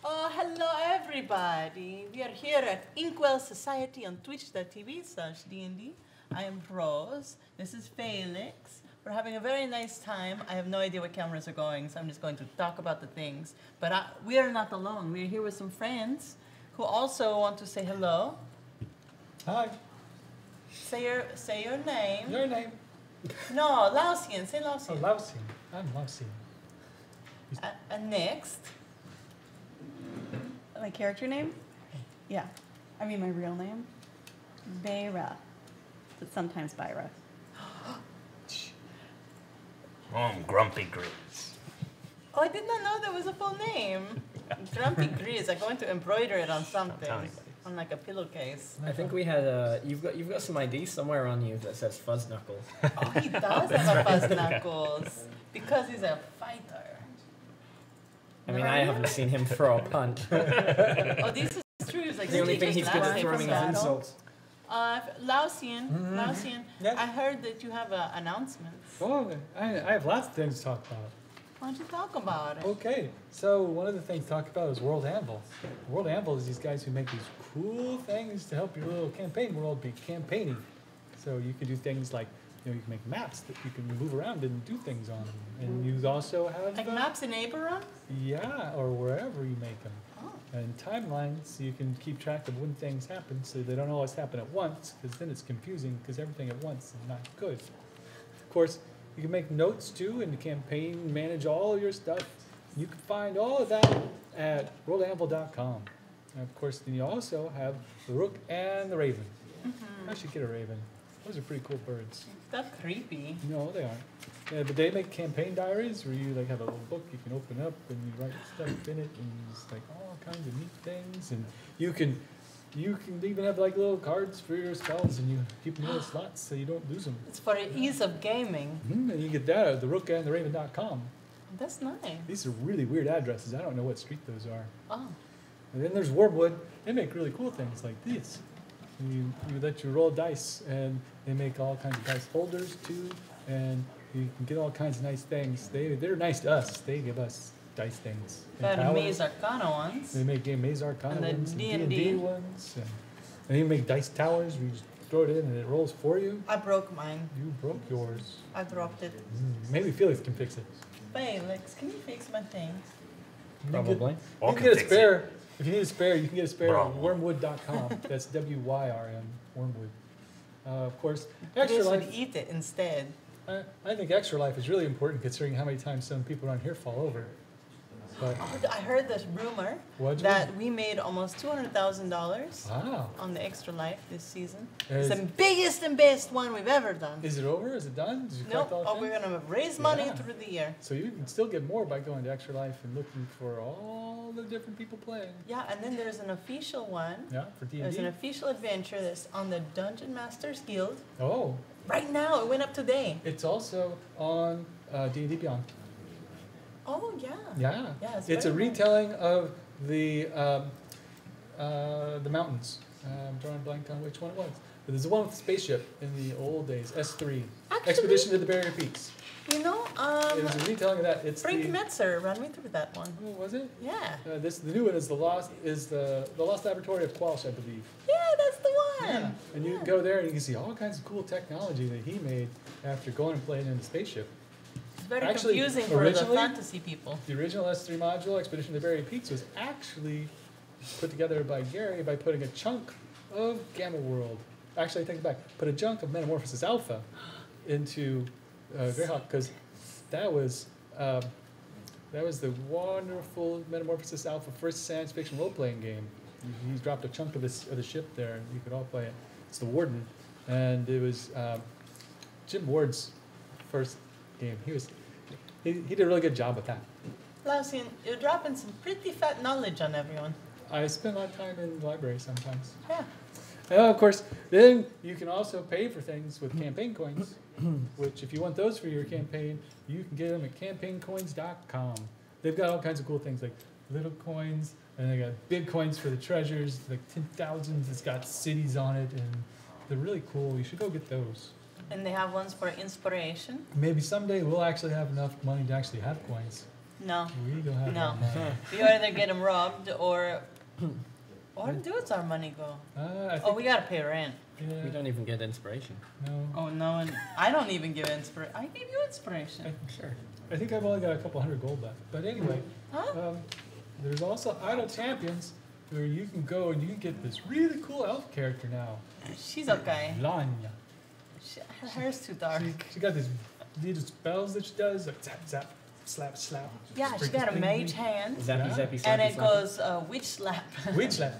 Oh, hello everybody. We are here at Inkwell Society on twitch.tv/D&D. I am Rose. This is Felix. We're having a very nice time. I have no idea what cameras are going, so I'm just going to talk about the things. But we are not alone. We're here with some friends who also want to say hello. Hi. Say your name. Your name? No, Lausian. Say Oh, Lausian. Lausian. I'm Lausian. And next. My character name? Yeah. I mean my real name? Beira. But sometimes Byra. I'm Grumpy Grizz. Oh, I did not know that was a full name. Grumpy Grizz. I'm going to embroider it on something. On like a pillowcase. I think we had you've got some ID somewhere on you that says Fuzz Knuckles. Oh, he does have a fuzz knuckles. Because he's a fighter. I mean, I haven't seen him throw a punch. Oh, this is true. He's like The only thing he's good at throwing is insults. Lausian, Lausian, Yes? I heard that you have announcements. Oh, I have lots of things to talk about. Why don't you talk about it? Okay, so one of the things to talk about is World Anvil. World Anvil is these guys who make these cool things to help your little campaign world be campaigning. So you could do things like, you can make maps that you can move around and do things on. And you also have... Like maps in Eberron? Yeah, or wherever you make them. Oh. And timelines, so you can keep track of when things happen, so they don't always happen at once, because then it's confusing, because everything at once is not good. Of course, you can make notes too in the campaign, manage all of your stuff. You can find all of that at worldanvil.com. And of course, then you also have the Rook and the Raven. I should get a Raven. Those are pretty cool birds. That's creepy. No, they aren't. Yeah, but they make campaign diaries where you like have a little book you can open up and you write stuff in it, and it's like all kinds of neat things. And you can even have like little cards for your spells, and you keep them in little slots so you don't lose them. It's for the ease of gaming. And you get that at therookandtheraven.com. That's nice. These are really weird addresses. I don't know what street those are. Oh. And then there's Wormwood. They make really cool things like this. You let you roll dice, and they make all kinds of dice holders too, and you can get all kinds of nice things. They're nice to us. They give us dice things. Got And Maze Arcana ones. They make Maze Arcana And the ones, and D&D. D&D ones, and they even make dice towers where you just throw it in and it rolls for you. I broke mine. You broke yours. I dropped it. Maybe Felix can fix it. Felix, can you fix my things? Probably. You can get a spare. If you need a spare, you can get a spare Bro. at wormwood.com. That's WYRM, Wormwood. Of course, Extra Chris would Life. eat it instead. I think Extra Life is really important considering how many times some people around here fall over. But I heard this rumor What'd you that we made almost $200,000 wow, on the Extra Life this season. Is- It's the biggest and best one we've ever done. is it over? Is it done? Did you Nope. collect all the Oh, we're things? going to raise money Yeah. through the year. So you can still get more by going to Extra Life and looking for all the different people playing. Yeah, and then there's an official one. Yeah, for There's an D&D. official adventure that's on the Dungeon Masters Guild. Oh, Right now, it went up today. it's also on D&D Beyond. Oh, yeah. Yeah, Yeah, it's a very nice. retelling of the mountains. I'm drawing a blank on which one it was. But there's the one with the spaceship in the old days, S3. Actually- Expedition to the Barrier Peaks. You know, It was a retelling of that. It's Frank the, Metzer ran me through that one. oh, was it? Yeah. The new one is the Lost Laboratory of Quelch, I believe. Yeah, that's the one. Yeah. And you can go there and you can see all kinds of cool technology that he made after going and playing in the spaceship. It's very Actually, confusing for the originally- fantasy people. The original S3 module, Expedition to the Barrier Peaks, was actually put together by Gary by putting a chunk of Gamma World. Actually, I take it back. Put a chunk of Metamorphosis Alpha into Greyhawk, because that was the wonderful Metamorphosis Alpha first science fiction role-playing game. He dropped a chunk of the ship there, and you could all play it. It's the Warden, and it was Jim Ward's first game. He did a really good job with that. Lausian, you're dropping some pretty fat knowledge on everyone. I spend a lot of time in the library sometimes. Yeah. Of course, then you can also pay for things with campaign coins, which if you want those for your campaign, you can get them at campaigncoins.com. They've got all kinds of cool things like little coins, and they got big coins for the treasures, like 10,000s. It's got cities on it, and they're really cool. You should go get those. And they have ones for inspiration. Maybe someday we'll actually have enough money to actually have coins. No. We don't have No. that money. We either get them robbed or do it's our money go? I think, Oh, we gotta pay rent. yeah, We don't even get inspiration. no. Oh no, and I don't even give inspiration. I gave you inspiration. Sure. I think I've only got a couple hundred gold left. But anyway, Huh? there's also Idle Champions where you can go and you can get this really cool elf character now. She's okay. Lanya. Her hair's too dark. She got these little spells that she does, like zap, zap, slap, slap. Yeah, she sprinkle, got a sprinkle. mage hand, Zappy, Yeah. zappy, slappy, and it slappy. goes witch slap. Witch slap.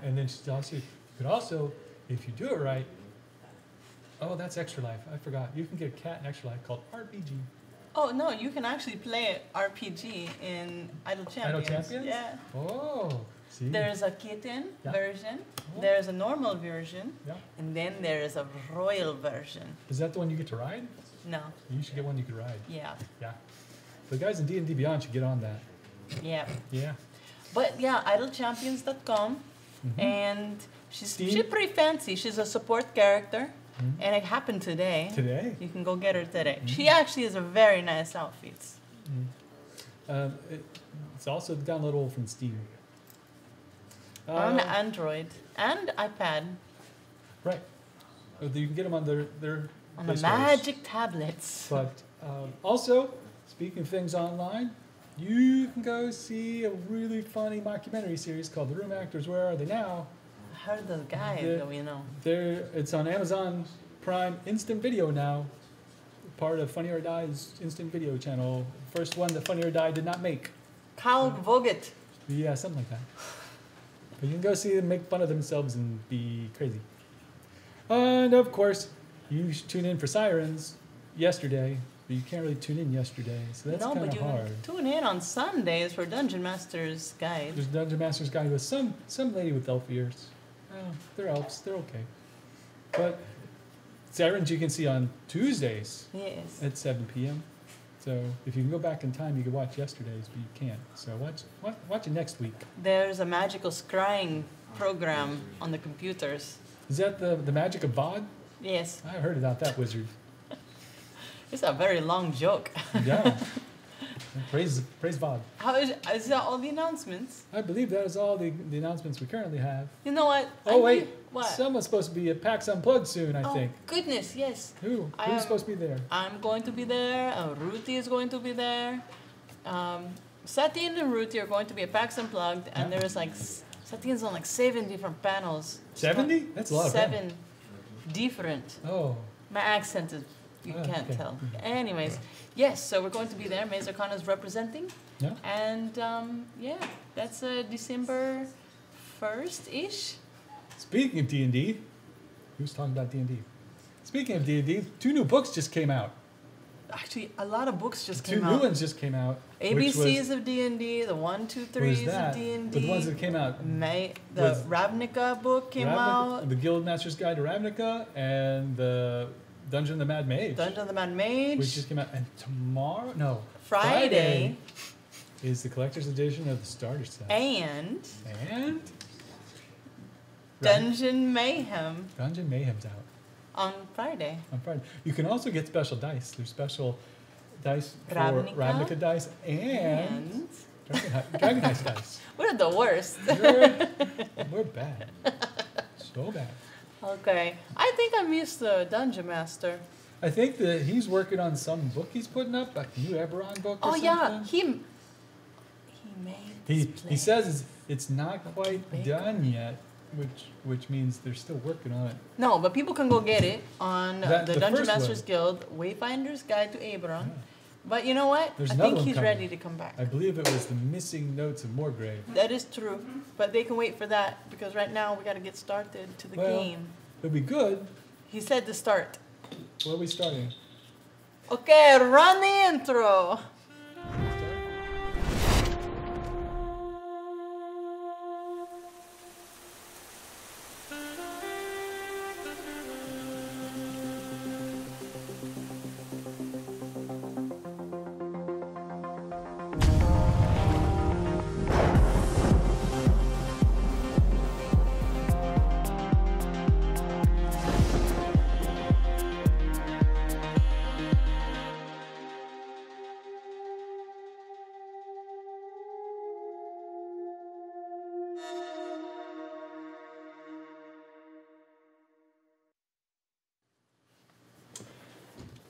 And then she also, you could also, if you do it right, oh, that's Extra Life. I forgot. You can get a cat in Extra Life called RPG. Oh no, you can actually play RPG in Idle Champions. Champions? Yeah. Oh, see? There's a kitten Yeah. version, Oh. there's a normal version, Yeah. and then there is a royal version. Is that the one you get to ride? No, You should get one you could ride. yeah, Yeah. The guys in D&D Beyond should get on that. yeah. Yeah. But yeah, idlechampions.com, Mhm. and she's Steam? pretty fancy. She's a support character, Mhm. and it happened today. Today? You can go get her today. She actually has a very nice outfit. It's also downloadable from Steam. On Android and iPad, Right. You can get them on their on the Play stores. magic tablets. But also, speaking of things online, you can go see a really funny mockumentary series called The Room Actors. Where Are They Now? How did those guys The- go, you know? It's on Amazon Prime Instant Video now. Part of Funny or Die's Instant Video channel. First one that Funny or Die did not make. Kyle Vogt. Yeah, something like that. But you can go see them make fun of themselves and be crazy. And of course, you should tune in for Sirens yesterday, but you can't really tune in yesterday, so that's No, kind but of you hard. can tune in on Sundays for Dungeon Master's Guide. There's Dungeon Master's Guide with some lady with elf ears. Oh, they're elves, they're okay. But Sirens you can see on Tuesdays Yes. at 7 p.m. So if you can go back in time, you can watch yesterday's, but you can't. So watch it next week. There's a magical scrying program on the computers. Is that the magic of Bod? Yes. I heard about that wizard. It's a very long joke. Yeah. Praise Bod. How is that all the announcements? I believe that is all the announcements we currently have. You know what? Oh, I wait. need- What? Someone's supposed to be at PAX Unplugged soon, I oh, think. goodness, yes. Who? I Who's am- supposed to be there? I'm going to be there. Ruthie is going to be there. Satine and Ruthie are going to be at PAX Unplugged, and Yeah. there's like Satine's on like 7 different panels. 70? That's a lot of 7 different. Oh. My accent is you Oh, can't okay. tell. Anyways, yes. So we're going to be there. Maze Arcana is representing, Yeah. and yeah, that's December 1st ish. Speaking of D&D, who's talking about D&D? Speaking of D&D, 2 new books just came out. Actually, a lot of books just 2 came new out. ones just came out. ABCs of D&D, the 1, 2, 3s that? of D&D. But the ones that came out. The was Ravnica book came out. The Guild Master's Guide to Ravnica and the Dungeon of the Mad Mage. Dungeon of the Mad Mage. Which just came out. And tomorrow, no, Friday. is the collector's edition of the starter set. And And Dungeon Mayhem Dungeon Mayhem's out on Friday. on Friday. You can also get special dice. There's special dice for Ravnica? Ravnica dice and Dragon Dice dice. We're the worst. We're bad. So bad. Okay. I think I missed the Dungeon Master. I think that he's working on some book he's putting up, like a new Eberron book or Oh, something. yeah. He made He this play. says it's not quite Big. done yet, which means they're still working on it. No, but people can go get it on That- the the Dungeon first Masters one. Guild Wayfinder's Guide to Eberron. Yeah. But you know what? There's I another think one he's coming. ready to come back. I believe it was the missing notes of Morgrave. That is true. But they can wait for that because right now we got to get started to the Well- game. It'd be good. He said to start. Where are we starting? Okay, run the intro.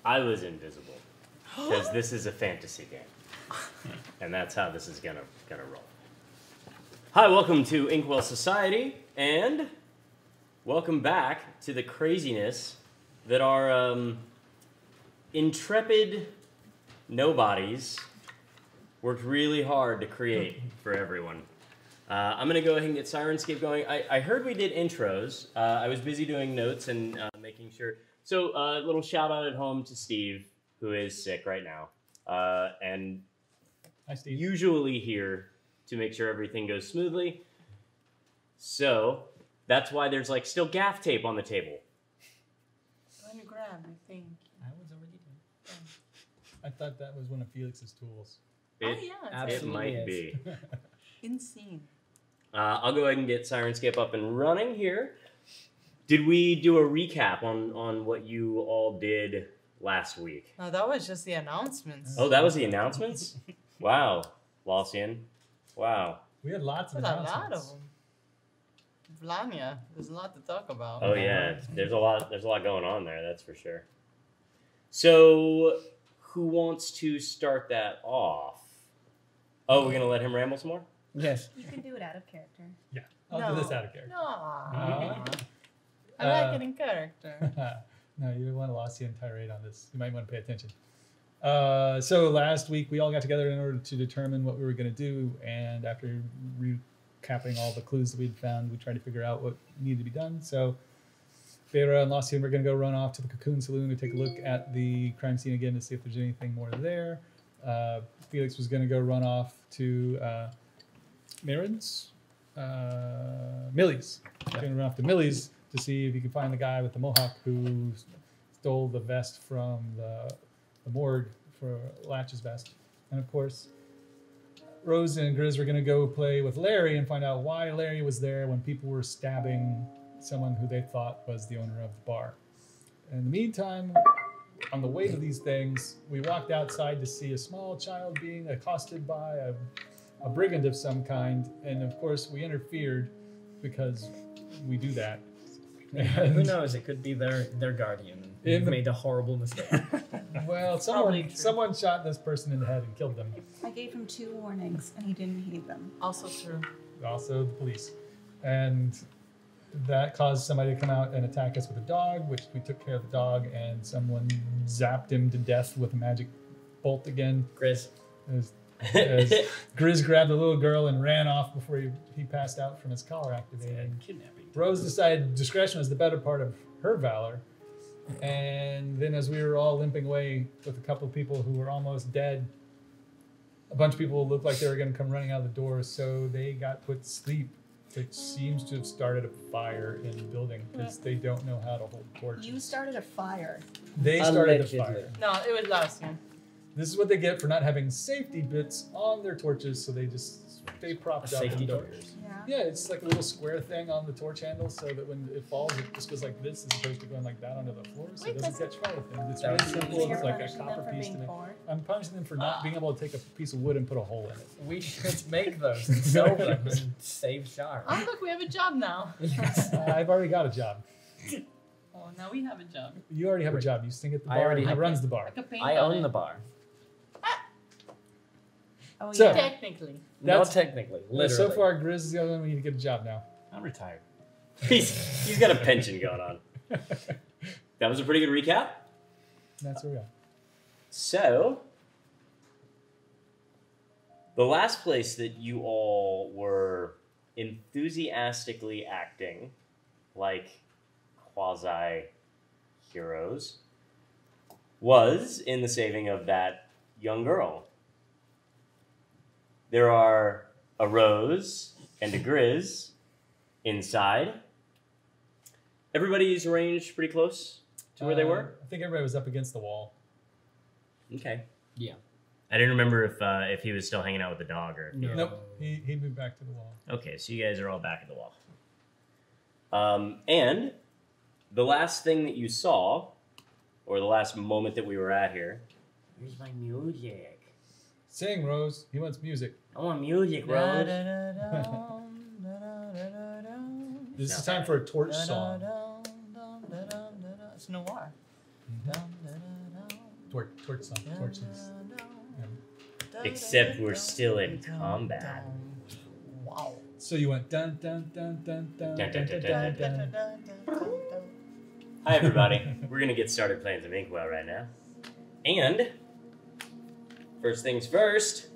I was invisible because this is a fantasy game, and that's how this is gonna roll. Hi, welcome to Inkwell Society, and welcome back to the craziness that our intrepid nobodies worked really hard to create for everyone. I'm going to go ahead and get Sirenscape going. I heard we did intros. I was busy doing notes and making sure. So a little shout out at home to Steve, who is sick right now. And Hi, Steve. usually here to make sure everything goes smoothly. So that's why there's like still gaff tape on the table. Let me grab, I think. I was already done. I thought that was one of Felix's tools. Oh, yeah, it's It might be. insane. I'll go ahead and get Sirenscape up and running here. Did we do a recap on what you all did last week? No, that was just the announcements. Oh, that was the announcements? Wow, Lausian. Wow. We had lots of There's a announcements. lot of them. Vlania, there's a lot to talk about. Oh yeah, there's a lot going on there, that's for sure. So, who wants to start that off? Oh, we're gonna let him ramble some more? Yes. You can do it out of character. Yeah, I'll do this out of character. No. Uh, I like it in character. No, you want to Lausian tirade on this. You might want to pay attention. So last week we all got together in order to determine what we were going to do, and after recapping all the clues that we'd found, we tried to figure out what needed to be done. So Feyre and Lausian were going to go run off to the Cocoon Saloon to take a look at the crime scene again to see if there's anything more there. Felix was going to go run off to Millie's. Going to run off to Millie's to see if he could find the guy with the mohawk who stole the vest from the morgue for Latch's vest. And of course, Rose and Grizz were going to go play with Larry and find out why Larry was there when people were stabbing someone who they thought was the owner of the bar. In the meantime, on the way to these things, we walked outside to see a small child being accosted by a brigand of some kind, and of course we interfered because we do that. Who And, knows? It could be their guardian. In You've the- made a horrible mistake. well, Probably true. someone shot this person in the head and killed them. I gave him 2 warnings and he didn't heed them. Also true. Also the police. And that caused somebody to come out and attack us with a dog, which we took care of the dog, and someone zapped him to death with a magic bolt again. Grizz. As Grizz grabbed the little girl and ran off before he passed out from his collar activating. Kidnapping. Rose decided discretion was the better part of her valor. And then as we were all limping away with a couple of people who were almost dead, a bunch of people looked like they were going to come running out of the door, so they got put to sleep, which seems to have started a fire in the building because they don't know how to hold torches. You started a fire. They started the Allegedly. fire. No, it was last year. This is what they get for not having safety bits on their torches, so they just stay propped up. Safety and don't- torch. Yeah. Yeah, it's like a little square thing on the torch handle, so that when it falls, it just goes like this, as opposed to going like that onto the floor, so it Wait, doesn't catch fire with things. It's That really was- simple. You're It's like a punishing them copper for piece to being make. poor. I'm punishing them for not being able to take a piece of wood and put a hole in it. We should make those and sell them and save Shar. Oh, look, we have a job now. I've already got a job. Oh, now we have a job. You already have a Right. job. You sing at the I bar. already Who have- runs the bar? I could paint I on own it. the bar. Oh, So- yeah. Technically. No, That's- technically. Literally. So far, Grizz is the only one we need to get a job now. I'm retired. He's got a pension going on. That was a pretty good recap. That's where we are. So, the last place that you all were enthusiastically acting like quasi heroes was in the saving of that young girl. There are a Rose and a Grizz inside. Everybody's ranged pretty close to where they were. I think everybody was up against the wall. Okay. Yeah. I didn't remember if he was still hanging out with the dog or. No. Nope. He moved back to the wall. Okay, so you guys are all back at the wall. And the last thing that you saw, or the last moment that we were at here, where's my music? Sing, Rose. He wants music. I want music, Rose. This is time for a torch song. It's noir. torch song, torches. Except we're still in combat. Wow. So you went dun dun dun dun dun Dun, dun dun, dun dun, dun dun. Hi everybody. We're gonna get started playing some Inkwell right now. And first things first,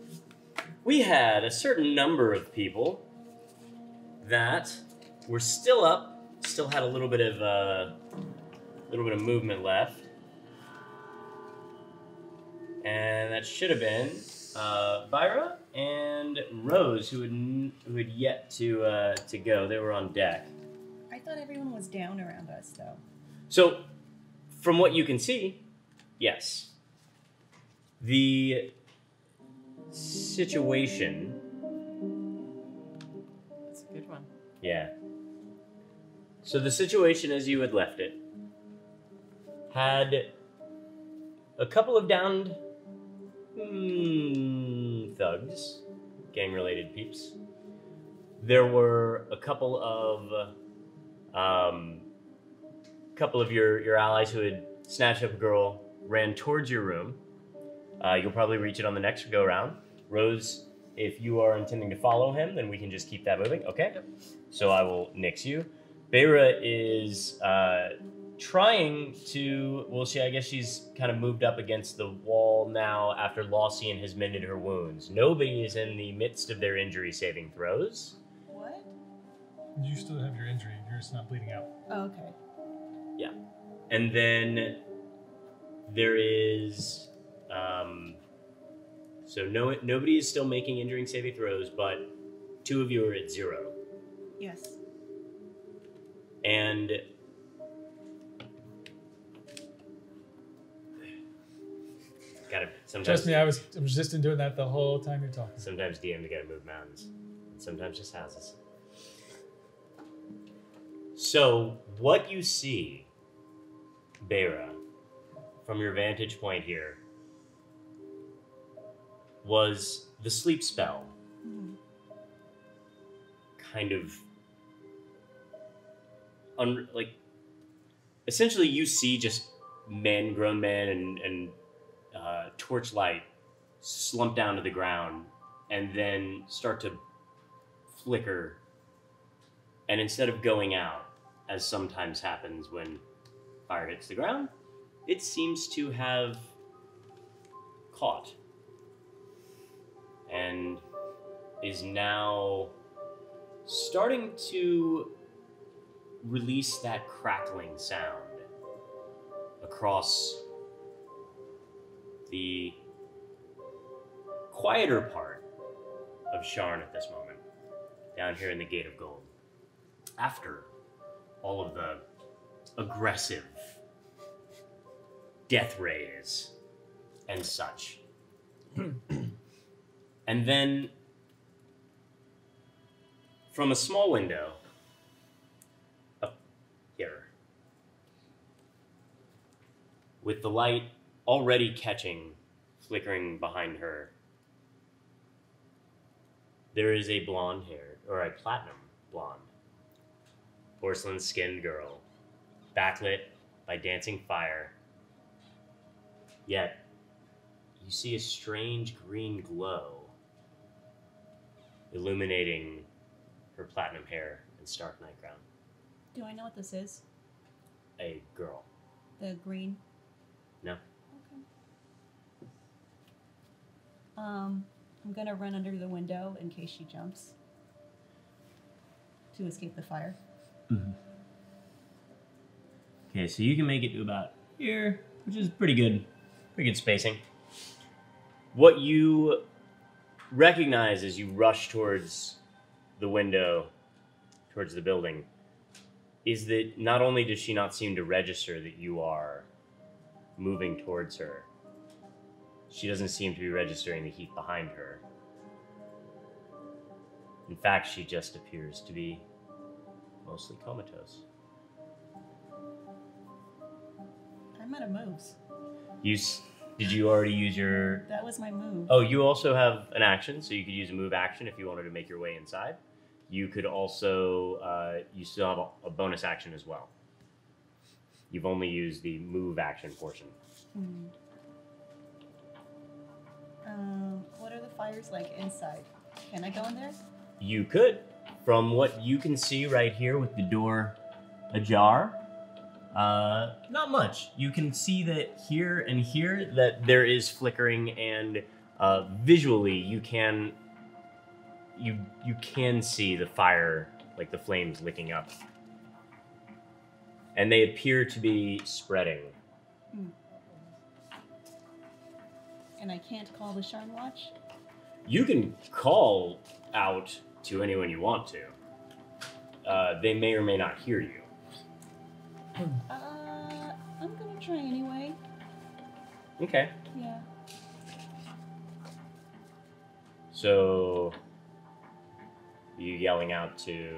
we had a certain number of people that were still up, still had a little bit of movement left, and that should have been Byra and Rose, who had yet to go. They were on deck. I thought everyone was down around us, though. So, from what you can see, yes, the situation. That's a good one. Yeah. So the situation as you had left it had a couple of downed thugs, gang-related peeps. There were a couple of your allies who had snatched up a girl, ran towards your room. You'll probably reach it on the next go round. Rose, if you are intending to follow him, then we can just keep that moving. Okay. Yep. So I will nix you. Beira is trying to. Well, I guess she's kind of moved up against the wall now after Lawsian has mended her wounds. Nobody is in the midst of their injury saving throws. What? You still have your injury. You're just not bleeding out. Oh, okay. Yeah. And then there is. So nobody is still making injuring saving throws, but two of you are at 0. Yes. And gotta sometimes. Trust me, I was just doing that the whole time you're talking. Sometimes DMs gotta move mountains, and sometimes just houses. So what you see, Beira, from your vantage point here, was the sleep spell. Mm-hmm. Kind of essentially you see just grown men and torchlight slump down to the ground and then start to flicker, and instead of going out, as sometimes happens when fire hits the ground, it seems to have caught and is now starting to release that crackling sound across the quieter part of Sharn at this moment, down here in the Gate of Gold. After all of the aggressive death rays and such. And then, from a small window, up here, with the light already flickering behind her, there is a blonde-haired, or a platinum blonde, porcelain-skinned girl, backlit by dancing fire. Yet, you see a strange green glow illuminating her platinum hair and stark nightgown. Do I know what this is? A girl. The green? No. Okay. I'm gonna run under the window in case she jumps to escape the fire. Mm-hmm. Okay, so you can make it to about here, which is pretty good spacing. What you recognize as you rush towards the window, towards the building, is that not only does she not seem to register that you are moving towards her, she doesn't seem to be registering the heat behind her. In fact, she just appears to be mostly comatose. I'm out of moves. Did you already use your... That was my move. Oh, you also have an action, so you could use a move action if you wanted to make your way inside. You could also, you still have a bonus action as well. You've only used the move action portion. What are the fires like inside? Can I go in there? You could. From what you can see right here with the door ajar, not much. You can see that here and here that there is flickering, and visually you can see the fire, like the flames licking up. And they appear to be spreading. And I can't call the Sharn Watch? You can call out to anyone you want to. They may or may not hear you. I'm gonna try anyway. Okay. Yeah. So, you yelling out to...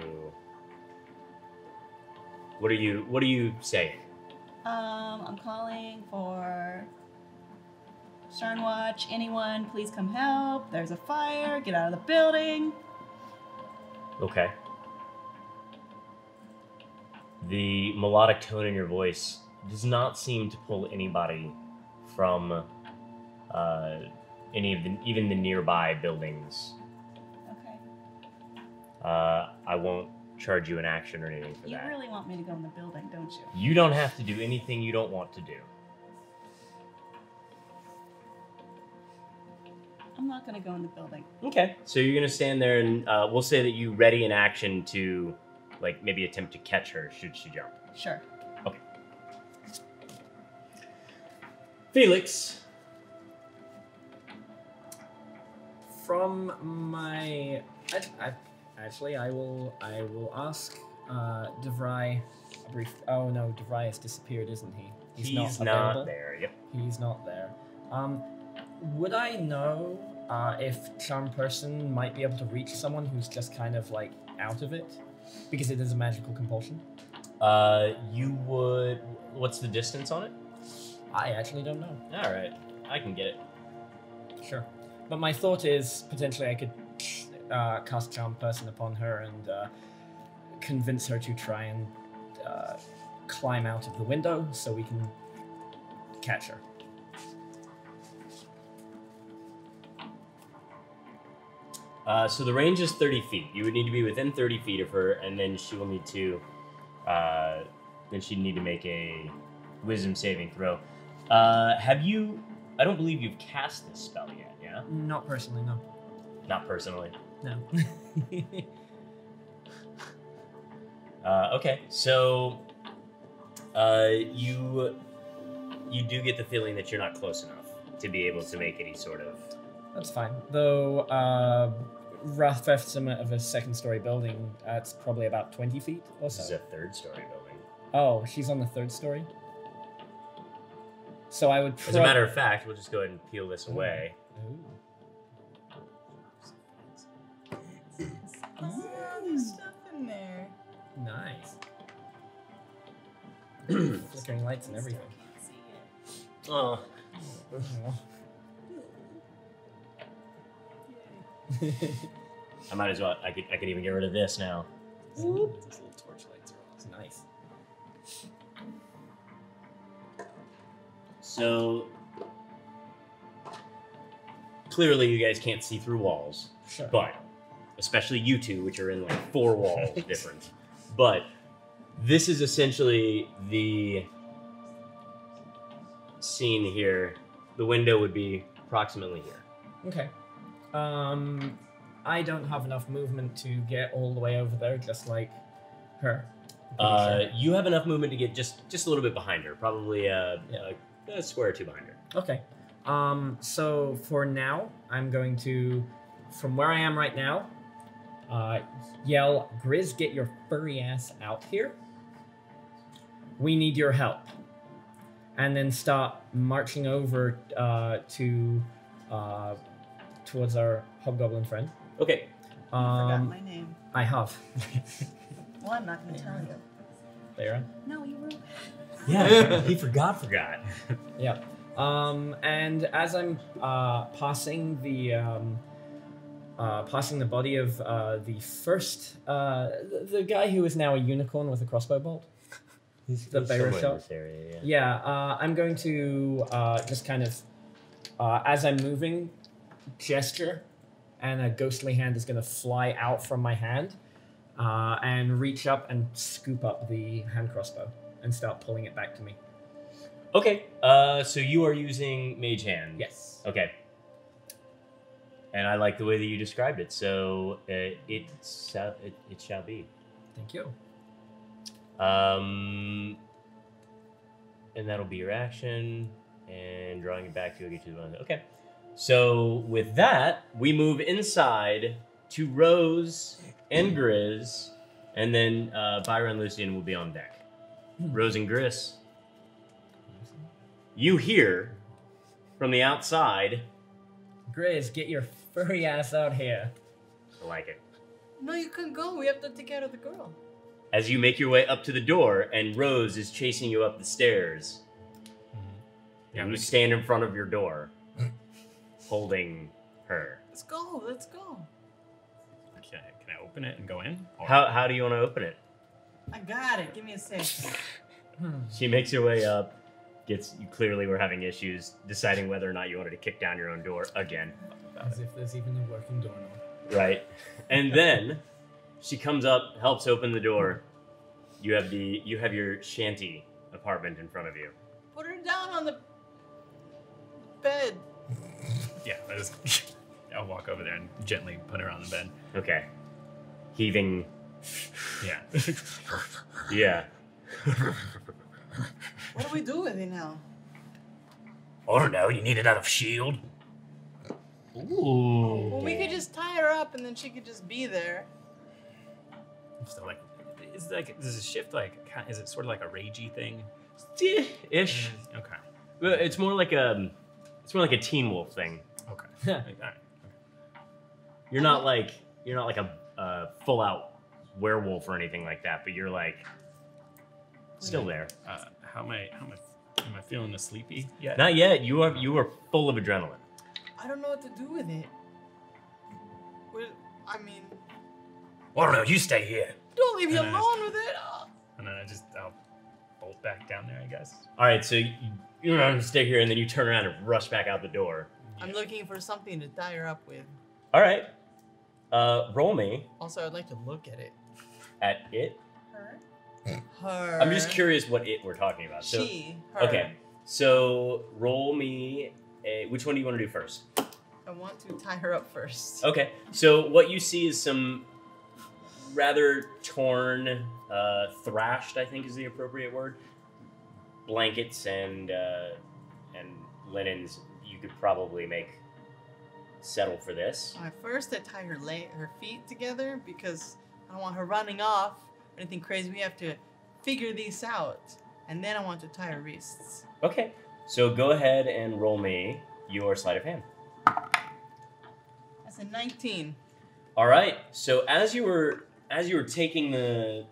What are you saying? I'm calling for Sharn Watch. Anyone, please come help. There's a fire. Get out of the building. Okay. The melodic tone in your voice does not seem to pull anybody from any of even the nearby buildings. Okay. I won't charge you an action or anything for You that. really want me to go in the building, don't you? You don't have to do anything you don't want to do. I'm not gonna go in the building. Okay. So you're gonna stand there, and we'll say that you ready an action to, like, maybe attempt to catch her should she jump. Sure. Okay. Felix. From my, I will ask DeVry a brief. Oh no, DeVry has disappeared, isn't he? He's not not available. there. Yep. He's not there. Would I know if Charm Person might be able to reach someone who's just kind of like out of it? Because it is a magical compulsion. You would. What's the distance on it? I actually don't know. All right, I can get it. Sure. But my thought is potentially I could cast Charm Person upon her and convince her to try and climb out of the window so we can catch her. So the range is 30 feet. You would need to be within 30 feet of her, and then she will need to. Then she'd need to make a wisdom saving throw. Have you? I don't believe you've cast this spell yet. Yeah. Not personally, no. Not personally. No. Okay, so you do get the feeling that you're not close enough to be able to make any sort of. That's fine. Though, rough estimate of a second-story building, it's probably about 20 feet or This is so. a third-story building. Oh, she's on the third story? So I would As a matter of fact, we'll just go ahead and peel this away. Ooh. Oh, there's stuff in there. Nice. Flickering lights and everything. Can't see it. Oh. I might as well. I could even get rid of this now. Those little torch lights are awesome. Nice. So clearly, you guys can't see through walls, Sure. but especially you two, which are in like 4 walls different. But this is essentially the scene here. The window would be approximately here. Okay. I don't have enough movement to get all the way over there, just like her. You have enough movement to get just a little bit behind her, probably a square or 2 behind her. Okay. So for now, I'm going to, from where I am right now, yell, "Grizz, get your furry ass out here. We need your help." And then start marching over towards our hobgoblin friend. Okay. Forgot my name. I have. Well, I'm not going to tell you. There. No, you will. Yeah, he forgot. Yeah. And as I'm passing the body of the first the guy who is now a unicorn with a crossbow bolt, the bearer shot. Area, Yeah. I'm going to just kind of as I'm moving, gesture, and a ghostly hand is going to fly out from my hand and reach up and scoop up the hand crossbow and start pulling it back to me. Okay, so you are using Mage Hand. Yes. Okay. And I like the way that you described it, so it shall be. Thank you. And that'll be your action, and drawing it back to get to the one. Okay. So with that, we move inside to Rose and Grizz, and then Byron and Lucian will be on deck. Rose and Grizz, you hear from the outside. Grizz, get your furry ass out here. I like it. No, you can go. We have to take care of the girl. As you make your way up to the door, and Rose is chasing you up the stairs. Yeah, You stand in front of your door, holding her. Let's go. Let's go. can I open it and go in? Or- How do you want to open it? I got it. Give me a sec. She makes her way up. You clearly were having issues deciding whether or not you wanted to kick down your own door again. As if there's even a working doorknob. Right. And then she comes up, helps open the door. You have your shanty apartment in front of you. Put her down on the bed. Yeah, I'll walk over there and gently put her on the bed. Okay. Heaving. Yeah. Yeah. What do we do with it now? I don't know. You need another shield. Ooh. Well, we could just tie her up and then she could just be there. So does it shift is it sort of like a ragey thing? Ish. Okay. Well, it's more like a Teen Wolf thing. Okay. Yeah. All right. You're not like a full out werewolf or anything like that, but you're like still there. How am I feeling sleepy yet? Not yet. You are full of adrenaline. I don't know what to do with it. I mean, I don't know. You stay here. don't leave me And I- alone with it. And then I'll bolt back down there, I guess. All right, so you don't stay here, and then you turn around and rush back out the door. I'm looking for something to tie her up with. All right. Roll me Also, I'd like to look at it. at it. Her? Her. I'm just curious what it we're talking about. So, She. Her. okay. So roll me a. Which one do you want to do first? I want to tie her up first. Okay. So what you see is some rather torn, thrashed, I think is the appropriate word, blankets and linens. You could probably make settle for this. First, I tie her feet together because I don't want her running off or anything crazy. We have to figure these out. And then I want to tie her wrists. Okay. So go ahead and roll me your sleight of hand. That's a 19. All right. So as you were taking the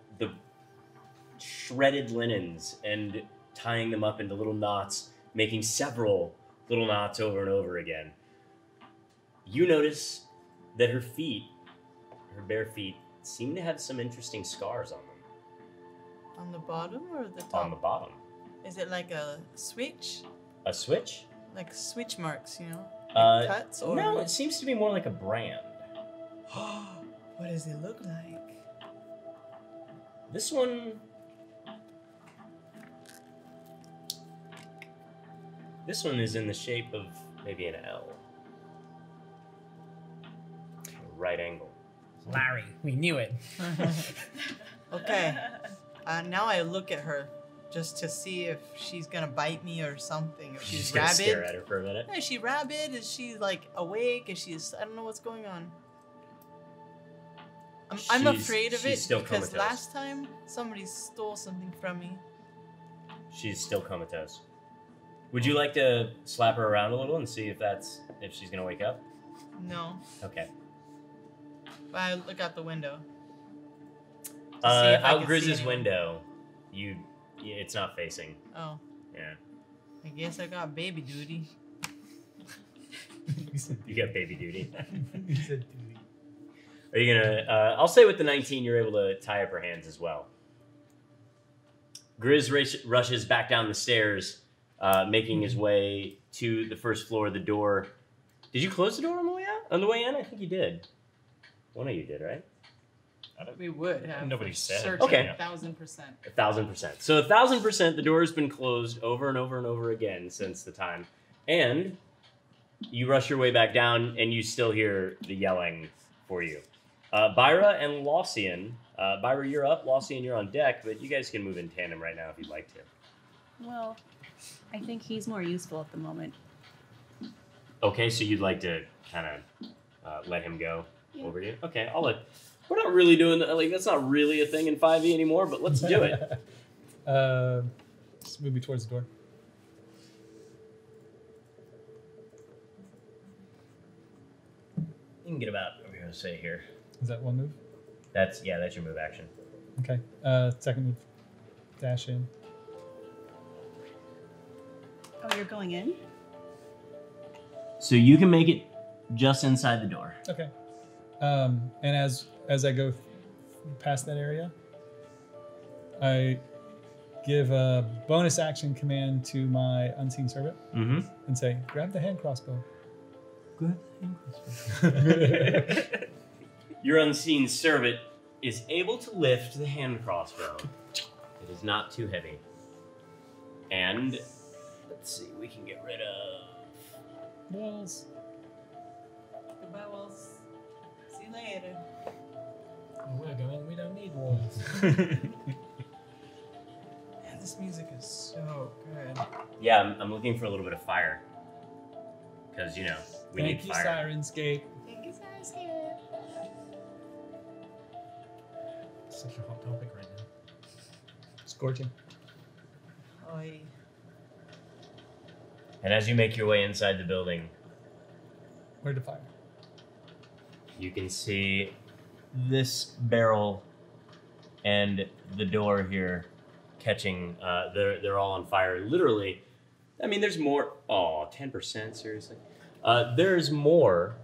shredded linens and tying them up into little knots, making several little knots over and over again, you notice that her bare feet, seem to have some interesting scars on them. On the bottom or the top? On the bottom. Is it like a switch? A switch? Like switch marks, you know? Like cuts or No, it seems to be more like a brand. What does it look like? This one is in the shape of maybe an L. A right angle. Larry, we knew it. Okay. Now I look at her just to see if she's gonna bite me or something. If she's Just gonna rabid. stare at her for a minute. Is she rabid? Is she like awake? I don't know what's going on. I'm She's- afraid of she's it still because comatose. last time somebody stole something from me. She's still comatose. Would you like to slap her around a little and see if she's gonna wake up? No, Okay. but I look out the window. To see if I Out can see Grizz's anyone. window, it's not facing. Oh, Yeah. I guess I got baby duty. You got baby duty. He said duty. Are you gonna? I'll say with the 19, you're able to tie up her hands as well. Grizz rushes back down the stairs, making his way to the first floor. The door Did you close the door on the way out? On the way in? I think you did. One of you did, right? We would have. Nobody said. Certain, Okay. 1,000%. 1,000%. So 1,000%, the door has been closed over and over and over again since the time. And you rush your way back down, and you still hear the yelling for you. Byra and Laucian. Byra, you're up. Laucian, you're on deck, but you guys can move in tandem right now if you'd like to. Well, I think he's more useful at the moment. Okay, so you'd like to kind of let him go Yeah. over you? Okay, I'll let... We're not really doing that. Like, that's not really a thing in 5e anymore, but let's do it. Just move me towards the door. You can get about, what are we going to say here? Is that one move? That's your move action. Okay. Second move. Dash in. Oh, you're going in? So you can make it just inside the door. Okay. And as I go past that area, I give a bonus action command to my unseen servant Mm-hmm. and say, grab the hand crossbow. Good. Your unseen servant is able to lift the hand crossbow. It is not too heavy. And let's see, we can get rid of Walls. Goodbye, Walls. See you later. We're going. We don't need walls. Man, this music is so good. Yeah, I'm looking for a little bit of fire. Because, you know, we Thank need you, fire. Sirenscape. Thank you, Sirenscape. Such a hot topic right now. Scorching. Oi. And as you make your way inside the building, Where to fire? you can see this barrel and the door here catching. They're all on fire. Literally, I mean, there's more. Oh, 10%, seriously. There's more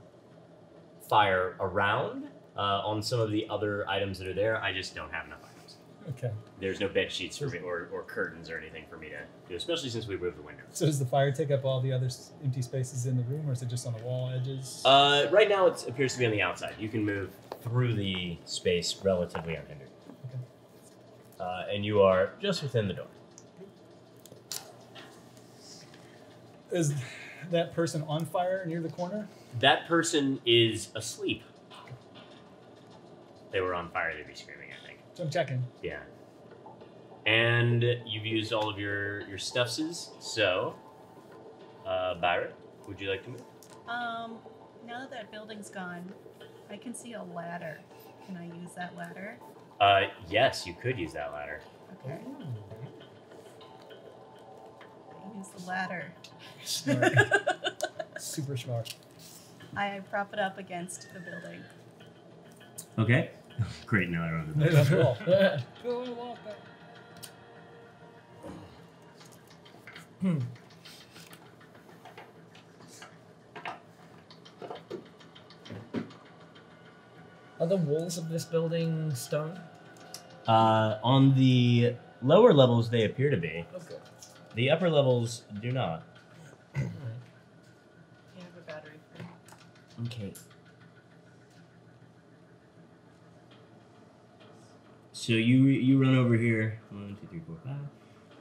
fire around on some of the other items that are there. I just don't have enough items. Okay. There's no bed sheets for me or curtains or anything for me to do, especially since we moved the window. So does the fire take up all the other empty spaces in the room, or is it just on the wall edges? Right now, it appears to be on the outside. You can move through the space relatively unhindered. Okay. And you are just within the door. Is that person on fire near the corner? That person is asleep. They were on fire, they'd be screaming, I think. So I'm checking. Yeah. And you've used all of your stuffses, so, Byron, would you like to move? Now that that building's gone, I can see a ladder. Can I use that ladder? Yes, you could use that ladder. Okay. I use the ladder. Smart. Super smart. I prop it up against the building. Okay. Great, now I don't have No, the not at all. Go and walk back. Are the walls of this building stone? On the lower levels, they appear to be. Okay. The upper levels do not. You have a battery for me. Okay. So you run over here, 1, 2, 3, 4,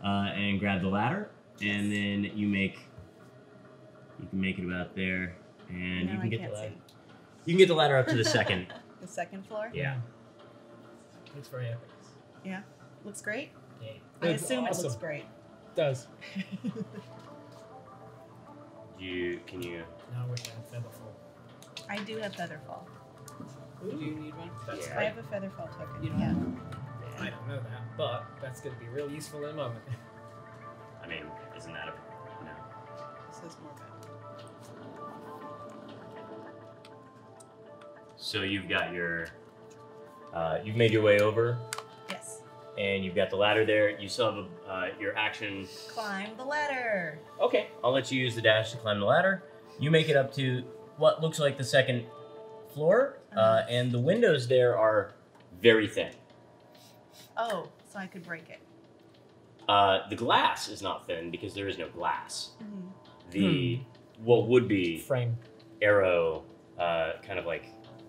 5, and grab the ladder, and then you can make it about there, and No, you I can get can't the ladder. see. You can get the ladder up to the second. The second floor? Yeah. Looks very epic. Yeah. Looks great? Yeah. I It's assume it looks awesome. great. Does. Can you? Now we can Featherfall. I do have Featherfall. Do you need one? That's Yeah. I have a Featherfall token. You don't Yeah. I don't know that, but that's going to be real useful in a moment. I mean, isn't that a no? This has more battery. So you've got your, you've made your way over, Yes. and you've got the ladder there. You still have your action. Climb the ladder. Okay, I'll let you use the dash to climb the ladder. You make it up to what looks like the second floor, and the windows there are very thin. Oh, so I could break it. The glass is not thin because there is no glass. Mhm. The what would be Frame. arrow, kind of like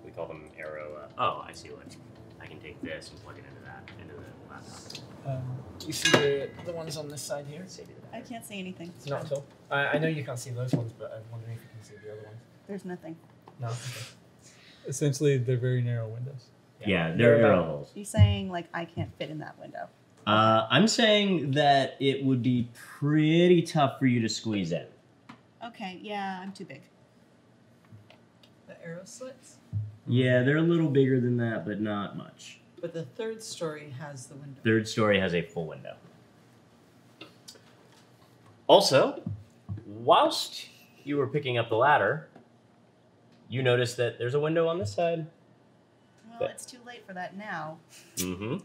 we call them arrow. Oh, I see what. I can take this and plug it into that, into the laptop. You see the ones on this side here? I can't see anything. Not at all. I know you can't see those ones, but I'm wondering if you can see the other ones. There's nothing. No. Okay. Essentially, they're very narrow windows. Yeah, they're arrow about- holes. You're saying like I can't fit in that window. I'm saying that it would be pretty tough for you to squeeze in. Okay, yeah, I'm too big. The arrow slits. Yeah, they're a little bigger than that, but not much. But the third story has the window. Third story has a full window. Also, whilst you were picking up the ladder, you noticed that there's a window on this side. Well, it's too late for that now. Mm-hmm.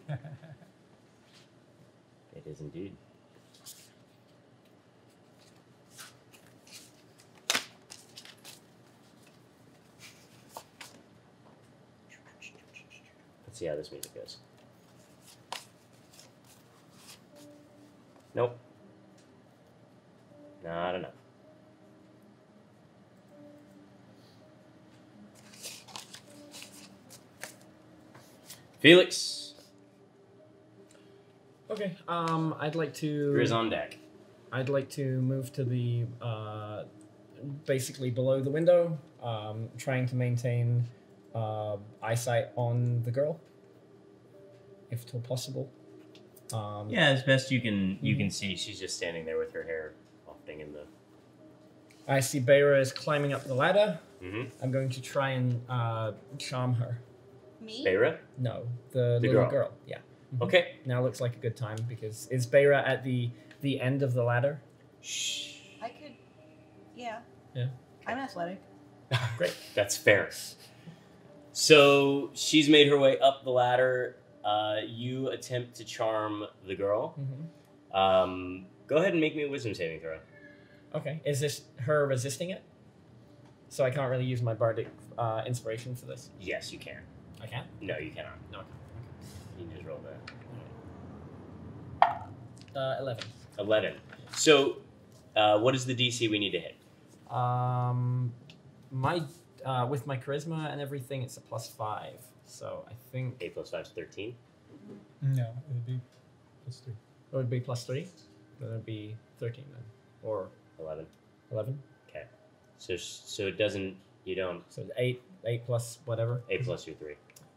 It is indeed. Let's see how this music goes. Nope. Not enough. Felix. Okay. I'd like to. Grizz on deck. I'd like to move to the basically below the window, trying to maintain eyesight on the girl, if at all possible. Yeah, as best you can see, she's just standing there with her hair wafting in the. I see Beira is climbing up the ladder. Mm-hmm. I'm going to try and charm her. Me? Beira? No, the The little girl. girl. Yeah. Okay. Now looks like a good time because is Beira at the end of the ladder? Shh. I could. Yeah. Yeah. I'm athletic. Great. That's fair. So she's made her way up the ladder. You attempt to charm the girl. Mm-hmm. Go ahead and make me a wisdom saving throw. Okay. Is this her resisting it? So I can't really use my bardic inspiration for this. Yes, you can. I can. No, you cannot. No. You can just roll that. 11. 11. So, what is the DC we need to hit? My with my charisma and everything, it's a +5. So I think 8 plus 5 is 13. No, it would be +3. it would be +3. Then it would be 13 then, or 11. 11. Okay. So it doesn't. You don't. So 8 plus whatever. 8 plus your 3.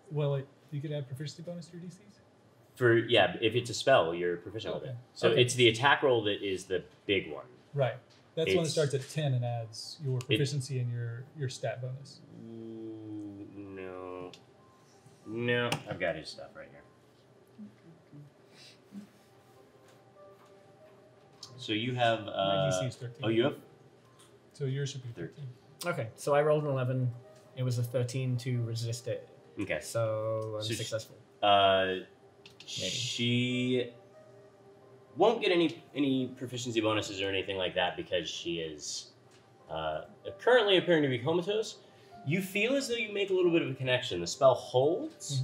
Well, you could add proficiency bonus to your DCs? If it's a spell, you're proficient with Okay. it. So Okay. it's the attack roll that is the big one. Right. That's when it It's- starts at 10 and adds your proficiency and your stat bonus. Ooh, no, I've got his stuff right here. So you have. My DC is 13. Oh, you have. So yours should be 13. Okay, so I rolled an 11. It was a 13 to resist it. Okay. So I'm So successful. She won't get any proficiency bonuses or anything like that because she is currently appearing to be comatose. You feel as though you make a little bit of a connection. The spell holds,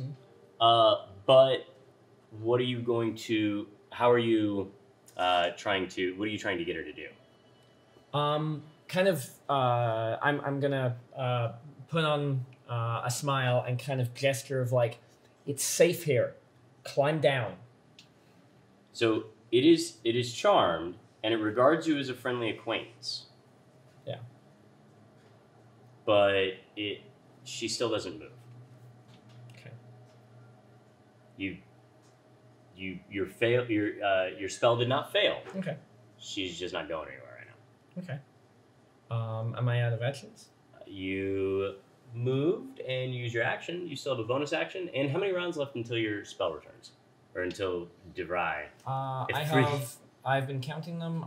but what are you going to? How are you trying to? What are you trying to get her to do? I'm gonna put on a smile and kind of gesture of like, it's safe here. Climb down. So it is charmed, and it regards you as a friendly acquaintance. Yeah. But she still doesn't move. Okay. Your spell did not fail. Okay. She's just not going anywhere right now. Okay. Am I out of actions? You moved and used your action. You still have a bonus action. And how many rounds left until your spell returns? Or until DeVry? I've been counting them.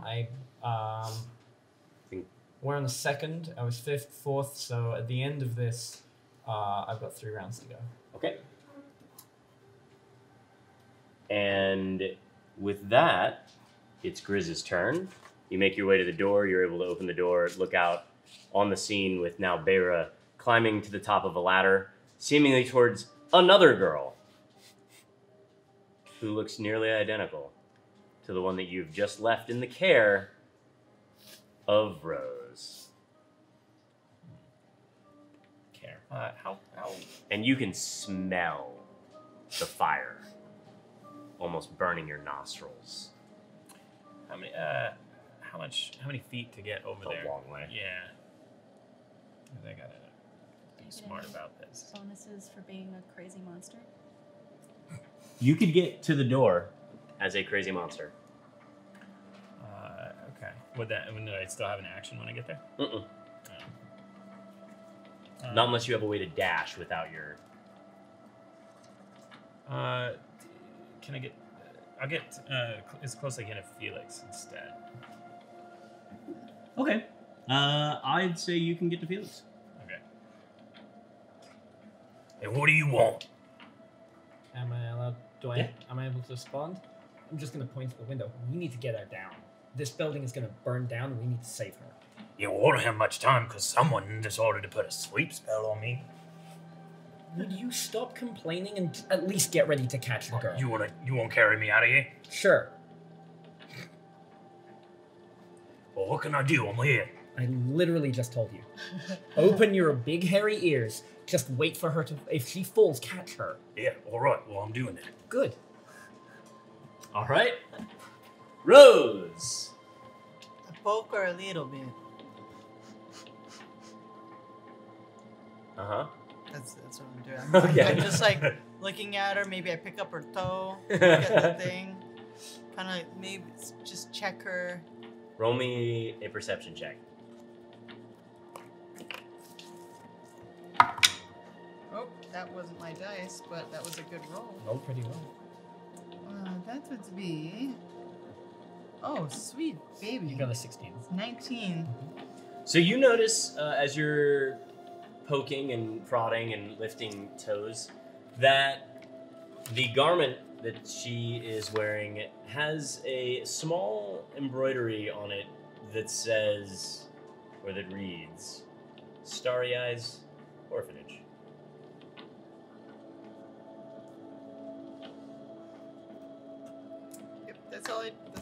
We're on the 2nd. I was 5th, 4th. So at the end of this, I've got 3 rounds to go. Okay. And with that, it's Grizz's turn. You make your way to the door. You're able to open the door, look out on the scene with now Beira climbing to the top of a ladder, seemingly towards another girl who looks nearly identical to the one that you've just left in the care of Rose. How? And you can smell the fire almost burning your nostrils. How many? How many feet to get over It's a there? long way. Yeah. I gotta be smart about this. Bonuses for being a crazy monster. You could get to the door as a crazy monster. Okay. Would I still have an action when I get there? Mm-mm. Oh. Not unless you have a way to dash without your... Can I get... I'll get as close as I can to Felix instead. Okay. I'd say you can get to Felix. Okay. And what do you want? Am I allowed? Yeah. Am I able to respond? I'm just gonna point to the window. We need to get her down. This building is gonna burn down, and we need to save her. Yeah, well, I don't have much time because someone decided to put a sleep spell on me. Would you stop complaining and at least get ready to catch the girl? You wanna carry me out of here? Sure. Well, what can I do? I'm here. I literally just told you. Open your big hairy ears. Just wait for her to. If she falls, catch her. Yeah, all right. Well, I'm doing that. Good. All right. Rose. A poke or a little bit. Uh-huh. That's what I'm doing. Okay. I'm just like looking at her. Maybe I pick up her toe, look at the thing, kind of maybe just check her. Roll me a perception check. Oh, that wasn't my dice, but that was a good roll. Roll pretty well. That would be. Oh, sweet baby. You got a 16. 19. So you notice as you're poking and prodding and lifting toes that the garment that she is wearing has a small embroidery on it that says, or that reads, Starry Eyes Orphanage. Yep, that's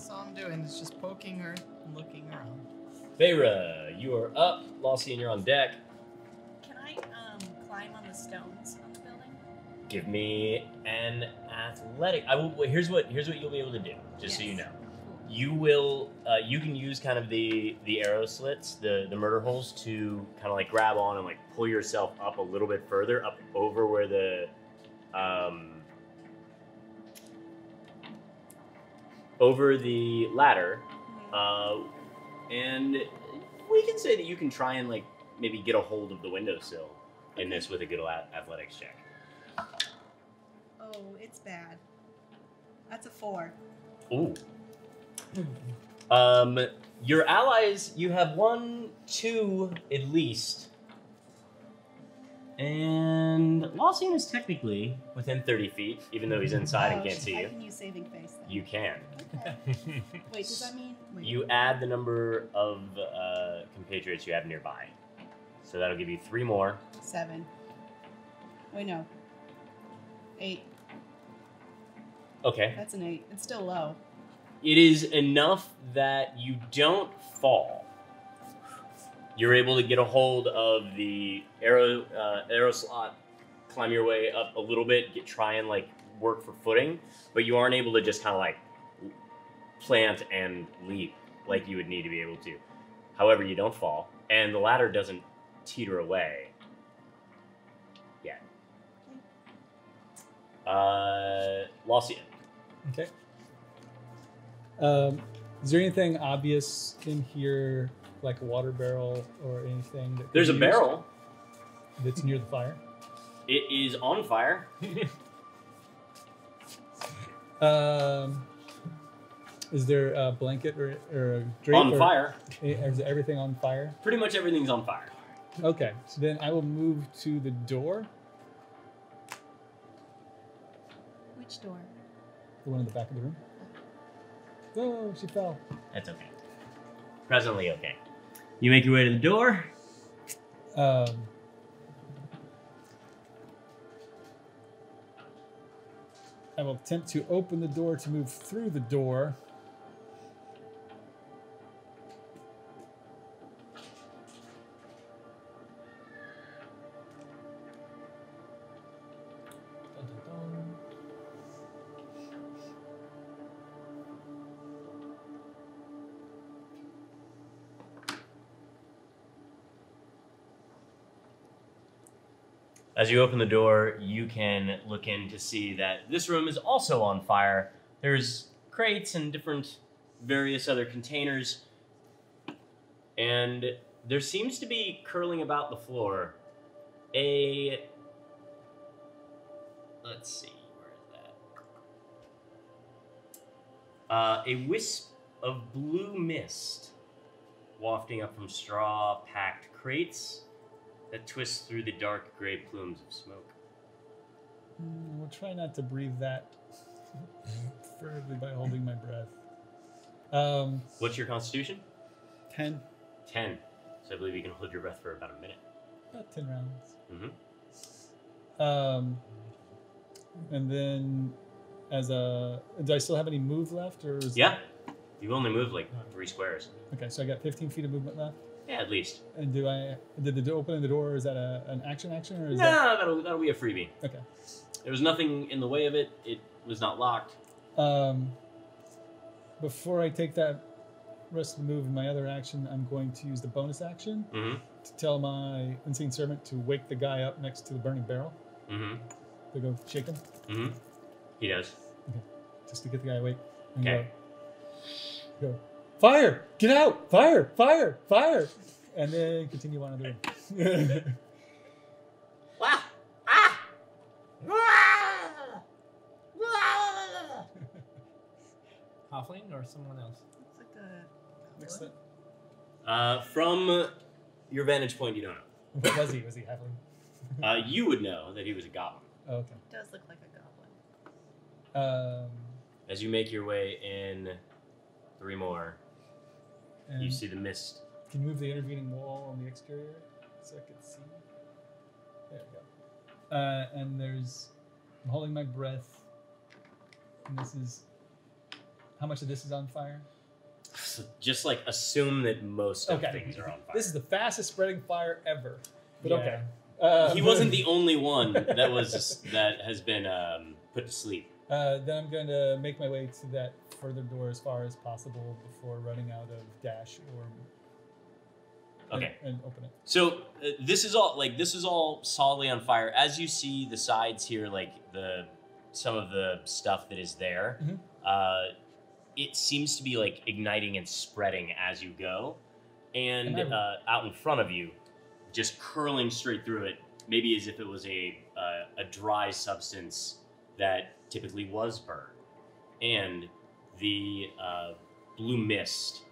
all I'm doing is just poking her and looking around. Feyre, you are up. Lossie, you're on deck. Can I climb on the stones on the building? Give me an athletic. Here's what you'll be able to do, just so you know. You will you can use kind of the arrow slits, the murder holes, to kind of like grab on and like pull yourself up a little bit further, up over where the over the ladder, and we can say that you can try and like maybe get a hold of the windowsill in this with a good athletics check. Oh, it's bad. That's a 4. Ooh. Your allies, you have 1, 2 at least. And Lawson is technically within 30 feet, even though he's inside and can't see I you. can use saving face then. You can. Okay. Wait, does that mean... Wait. You add the number of compatriots you have nearby. So that'll give you 3 more. 7. Wait, no. 8. Okay. That's an 8. It's still low. It is enough that you don't fall. You're able to get a hold of the arrow slot, climb your way up a little bit, try and like work for footing, but you aren't able to just kind of like plant and leap like you would need to be able to. However, you don't fall, and the ladder doesn't teeter away yet. Lawson. Okay. Is there anything obvious in here, like a water barrel or anything? That There's a barrel. That's near the fire. It is on fire. Is there a blanket or a drape? On fire. Is everything on fire? Pretty much everything's on fire. Okay, so then I will move to the door, Which door? the one in the back of the room. Oh, she fell. That's okay. Presently okay. You make your way to the door. I will attempt to open the door to move through the door. As you open the door, you can look in to see that this room is also on fire. There's crates and different various other containers. And there seems to be curling about the floor let's see, where is that? A wisp of blue mist wafting up from straw-packed crates that twist through the dark gray plumes of smoke. We'll try not to breathe that, preferably by holding my breath. What's your constitution? 10. 10. So I believe you can hold your breath for about a minute. About 10 rounds. Mm-hmm. And then, do I still have any move left, or is Yeah. You've only moved like 3 squares. Okay, so I got 15 feet of movement left. Yeah, at least. And did the opening the door, is that an action, or is that'll be a freebie. Okay. There was nothing in the way of it. It was not locked. Before I take that rest of the move in my other action, I'm going to use the bonus action to tell my unseen servant to wake the guy up next to the burning barrel. To go shake him. He does. Okay. Just to get the guy awake. And Okay. Go. Fire! Get out! Fire! Fire! Fire! And then continue on in the room. Wow! Halfling or someone else? It's like a. Next thing. From your vantage point, you don't know. What was he? Was he halfling? You would know that he was a goblin. Oh, okay. It does look like a goblin. As you make your way in 3 more, And you see the mist. can you move the intervening wall on the exterior so I can see? There we go. And I'm holding my breath. And this is, how much of this is on fire? So just like assume that most of Okay. things are on fire. This is the fastest spreading fire ever. But Yeah. okay. He wasn't the only one that has been put to sleep. Then I'm going to make my way to that further door as far as possible before running out of dash or Okay. and open it. So this is all solidly on fire. As you see the sides here, like some of the stuff that is there, it seems to be like igniting and spreading as you go, and out in front of you, just curling straight through it, maybe as if it was a dry substance that typically was burned, and the blue mist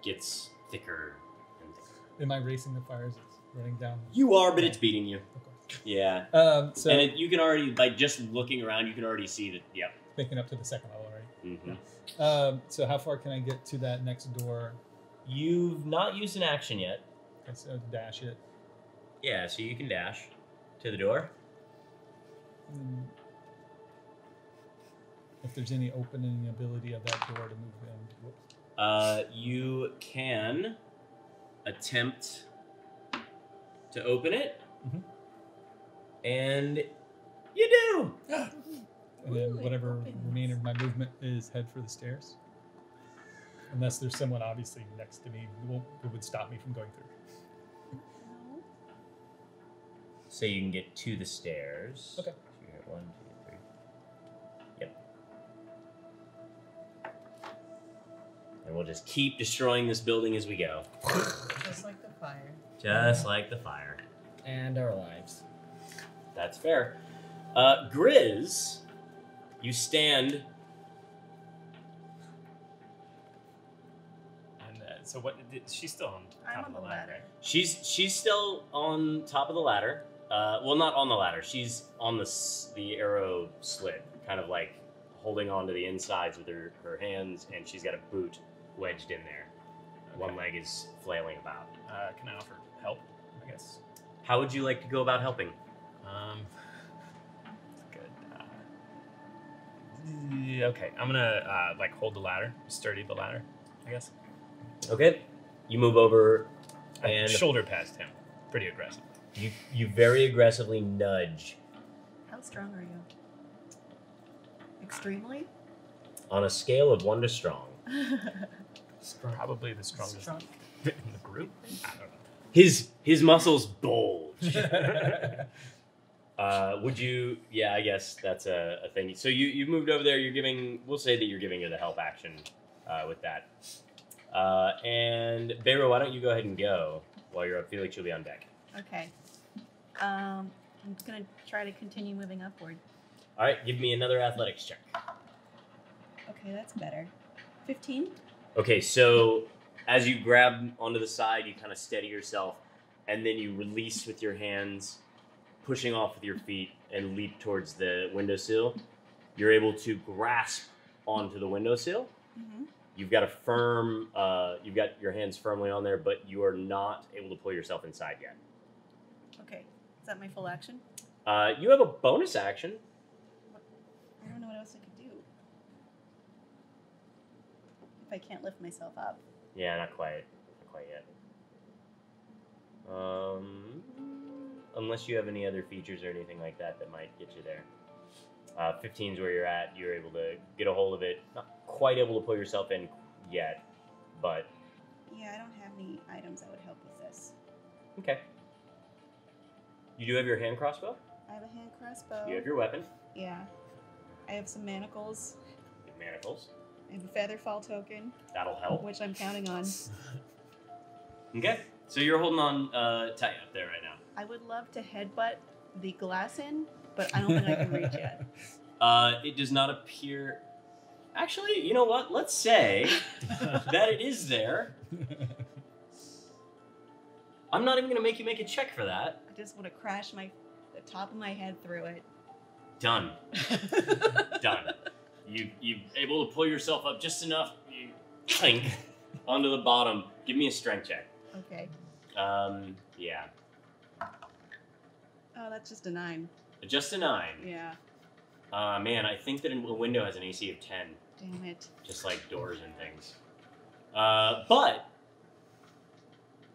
gets thicker and thicker. Am I racing the fires? It's running down. You are, but it's beating you. Okay. Yeah. So And you can already, by just looking around, you can already see that, yep. making up to the second level, right? Mm-hmm. So how far can I get to that next door? You've not used an action yet. Okay, so dash it. Yeah, so you can dash to the door. And if there's any opening ability of that door to move in. Whoops. You can attempt to open it, and you do. And then Ooh, it whatever opens. remainder of my movement is head for the stairs. Unless there's someone obviously next to me who would stop me from going through. So you can get to the stairs. Okay. So you got 1, 2, 3. Yep. And we'll just keep destroying this building as we go. Just like the fire. Just like the fire. And our lives. That's fair. Grizz, you stand. And so what? She's still on I'm top on of the ladder, ladder. right? She's still on top of the ladder. Well, not on the ladder. She's on the arrow slit, kind of like holding on to the insides with her hands, and she's got a boot wedged in there. One leg is flailing about. Can I offer help? I guess. How would you like to go about helping? Good. Okay, I'm gonna like hold the ladder, sturdy the ladder, I guess. Okay. You move over And and shoulder past him, pretty aggressive. you very aggressively nudge How strong are you? Extremely? on a scale of 1 to strong. Probably the strongest Strong. in the group. I don't know. His muscles bulge. Would you? Yeah, I guess that's a thing. So you moved over there. You're giving. We'll say that you're giving her the help action with that. And Beiro, why don't you go ahead and go while you're up? Felix, you'll be on deck. Okay. I'm gonna try to continue moving upward. All right, give me another athletics check. Okay, that's better. 15. Okay, so as you grab onto the side, you kind of steady yourself, and then you release with your hands, pushing off with your feet, and leap towards the windowsill. You're able to grasp onto the windowsill. Mm-hmm. You've got you've got your hands firmly on there, but you are not able to pull yourself inside yet. Okay. Is that my full action? You have a bonus action. I don't know what else I could do. If I can't lift myself up. Yeah, not quite yet. Unless you have any other features or anything like that that might get you there. 15 is where you're at. You're able to get a hold of it. Not quite able to pull yourself in yet, but... Yeah, I don't have any items that would help with this. Okay. You do have your hand crossbow? I have a hand crossbow. You have your weapon. Yeah. I have some manacles. You have manacles. I have a feather fall token. That'll help. Which I'm counting on. Okay. So you're holding on tight up there right now. I would love to headbutt the glass in, but I don't think I can reach yet. It does not appear... Actually, you know what? Let's say that it is there. I'm not even going to make you make a check for that. I just want to crash the top of my head through it. Done. Done. You able to pull yourself up just enough, you clink onto the bottom. Give me a strength check. Okay. Yeah. Oh, that's just a 9. Just a 9. Yeah. Man, I think that a window has an AC of 10. Damn it. Just like doors and things. But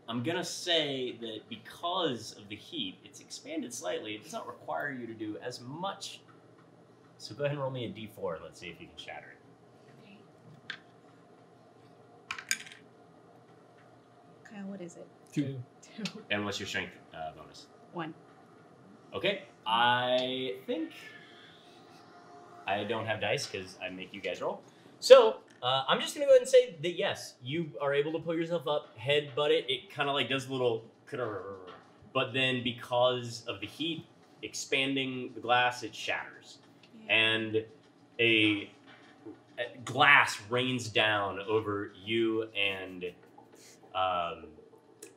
I'm gonna say that because of the heat, it's expanded slightly. It does not require you to do as much. So go ahead and roll me a d4. Let's see if you can shatter it. Okay. Kyle, what is it? 2. 2. And what's your strength bonus? 1. Okay, I think I don't have dice because I make you guys roll. So I'm just gonna go ahead and say that yes, you are able to pull yourself up, headbutt it. It kind of like does a little, but then because of the heat expanding the glass, it shatters, and a glass rains down over you and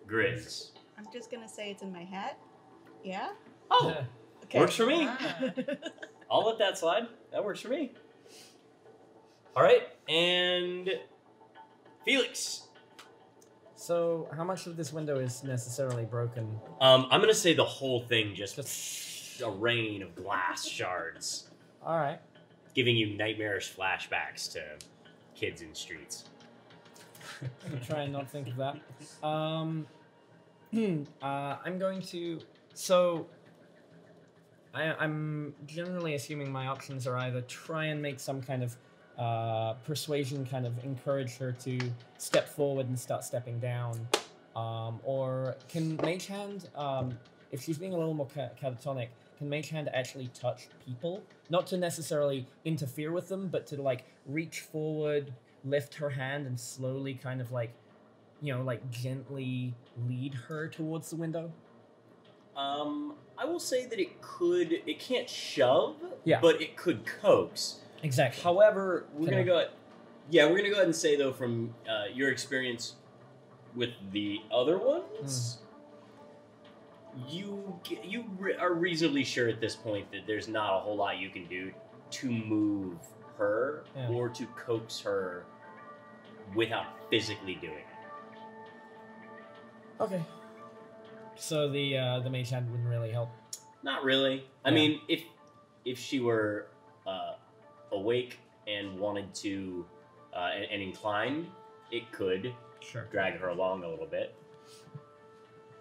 Grizz. I'm just gonna say it's in my hat. Yeah? Oh, Okay. works for me. Ah. I'll let that slide. That works for me. All right, and Felix. So, how much of this window is necessarily broken? I'm gonna say the whole thing just a rain of glass shards, All right. giving you nightmarish flashbacks to kids in streets. I'm trying not to think of that. I'm going to. So, I'm generally assuming my options are either try and make some kind of persuasion, kind of encourage her to step forward and start stepping down, or can Mage Hand, if she's being a little more catatonic, can Mage Hand actually touch people? Not to necessarily interfere with them, but to like reach forward, lift her hand, and slowly kind of like, you know, like gently lead her towards the window. I will say that it can't shove, Yeah. but it could coax. Exactly. However, we're Can gonna I- go. We're gonna go ahead and say though, from your experience with the other ones, you are reasonably sure at this point that there's not a whole lot you can do to move her Yeah. or to coax her without physically doing it. Okay. So the Mage Hand wouldn't really help. Not really. I Yeah. mean, if she were awake and wanted to and inclined, it could Sure. drag her along a little bit.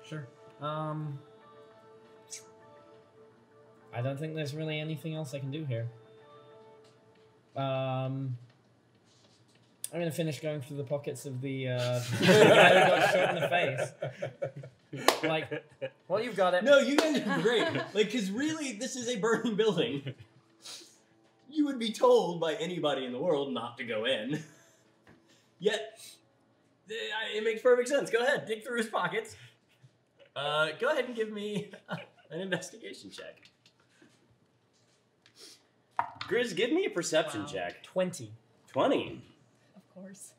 Sure. I don't think there's really anything else I can do here. I'm gonna finish going through the pockets of the guy who got shot in the face. Like, well, you've got it. No, you guys are great. Like, because really, this is a burning building. You would be told by anybody in the world not to go in. Yet, it makes perfect sense. Go ahead, dig through his pockets. Go ahead and give me an investigation check. Grizz, give me a perception check. 20. 20. Of course.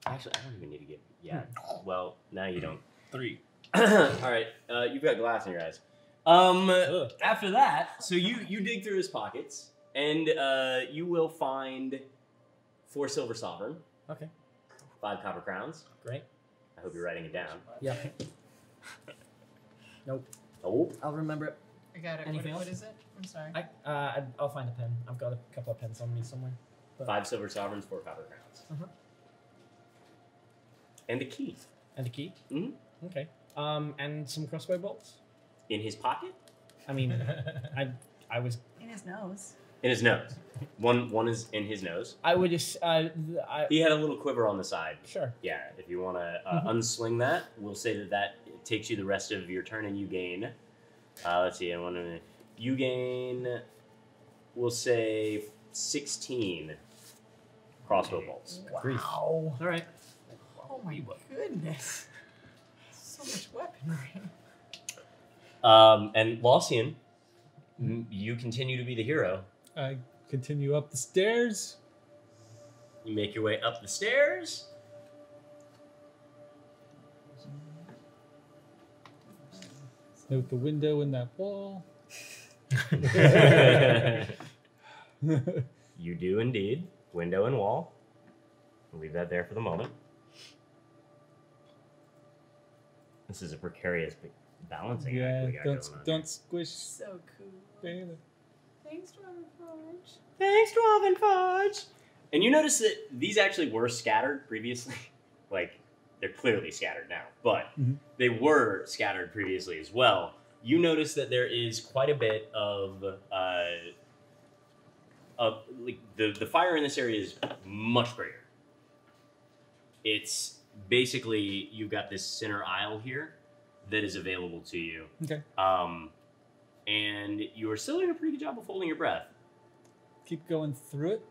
Actually, I don't even need to give. Yeah. Well, now you don't. 3. All right. You've got glass in your eyes. After that, so you dig through his pockets, and you will find 4 silver sovereign. Okay. 5 copper crowns. Great. I hope you're writing it down. Yeah. Nope. Oh. I'll remember it. I got it. Anything What else? is it? I'm sorry. I'll find a pen. I've got a couple of pens on me somewhere. But 5 silver sovereigns, 4 copper crowns. Uh-huh. And a key. And a key. Mm-hmm. Okay. And some crossbow bolts. In his pocket? I mean, I was. In his nose. In his nose. One is in his nose. I would just. He had a little quiver on the side. Sure. Yeah, if you want to unsling that, we'll say that takes you the rest of your turn, and you gain. Let's see. You gain. We'll say 16 crossbow bolts. Wow. All right. Oh my goodness. So much weaponry. And Lausian, you continue to be the hero. I continue up the stairs. You make your way up the stairs. Note the window in that wall. You do indeed. Window and wall. We'll leave that there for the moment. This is a precarious balancing act we got going on. Don't squish. So cool. Bailey. Thanks, Dwarven Forge. Thanks, Dwarven Forge. And you notice that these actually were scattered previously. Like, they're clearly scattered now, but they were scattered previously as well. You notice that there is quite a bit of like the fire in this area is much greater. It's basically you've got this center aisle here that is available to you. Okay. And you are still doing a pretty good job of holding your breath. Keep going through it.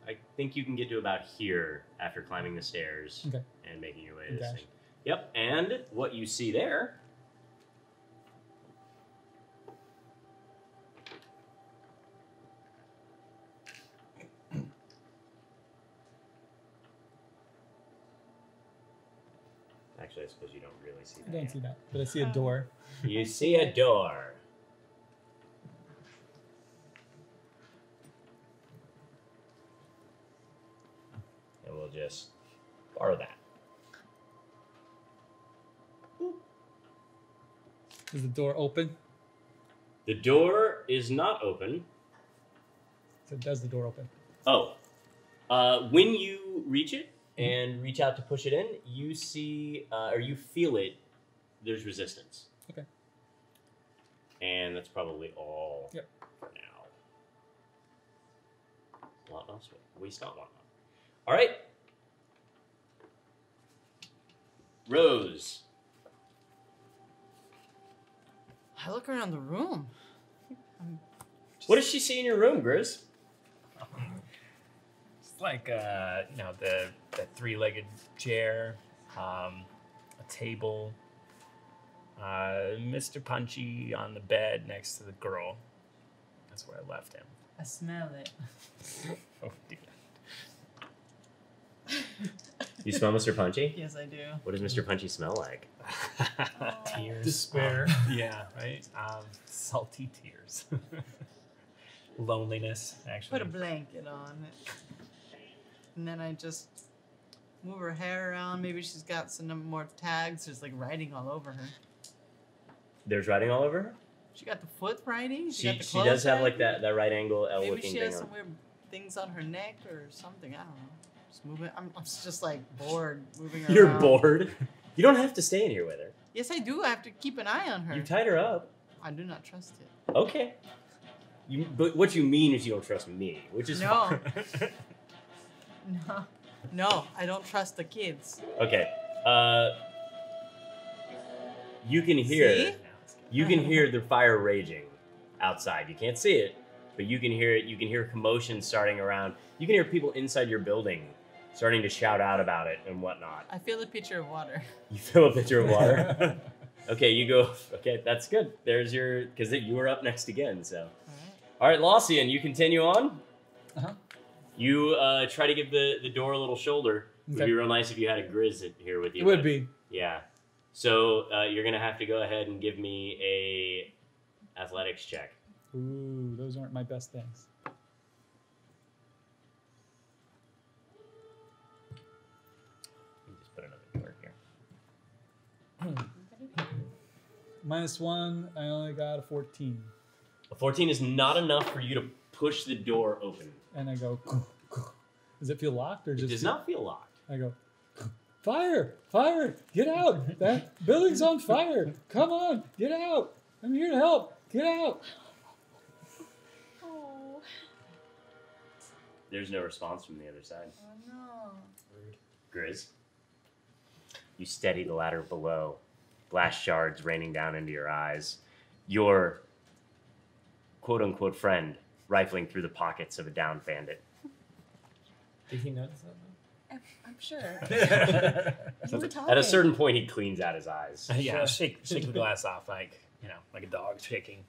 I think you can get to about here after climbing the stairs and making your way to this thing. Yep, and what you see there actually, I suppose you don't really see that. I don't see that, but I see a door. You see a door. And we'll just borrow that. Is the door open? The door is not open. So does the door open? Oh. When you reach it and reach out to push it in, you see, or you feel it, there's resistance. Okay. And that's probably all Yep. for now. Waste not one. All right. Rose. I look around the room. What does she see in your room, Grizz? It's like the three-legged chair, a table, Mr. Punchy on the bed next to the girl. That's where I left him. I smell it. Oh dear. You smell Mr. Punchy? Yes, I do. What does Mr. Punchy smell like? Tears. Despair. Yeah, right? Salty tears. Loneliness, actually. Put a blanket on it. And then I just move her hair around. Maybe she's got some more tags. There's like writing all over her. There's writing all over her? She got the foot writing. She got the does have clothes like that right angle L Maybe looking she thing has on. some weird things on her neck or something. I don't know. Just move it. I'm just like bored moving her You're around. bored? You don't have to stay in here with her. Yes, I do. I have to keep an eye on her. You tied her up. I do not trust it. Okay. But what you mean is you don't trust me, which is No. fine. No, I don't trust the kids. Okay. You can hear. See? You can hear the fire raging outside. You can't see it, but you can hear it. You can hear commotion starting around. You can hear people inside your building starting to shout out about it and whatnot. I feel a pitcher of water. You fill a pitcher of water. Okay, you go. Okay, that's good. There's your, because you were up next again. So, all right, Lossian, you continue on. Uh-huh. You try to give the door a little shoulder. It would Okay. be real nice if you had a Grizz here with you. It would but- be. Yeah. So you're gonna have to go ahead and give me a athletics check. Ooh, those aren't my best things. Let me just put another door here. -1, I only got a 14. A 14 is not enough for you to push the door open. And I go, does it feel locked or It just? does not feel locked. I go, fire, fire, get out. That building's on fire. Come on, get out. I'm here to help. Get out. Oh. There's no response from the other side. Oh no. Grizz, you steady the ladder below, glass shards raining down into your eyes. Your quote-unquote friend rifling through the pockets of a downed bandit. Did he notice that? I'm sure. Sounds You were like- talking. At a certain point, he cleans out his eyes. Yeah, shake the glass off like like a dog shaking.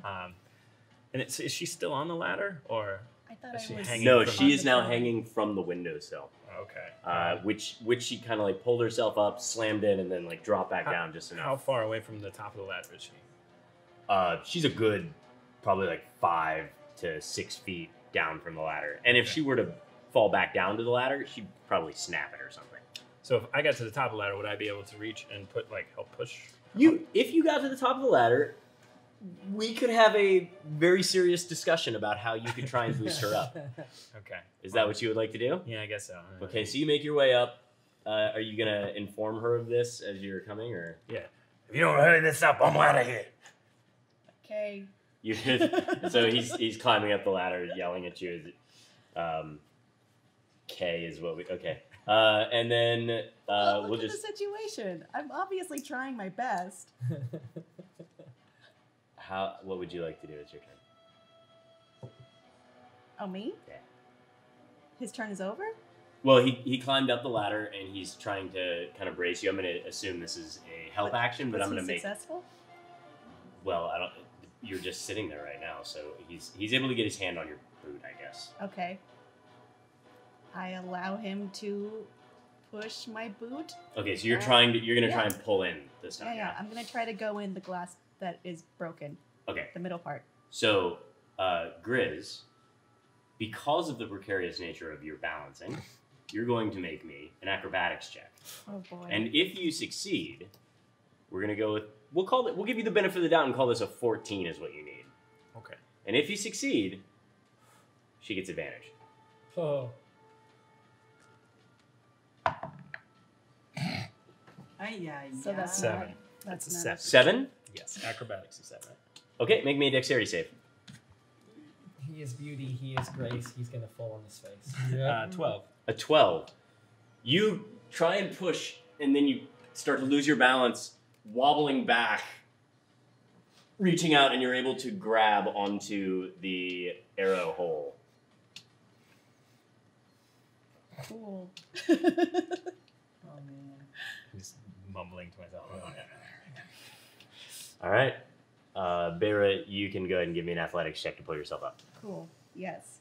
And is she still on the ladder or? I thought Is I she was. hanging No, from she is now on the hanging from the windowsill. Okay. Which she kind of like pulled herself up, slammed in, and then like dropped back down just How enough. far away from the top of the ladder is she? She's a good, probably like 5 to 6 feet down from the ladder. And if she were to fall back down to the ladder, she'd probably snap it or something. So if I got to the top of the ladder, would I be able to reach and help push? If you got to the top of the ladder, we could have a very serious discussion about how you could try and boost her up. Okay. Is that what you would like to do? Yeah, I guess so. Okay, so you make your way up. Are you gonna inform her of this as you're coming, or Yeah. If you don't hurry this up, I'm out of here. Okay. you? So he's climbing up the ladder, yelling at you. K is what we okay. And then Well, look we'll at just. the situation. I'm obviously trying my best. What would you like to do? It's your turn. Oh, me? Yeah. His turn is over? Well, he climbed up the ladder and he's trying to kind of brace you. I'm going to assume this is a help action, but Was I'm going he to make. successful? Well, I don't. You're just sitting there right now, so he's able to get his hand on your boot, I guess. Okay. I allow him to push my boot. Okay, so you're trying to. You're going to try Yeah. and pull in this time. Yeah. I'm gonna try to go in the glass that is broken, Okay. the middle part. So, Grizz, because of the precarious nature of your balancing, you're going to make me an acrobatics check. Oh boy. And if you succeed, we're going to go with, we'll give you the benefit of the doubt and call this a 14 is what you need. Okay. And if you succeed, she gets advantage. Oh. So that's 7. not- that's That's a not 7. 7? Yes, acrobatics is that right? Okay, make me a dexterity save. He is beauty, he is grace, he's gonna fall on his face. Yeah. 12. A 12. You try and push, and then you start to lose your balance, wobbling back, reaching out, and you're able to grab onto the arrow hole. Cool. Oh man. Just mumbling to myself. All right. Bera, you can go ahead and give me an athletics check to pull yourself up. Cool. Yes.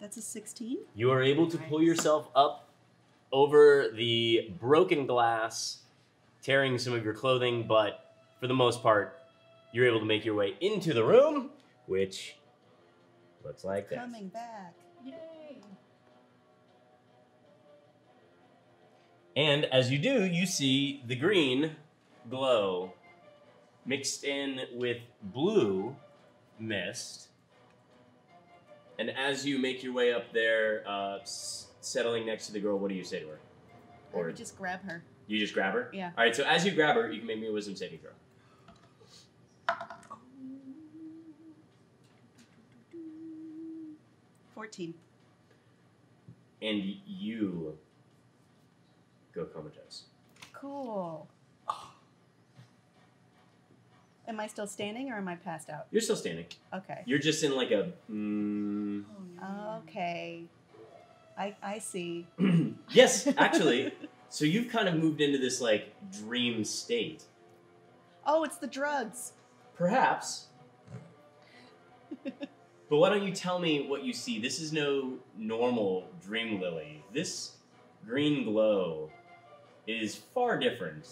That's a 16. You are able to pull yourself up over the broken glass, tearing some of your clothing, but for the most part, you're able to make your way into the room, which looks like this. Coming back. Yay. And as you do, you see the green glow mixed in with blue mist. And as you make your way up there, settling next to the girl, what do you say to her? I would just grab her. You just grab her? Yeah. All right, so as you grab her, you can make me a wisdom saving throw. 14. And you go comatose. Cool. Am I still standing or am I passed out? You're still standing. Okay. You're just in like a. Okay. I see. Yes, actually. So you've kind of moved into this like dream state. Oh, it's the drugs. Perhaps. But why don't you tell me what you see? This is no normal dream lily. This green glow is far different.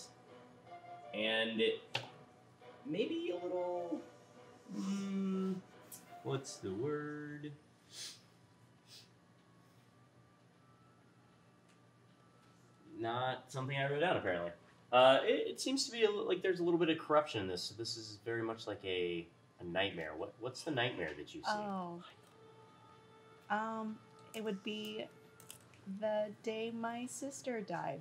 And it maybe a little... what's the word? Not something I wrote down, apparently. It seems to be like there's a little bit of corruption in this. So this is very much like a nightmare. What's the nightmare that you see? Oh. It would be the day my sister died.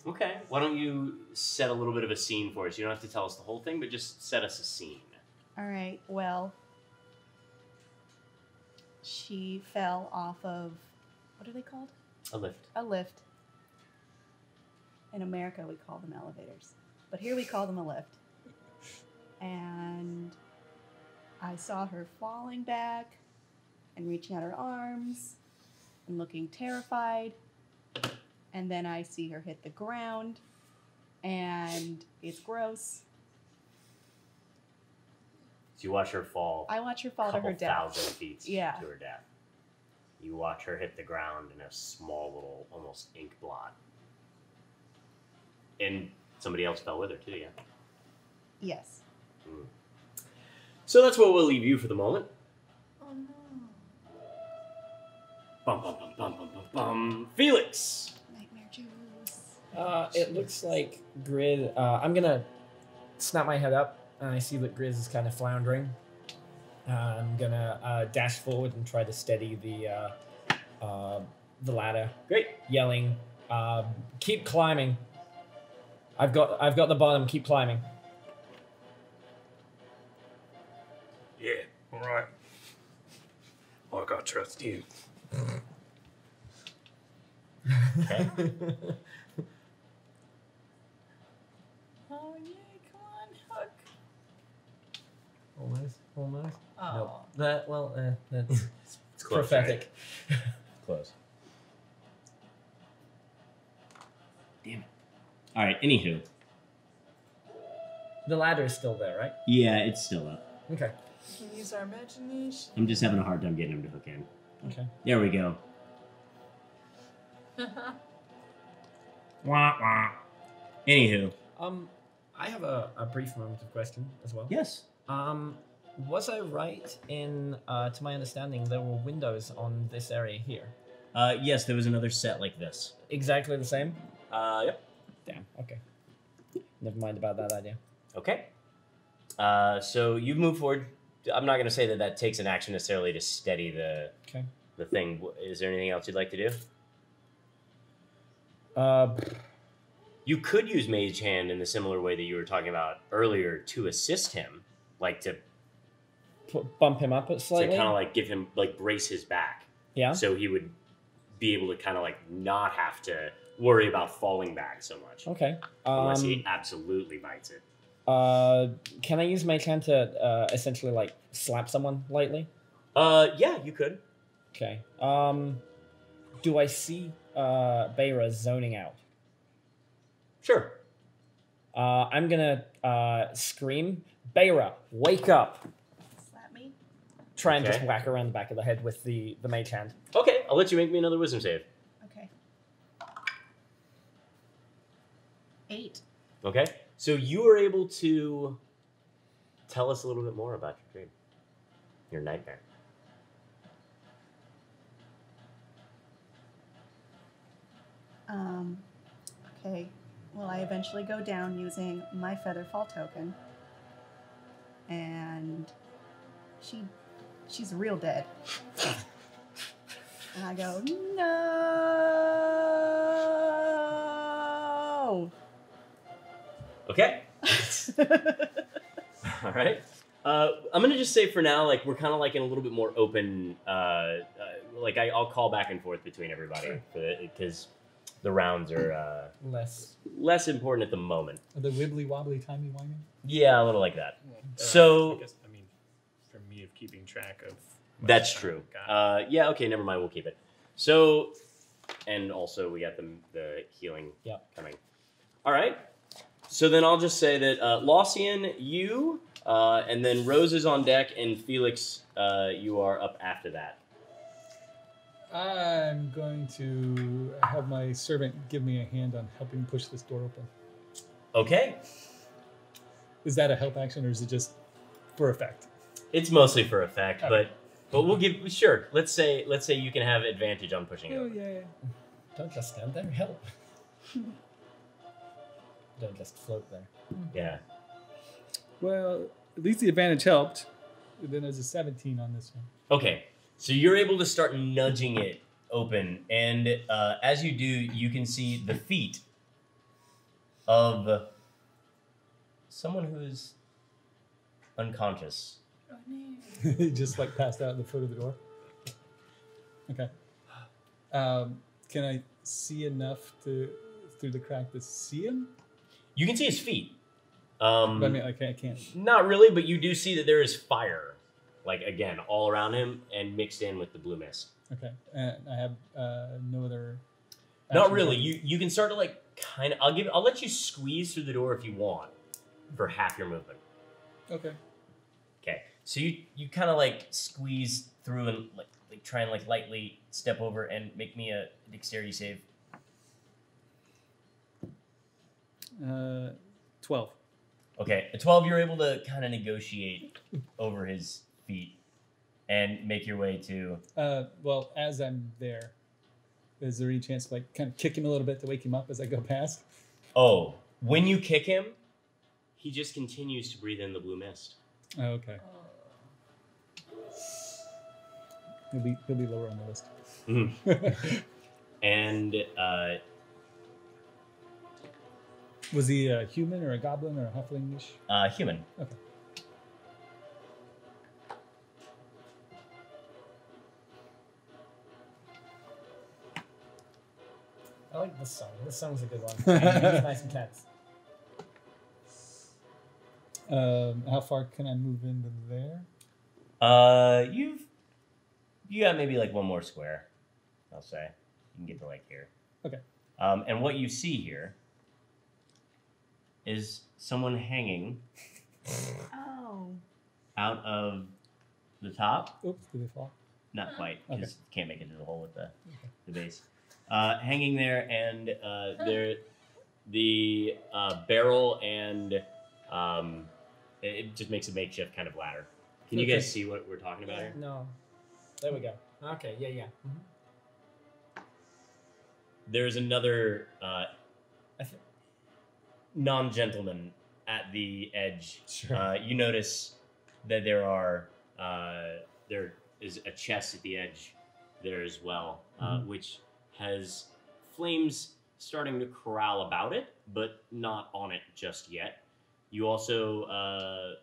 Okay. Why don't you set a little bit of a scene for us? You don't have to tell us the whole thing, but just set us a scene. All right. Well, she fell off of, what are they called? A lift. A lift. In America, we call them elevators. But here we call them a lift. And I saw her falling back and reaching out her arms and looking terrified. And then I see her hit the ground and it's gross. So you watch her fall. I watch her fall to her couple death. 1,000 feet to her death. You watch her hit the ground in a small little, almost ink blot. And somebody else fell with her too, yeah? Yes. So that's where we'll leave you for the moment. Oh no. Bum, bum, bum, bum, bum, bum, bum. Felix! Nightmare juice. It looks like Grizz. I'm gonna snap my head up, and I see that Grizz is kind of floundering. I'm gonna dash forward and try to steady the ladder. Great. Yelling, "Keep climbing! I've got the bottom. Keep climbing." Yeah, all right. I gotta trust you. Okay. Oh yay! Come on, hook. Almost. Oh. Nope. That's It's close, prophetic. right? Close. Damn it. Alright, anywho. The ladder is still there, right? Yeah, it's still up. Okay. We can use our imagination. I'm just having a hard time getting him to hook in. Okay. There we go. Wah, wah. Anywho. I have a brief moment of question as well. Yes. Was I right in, to my understanding, there were windows on this area here? Yes, there was another set like this. Exactly the same? Yep. Damn, okay. Never mind about that idea. Okay. So you move forward. I'm not going to say that takes an action necessarily to steady the thing. Is there anything else you'd like to do? You could use Mage Hand in the similar way that you were talking about earlier to assist him, like to Bump him up slightly? kind of like give him, like brace his back. Yeah? So he would be able to kind of like not have to worry about falling back so much. Okay. Unless he absolutely bites it. Can I use Mage Hand to essentially like slap someone lightly? Yeah, you could. Okay. Do I see Beira zoning out? Sure. I'm gonna scream, Beira, wake up! Slap me. Try and Okay. just whack her around the back of the head with the Mage Hand. Okay, I'll let you make me another wisdom save. Okay. 8. Okay, so you were able to tell us a little bit more about your dream, your nightmare. Okay. Well, I eventually go down using my Featherfall token. And she's real dead. And I go, no! Okay. All right. I'm gonna just say for now, like we're kind of like in a little bit more open. Like I'll call back and forth between everybody because the rounds are less important at the moment. Are the wibbly wobbly timey wimey? Yeah, a little like that. I So guess, I mean, for me of keeping track of. that's true. Yeah. Okay. Never mind. We'll keep it. So, and also we got the healing coming. All right. So then I'll just say that Laucian, you, and then Rose is on deck, and Felix, you are up after that. I'm going to have my servant give me a hand on helping push this door open. Okay. Is that a help action or is it just for effect? It's mostly for effect, Okay. but we'll give sure. Let's say you can have advantage on pushing it Oh over. yeah. Don't just stand there. Help. Don't just float there. Yeah. Well, at least the advantage helped. And then there's a 17 on this one. Okay. So you're able to start nudging it open, and as you do, you can see the feet of someone who is unconscious. He just like passed out at the foot of the door. Okay. Can I see enough through the crack to see him? You can see his feet. But I mean, I can't. Not really, but you do see that there is fire, like again, all around him and mixed in with the blue mist. Okay. And I have no other. Not action really. points? You can start to like kind of. I'll let you squeeze through the door if you want, for half your movement. Okay. Okay. So you kind of like squeeze through and like try and like lightly step over and make me a dexterity save. 12. Okay, at 12, you're able to kind of negotiate over his feet and make your way to. Well, as I'm there, is there any chance to like kind of kick him a little bit to wake him up as I go past? Oh, when you kick him, he just continues to breathe in the blue mist. Oh, okay. He'll be lower on the list. Mm-hmm. And was he a human or a goblin or a hufflingish? human. Okay. I like this song. This song's a good one. It's nice and tense. How far can I move into there? You got maybe like one more square, I'll say. You can get to like here. Okay. And what you see here is someone hanging Oh. out of the top. Oops, did they fall? Not quite, because Okay. you can't make it to the hole with the base. Hanging there, and the barrel and it just makes a makeshift kind of ladder. Can you guys see what we're talking about here? No. There we go. Okay, yeah. Mm-hmm. There's another non-gentleman at the edge. Sure. You notice that there is a chest at the edge there as well, which has flames starting to corral about it, but not on it just yet. You also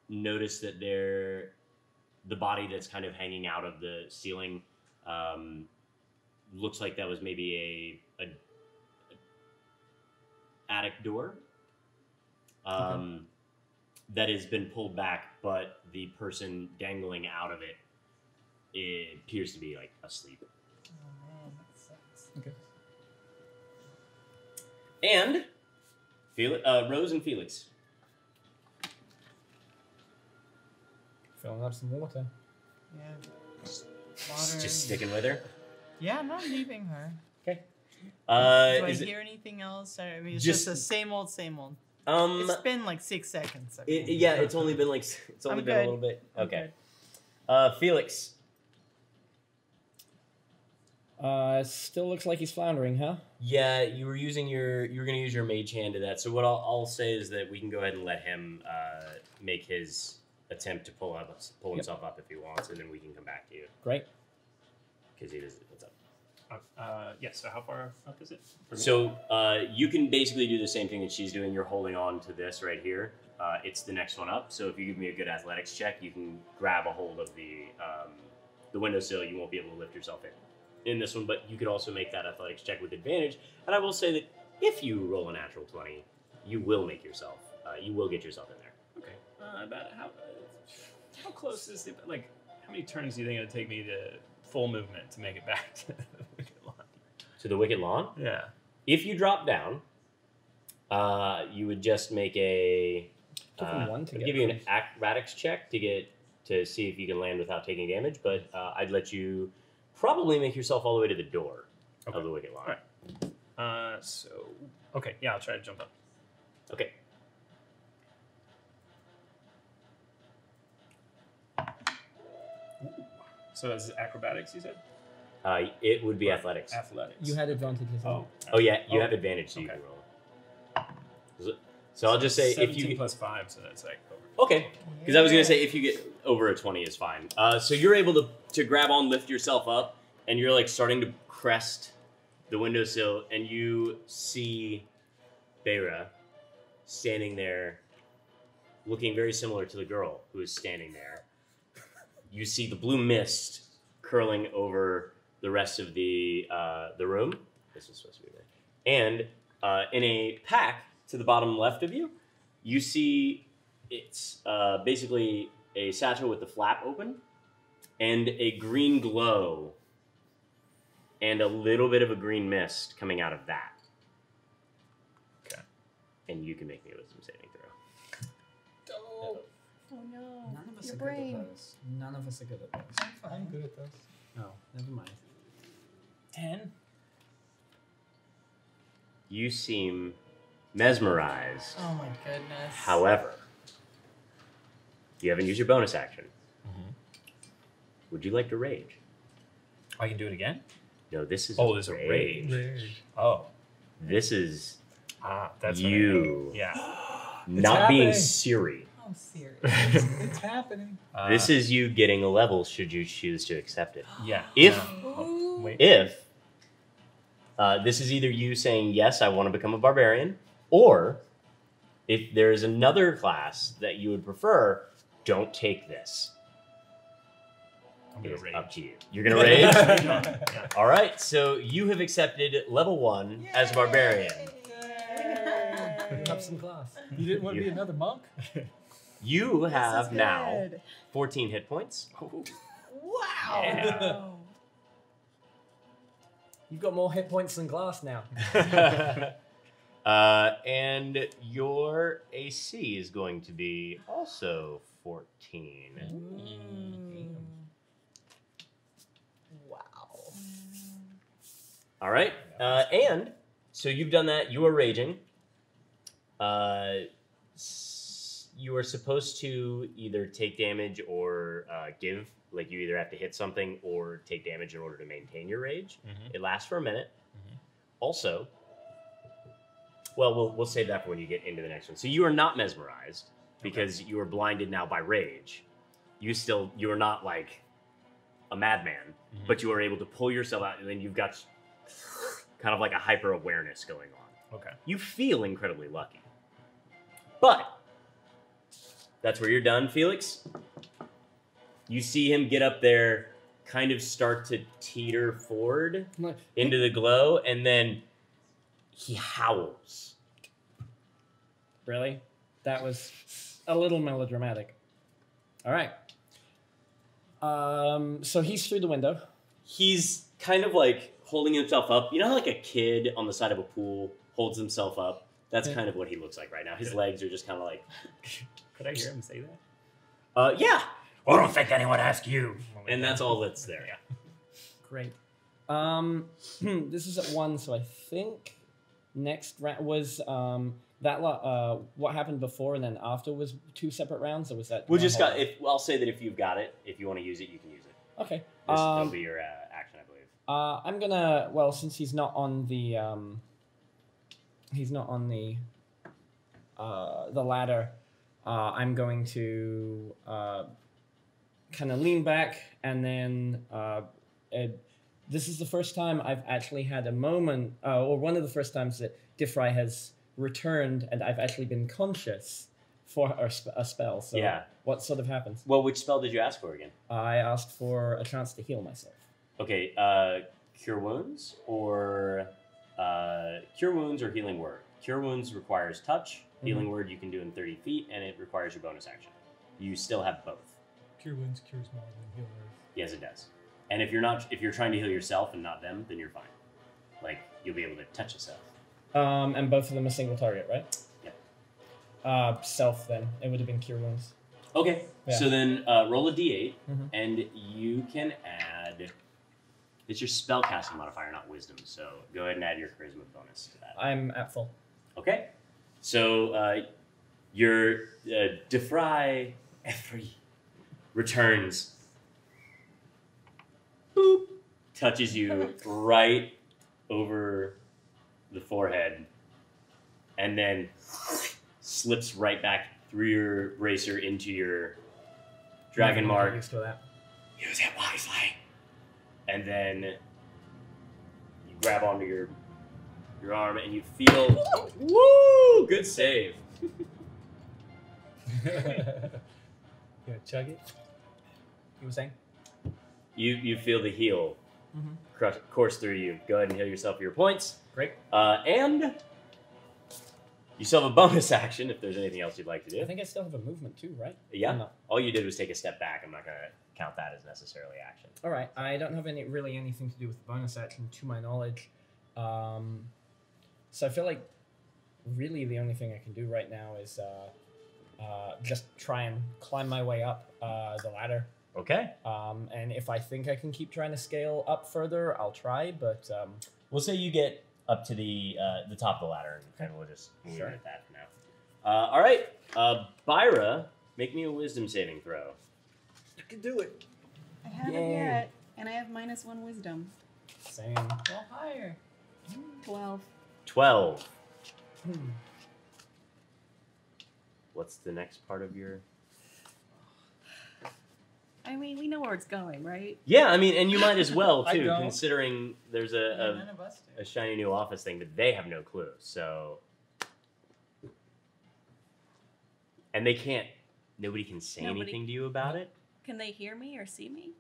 notice that the body that's kind of hanging out of the ceiling looks like that was maybe a attic door that has been pulled back, but the person dangling out of it, it appears to be like asleep. Oh man, that sucks. Okay. And Rose and Felix. Filling up some water. Yeah. Just sticking with her. Yeah, I'm not leaving her. Okay. Do I Is it, hear anything else? I mean, it's Just- just the same old, same old. um, It's been like 6 seconds. I mean. yeah, it's only been like I'm a good. little bit. I'm Okay. good. Felix. Still looks like he's floundering, huh? Yeah, you were gonna use your mage hand to that. So what I'll say is that we can go ahead and let him make his attempt to pull himself up if he wants, and then we can come back to you Great. because he does. What's up? Yeah, so how far up is it? So you can basically do the same thing that she's doing. You're holding on to this right here. It's the next one up. So if you give me a good athletics check, you can grab a hold of the windowsill. You won't be able to lift yourself in this one, but you could also make that athletics check with advantage. And I will say that if you roll a natural 20, you will make yourself. You will get yourself in there. Okay. About how close is it? Like, how many turns do you think it'll take me to full movement to make it back to the wicket lawn? To the wicket lawn? Yeah. If you drop down, you would just make a. One to I'd get give you an first. acrobatics check to see if you can land without taking damage, but I'd let you probably make yourself all the way to the door of the wicket lawn. All right. Okay, yeah, I'll try to jump up. Okay. So is it acrobatics, you said? It would be athletics. Athletics. You had advantage as well. Oh yeah, you Oh, have advantage, so you okay. can roll. So I'll just say if 17 you plus 5, so that's like over. okay, because I was gonna say if you get over a 20 is fine. So you're able to grab on, lift yourself up, and you're like starting to crest the windowsill, and you see Beira standing there, looking very similar to the girl who is standing there. You see the blue mist curling over the rest of the room. This is supposed to be there. And in a pack to the bottom left of you, you see it's basically a satchel with the flap open and a green glow and a little bit of a green mist coming out of that. Okay. And you can make me a wisdom saving throw. Oh no. None of us Your are brain. good at those. None of us are good at those. I'm good at this. Oh, never mind. 10? You seem mesmerized. Oh my goodness. However, you haven't used your bonus action. Mm-hmm. Would you like to rage? I can do it again? No, this is Oh, there's a rage. Rage. Oh. This is That's you Yeah. not being happening. Siri. I'm serious. It's happening. This is you getting a level should you choose to accept it. Yeah. If Oh, wait. If this is either you saying, yes, I want to become a barbarian, or if there is another class that you would prefer, don't take this. I'm going It's to rage. up to you. You're going to rage? Yeah. All right, so you have accepted level 1 as a barbarian. Have some class. You didn't want to be another monk? You have This is now good. 14 hit points. Oh, Wow. yeah. You've got more hit points than glass now. And your AC is going to be also 14. Wow. All right. And so you've done that. You are raging. You are supposed to either take damage or give. Like you either have to hit something or take damage in order to maintain your rage. Mhm. It lasts for a minute. Mhm. Also, well, we'll save that for when you get into the next one. So you are not mesmerized because you are blinded now by rage. You are not like a madman, Mhm. but you are able to pull yourself out, and then you've got kind of like a hyper awareness going on. Okay. You feel incredibly lucky. But that's where you're done, Felix. You see him get up there, kind of start to teeter forward Like, into the glow, and then he howls. really? That was a little melodramatic. All right. So he's through the window. He's kind of like holding himself up. You know how like a kid on the side of a pool holds himself up? That's Yeah. kind of what he looks like right now. His legs are just kind of like, Could I hear him say that? yeah. I don't think anyone asked you. And that's all that's there. Yeah. Great. This is at 1, so I think next round was what happened before and then after was 2 separate rounds, or was that? We'll one just whole got. I'll say that if you've got it, if you want to use it, you can use it. Okay. That'll be your action, I believe. I'm gonna. Well, since he's not on the ladder, I'm going to kind of lean back and then this is the first time I've actually had a moment, or one of the first times that Diffry has returned and I've actually been conscious for a spell. So Yeah. what sort of happens? Well, which spell did you ask for again? I asked for a chance to heal myself. Okay, Cure Wounds or Healing Word. Cure Wounds requires touch. Healing Word you can do in 30 feet, and it requires your bonus action. You still have both. Cure wounds cures more than heal word. Yes, it does. And if you're trying to heal yourself and not them, then you're fine. Like you'll be able to touch yourself. And both of them a single target, right? Yeah. Self then. It would have been Cure Wounds. Okay. Yeah. So then roll a d8, Mhm. and you can add. It's your spellcasting modifier, not wisdom. So go ahead and add your charisma bonus to that. I'm at full. Okay. So your Diffry returns. Boop. Touches you right over the forehead, and then slips right back through your bracer into your dragon Never mark. used to that. Use it wisely. And then you grab onto your arm and you feel, woo, good save. Yeah, chug it. You were saying? You feel the heal course through you. Go ahead and heal yourself for your points. Great. And you still have a bonus action if there's anything else you'd like to do. I think I still have a movement too, right? Yeah. Or not? All you did was take a step back. I'm not going to count that as necessarily action. All right. I don't have really anything to do with the bonus action, to my knowledge. So I feel like really the only thing I can do right now is just try and climb my way up the ladder. Okay. And if I think I can keep trying to scale up further, I'll try. But We'll say you get up to the top of the ladder, and we'll just leave it at that for now. All right. Byra, make me a wisdom saving throw. I can do it. I haven't Yay. yet, and I have -1 wisdom. Same. Go higher. 12. 12. What's the next part of your... I mean, we know where it's going, right? Yeah, I mean, and you might as well, I too, don't. considering there's Yeah, none of us do. a shiny new office thing, but they have no clue, so... And they can't... Nobody can say Nobody- anything to you about it. Can they hear me or see me?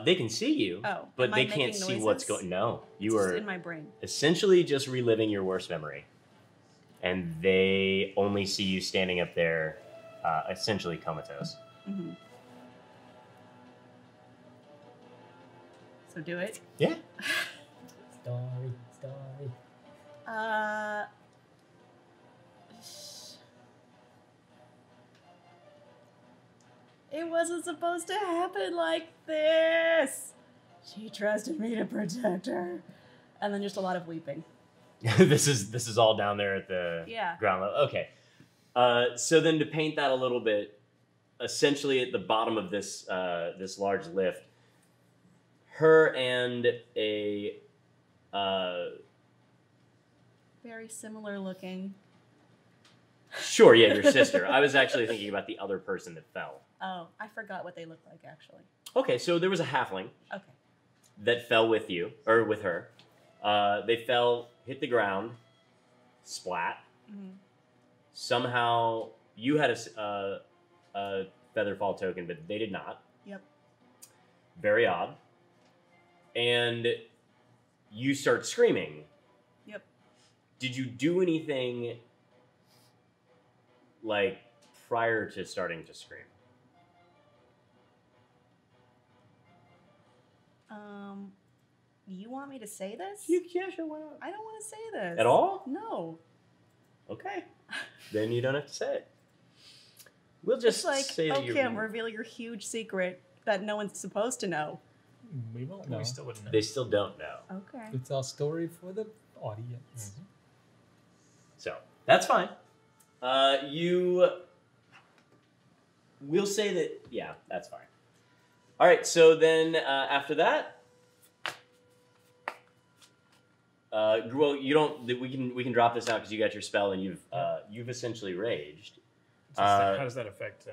They can see you, Oh, but am I they can't making see what's noises? going... No, It's you just are in my brain. essentially just reliving your worst memory. And they only see you standing up there, essentially comatose. Mm-hmm. So do it. Yeah. Story. It wasn't supposed to happen like this. She trusted me to protect her. And then just a lot of weeping. this is all down there at the Yeah. ground level. Okay. So then to paint that a little bit, essentially at the bottom of this this large lift, her and a Very similar looking. sure, yeah, your sister. I was actually thinking about the other person that fell. Oh, I forgot what they look like actually. Okay, so there was a halfling Okay. that fell with you or with her. They fell, hit the ground, splat. Mm-hmm. Somehow you had a feather fall token, but they did not. Yep. Very odd. And you start screaming. Yep. Did you do anything like prior to starting to scream? You want me to say this? Yeah, sure, why not? I don't want to say this. At all? No. Okay. Then you don't have to say it. We'll just It's like, say that oh, you're... Kim, reveal your huge secret that no one's supposed to know. We won't know. We still wouldn't know. They still don't know. Okay. It's our story for the audience. So, that's fine. We'll say that, yeah, that's fine. All right, so then after that, well, you don't. We can drop this out because you got your spell and you've essentially raged. How does that affect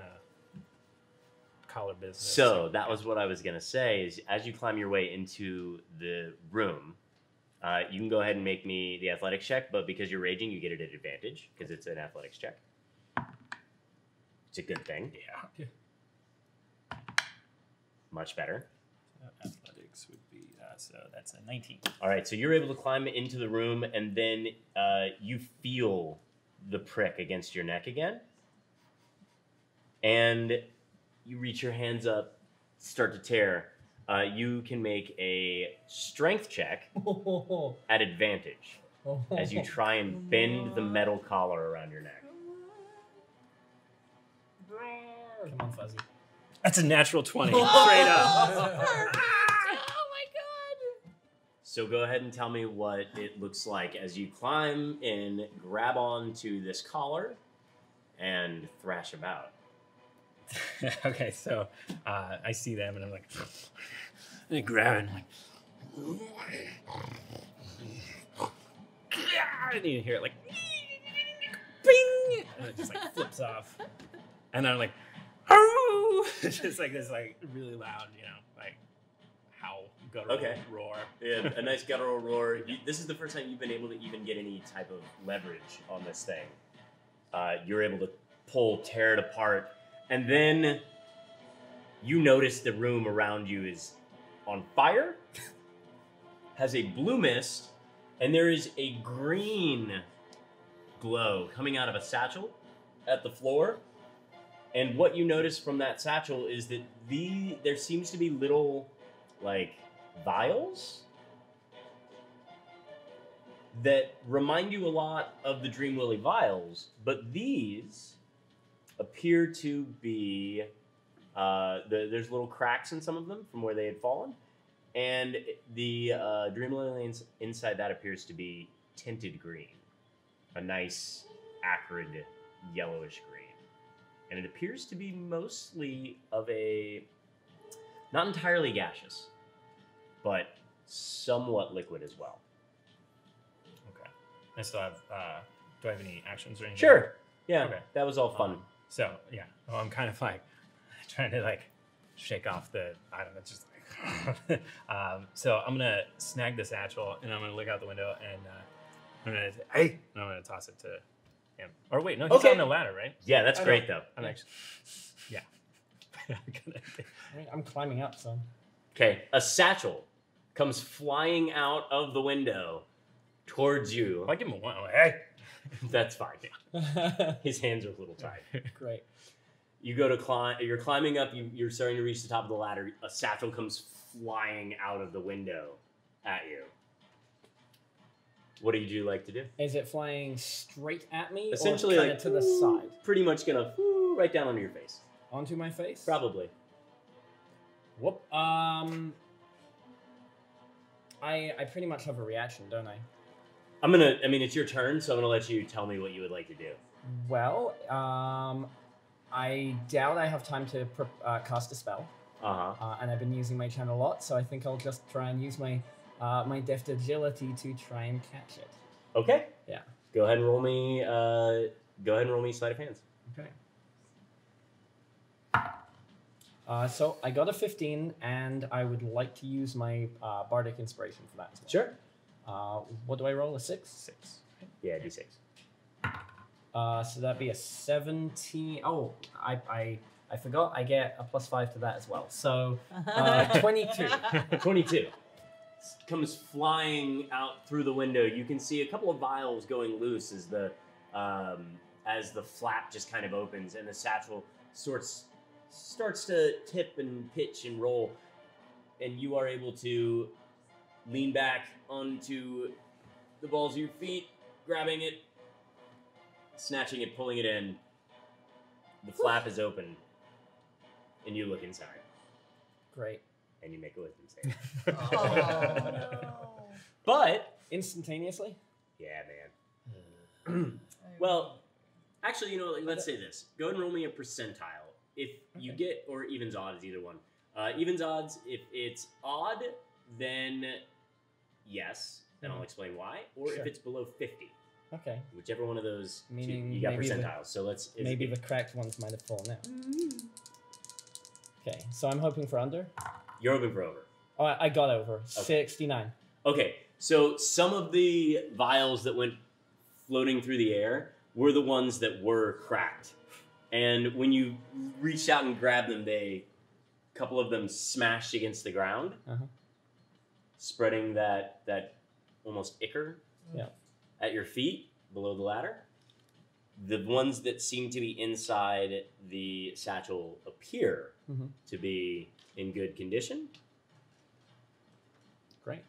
collar business. So that was what I was gonna say. Is as you climb your way into the room, you can go ahead and make me the athletics check. But because you're raging, you get it at advantage because it's an athletics check. It's a good thing. Yeah. Much better. Athletics would be so that's a 19. All right, so you're able to climb into the room, and then you feel the prick against your neck again, and you reach your hands up, start to tear. You can make a strength check at advantage as you try and bend the metal collar around your neck. Come on, Fuzzy. That's a natural 20. Straight up. Oh my god! So go ahead and tell me what it looks like as you climb in, grab onto this collar, and thrash about. Okay, so I see them and I'm like, and I grab it and I'm like, and you hear it like, bing, and it just like flips off, and I'm like, oh, it's just like this like really loud, like howl, guttural roar. Yeah, a nice guttural roar. This is the first time you've been able to even get any type of leverage on this thing. You're able to tear it apart, and then you notice the room around you is on fire, has a blue mist, and there is a green glow coming out of a satchel at the floor. And what you notice from that satchel is that there seems to be little, like, vials that remind you a lot of the Dream Lily vials, but these appear to be, there's little cracks in some of them from where they had fallen, and the Dream Lily inside that appears to be tinted green, a nice, acrid, yellowish green. And it appears to be mostly of a, not entirely gaseous, but somewhat liquid as well. Okay. I still have, do I have any actions or anything? Sure. Yeah, Okay. that was all fun. So, yeah. Well, I'm kind of like trying to like shake off the, I don't know, just like, so I'm going to snag this satchel and I'm going to look out the window and I'm going to say, hey, and I'm going to toss it to him. Or wait, no, he's on the ladder, right? Yeah, that's great though. I'm actually, yeah. I'm climbing up, son. Okay, a satchel comes flying out of the window towards you. If I give him a one, I'm like, hey. That's fine. His hands are a little tied. Great. You go to climb. You're climbing up. You're starting to reach the top of the ladder. A satchel comes flying out of the window at you. What do you like to do? Is it flying straight at me, Essentially, or like kinda to the side, Pretty much gonna right down onto your face. onto my face? Probably. Whoop. I pretty much have a reaction, don't I? I mean, it's your turn, so I'm gonna let you tell me what you would like to do. Well, I doubt I have time to cast a spell. And I've been using my channel a lot, so I think I'll just try and use my my deft agility to try and catch it. Okay. Yeah. Go ahead and roll me. Go ahead and roll me sleight of hands. Okay. So I got a 15, and I would like to use my bardic inspiration for that as well. Sure. What do I roll? A 6? 6. Yeah, d6. So that'd be a 17. Oh, I forgot. I get a +5 to that as well. So 22. 22. Comes flying out through the window. You can see a couple of vials going loose as the flap just kind of opens and the satchel starts to tip and pitch and roll, and you are able to lean back onto the balls of your feet, grabbing it, snatching it, pulling it in. The flap is open, and you look inside. Great. And you make a wisdom save. Oh, no. But Instantaneously? yeah, man. Well, actually, let's say this. Go ahead and roll me a percentile. If you get, or evens odds, either one. Evens odds, if it's odd, then yes, and I'll explain why. Or if it's below 50. Okay. Whichever one of those Meaning you got maybe percentiles. So let's... Maybe the cracked ones might have fallen out. Okay, so I'm hoping for under. You're hoping for over. Oh, I got over. 69. Okay, so some of the vials that went floating through the air were the ones that were cracked. And when you reached out and grabbed them, a couple of them smashed against the ground, spreading that almost ichor at your feet below the ladder. The ones that seem to be inside the satchel appear to be in good condition. Great.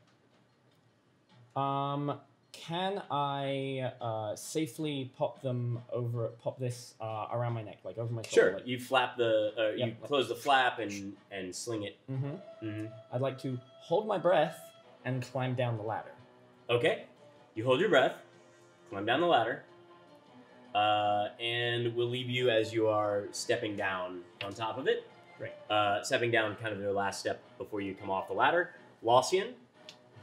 Can I safely pop this around my neck, like over my shoulder? Sure. You flap you close the flap and sling it. I'd like to hold my breath and climb down the ladder. Okay. You hold your breath, climb down the ladder, and we'll leave you as you are stepping down on top of it. Great. Stepping down kind of your last step before you come off the ladder. Laucian.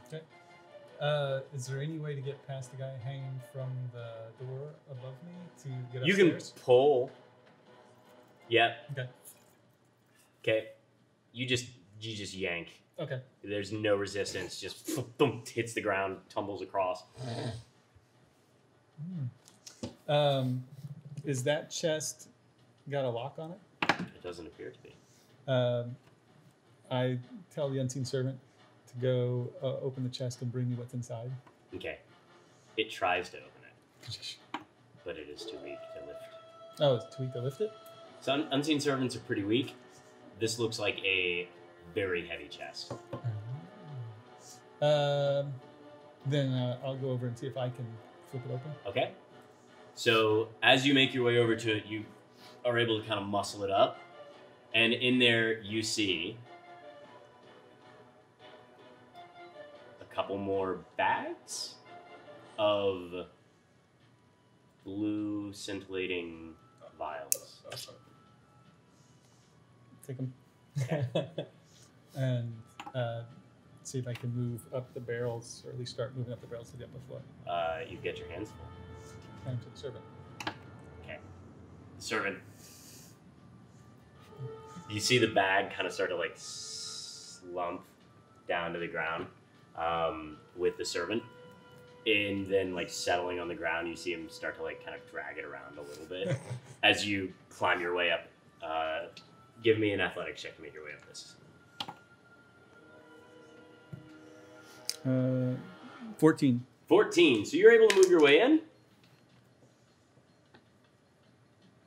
Okay. Is there any way to get past the guy hanging from the door above me to get You upstairs? can pull. Yeah. Okay. Okay. You just yank. Okay. There's no resistance. Just thump, hits the ground, tumbles across. Is that chest got a lock on it? It doesn't appear to be. I tell the unseen servant to go open the chest and bring me what's inside. Okay. It tries to open it, but it is too weak to lift. Oh, it's too weak to lift it? So unseen servants are pretty weak. This looks like a very heavy chest. Then I'll go over and see if I can flip it open. Okay. So as you make your way over to it, you are able to kind of muscle it up. And in there you see a couple more bags of blue scintillating vials. Take them. Okay. And see if I can move up the barrels, or at least start moving up the barrels to the upper floor. You get your hands full. And to the servant. Okay. The servant. You see the bag kind of start to like slump down to the ground with the servant. And then like settling on the ground, you see him start to like kind of drag it around a little bit as you climb your way up. Give me an athletics check to make your way up this. 14. 14. So you're able to move your way in.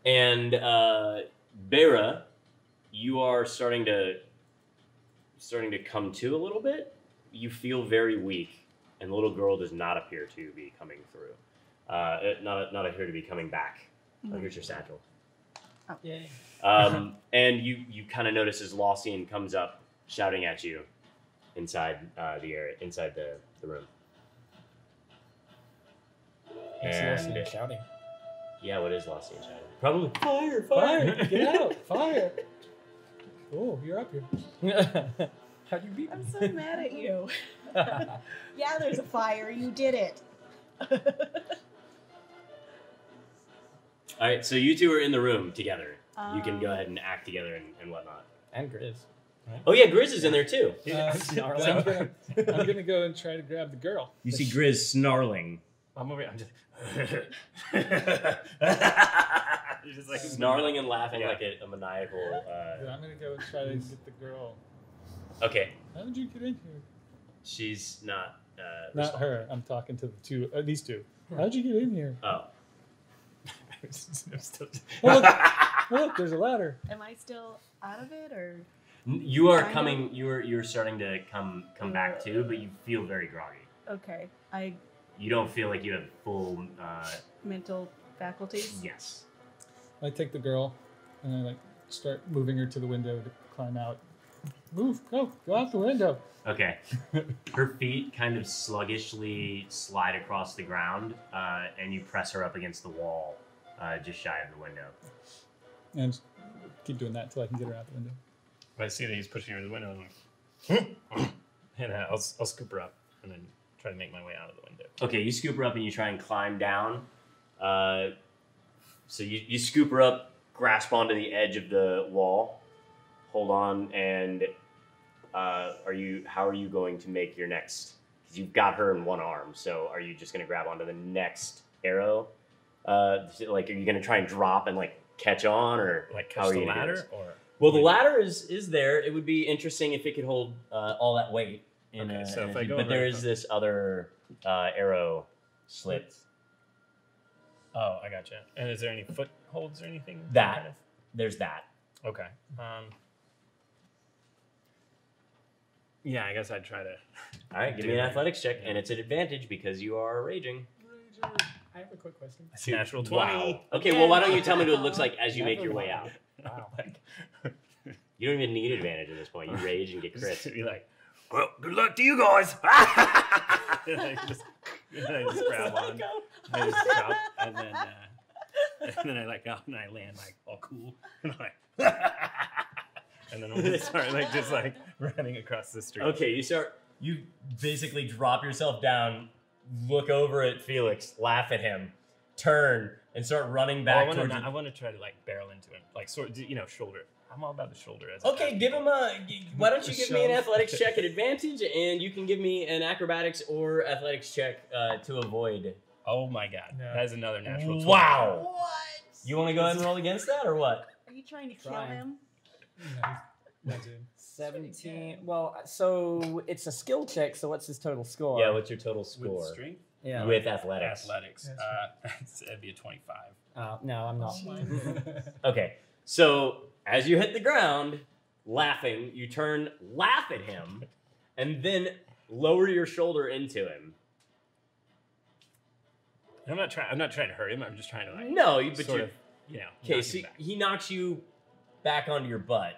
And Bera, you are starting to come to a little bit. You feel very weak, and the little girl does not appear to be coming through. Not appear to be coming back. Oh, here's your satchel. Oh. Yay. And you kind of notice as Laucian comes up, shouting at you inside the area, inside the room. And shouting. yeah, what is Laucian shouting? Probably Fire! Fire! Get out! Fire! Oh, you're up here. How'd you beat me? I'm so mad at you. Yeah, there's a fire. You did it. All right, so you two are in the room together. You can go ahead and act together and whatnot. And Grizz. Right? Oh yeah, Grizz is in there too. Snarling. I'm gonna go and try to grab the girl. You see Grizz snarling. I'm over here. I'm just. Just like Snarling and laughing Yeah. like a maniacal. But I'm gonna go and try to get the girl. Okay, How did you get in here? she's not. Not responding. her. I'm talking to the two. These two. How did you get in here? Oh. Oh, look, there's a ladder. Am I still out of it, or? You are Kind coming. You're starting to come back too, but you feel very groggy. Okay, I You don't feel like you have full. mental faculties. Yes. I take the girl, and I like start moving her to the window to climb out. Move, go out the window. Okay. Her feet kind of sluggishly slide across the ground, and you press her up against the wall, just shy of the window. And keep doing that until I can get her out the window. I see that he's pushing her to the window. I'm like, and I'll scoop her up and then try to make my way out of the window. Okay, you scoop her up and you try and climb down. So you scoop her up, grasp onto the edge of the wall, hold on, and how are you going to make your next? Because you've got her in one arm, so are you just going to grab onto the next arrow? Like, are you going to try and drop and like catch on, or Like how catch are the you gonna do ladder, this? or Well, the ladder is there. It would be interesting if it could hold all that weight. Okay, so if I go but there over- is this other arrow slit. Oh, I gotcha. And is there any footholds or anything? That. There's that. Okay. Yeah, I guess I'd try to. All right, give me an athletics check, and it's an advantage because you are raging. I have a quick question. It's natural 20. Wow. Okay, well, why don't you tell me what it looks like as you make your way out? Wow. You don't even need advantage at this point. You rage and get crits. Be like, well, good luck to you guys. and I just grab on. I just drop, and then I like go and I land like all cool, and I'm like, and then I start like just like running across the street. Okay, you basically drop yourself down, look over at Felix, laugh at him, turn, and start running back towards I want to try to like barrel into him, like sort shoulder. I'm all about the shoulder. Okay, give him why don't you give me an Shove. athletics check at advantage, and you can give me an acrobatics or athletics check to avoid. Oh my god, Yeah. that is another natural 20. Wow! What? You want to go ahead and roll against that, or what? Are you trying to kill Trying. him? Imagine. 17. Well, so it's a skill check. So what's his total score? Yeah, what's your total With score? strength, Yeah. With athletics. athletics, it'd be a 25. No, I'm not. Okay, so as you hit the ground, laughing, you turn, laugh at him, and then lower your shoulder into him. I'm not trying to hurt him. I'm just trying to like No, but sort you. of, Okay, knock so him back. he knocks you back onto your butt,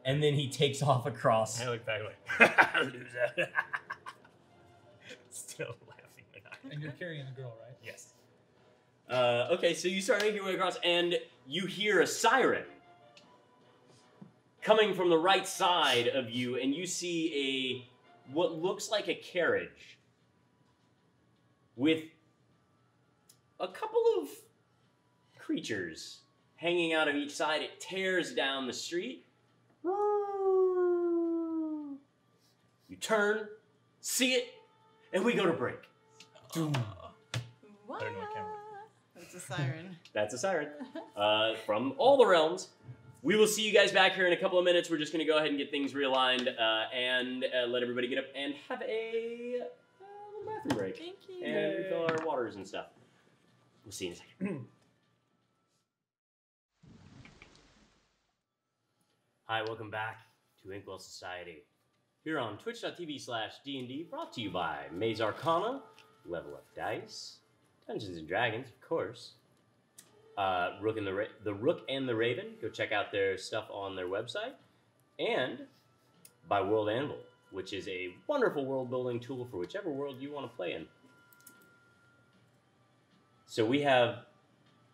and then he takes off across. I look back like, loser. Still laughing. And you're carrying the girl, right? Yes. Okay, so you start making your way across, and you hear a siren coming from the right side of you, and you see what looks like a carriage with a couple of creatures hanging out of each side. It tears down the street. You turn, see it, and we go to break. What? Better know what camera. That's a siren. That's a siren. From all the realms. We will see you guys back here in a couple of minutes. We're just going to go ahead and get things realigned and let everybody get up and have a little bathroom break. Thank you. And refill our waters and stuff. We'll see you in a second. Hi, welcome back to Inkwell Society. Here on twitch.tv/DND, brought to you by Maze Arcana, Level Up Dice, Dungeons and Dragons, of course. The Rook and the Raven. Go check out their stuff on their website. And by World Anvil, which is a wonderful world-building tool for whichever world you want to play in. So we have,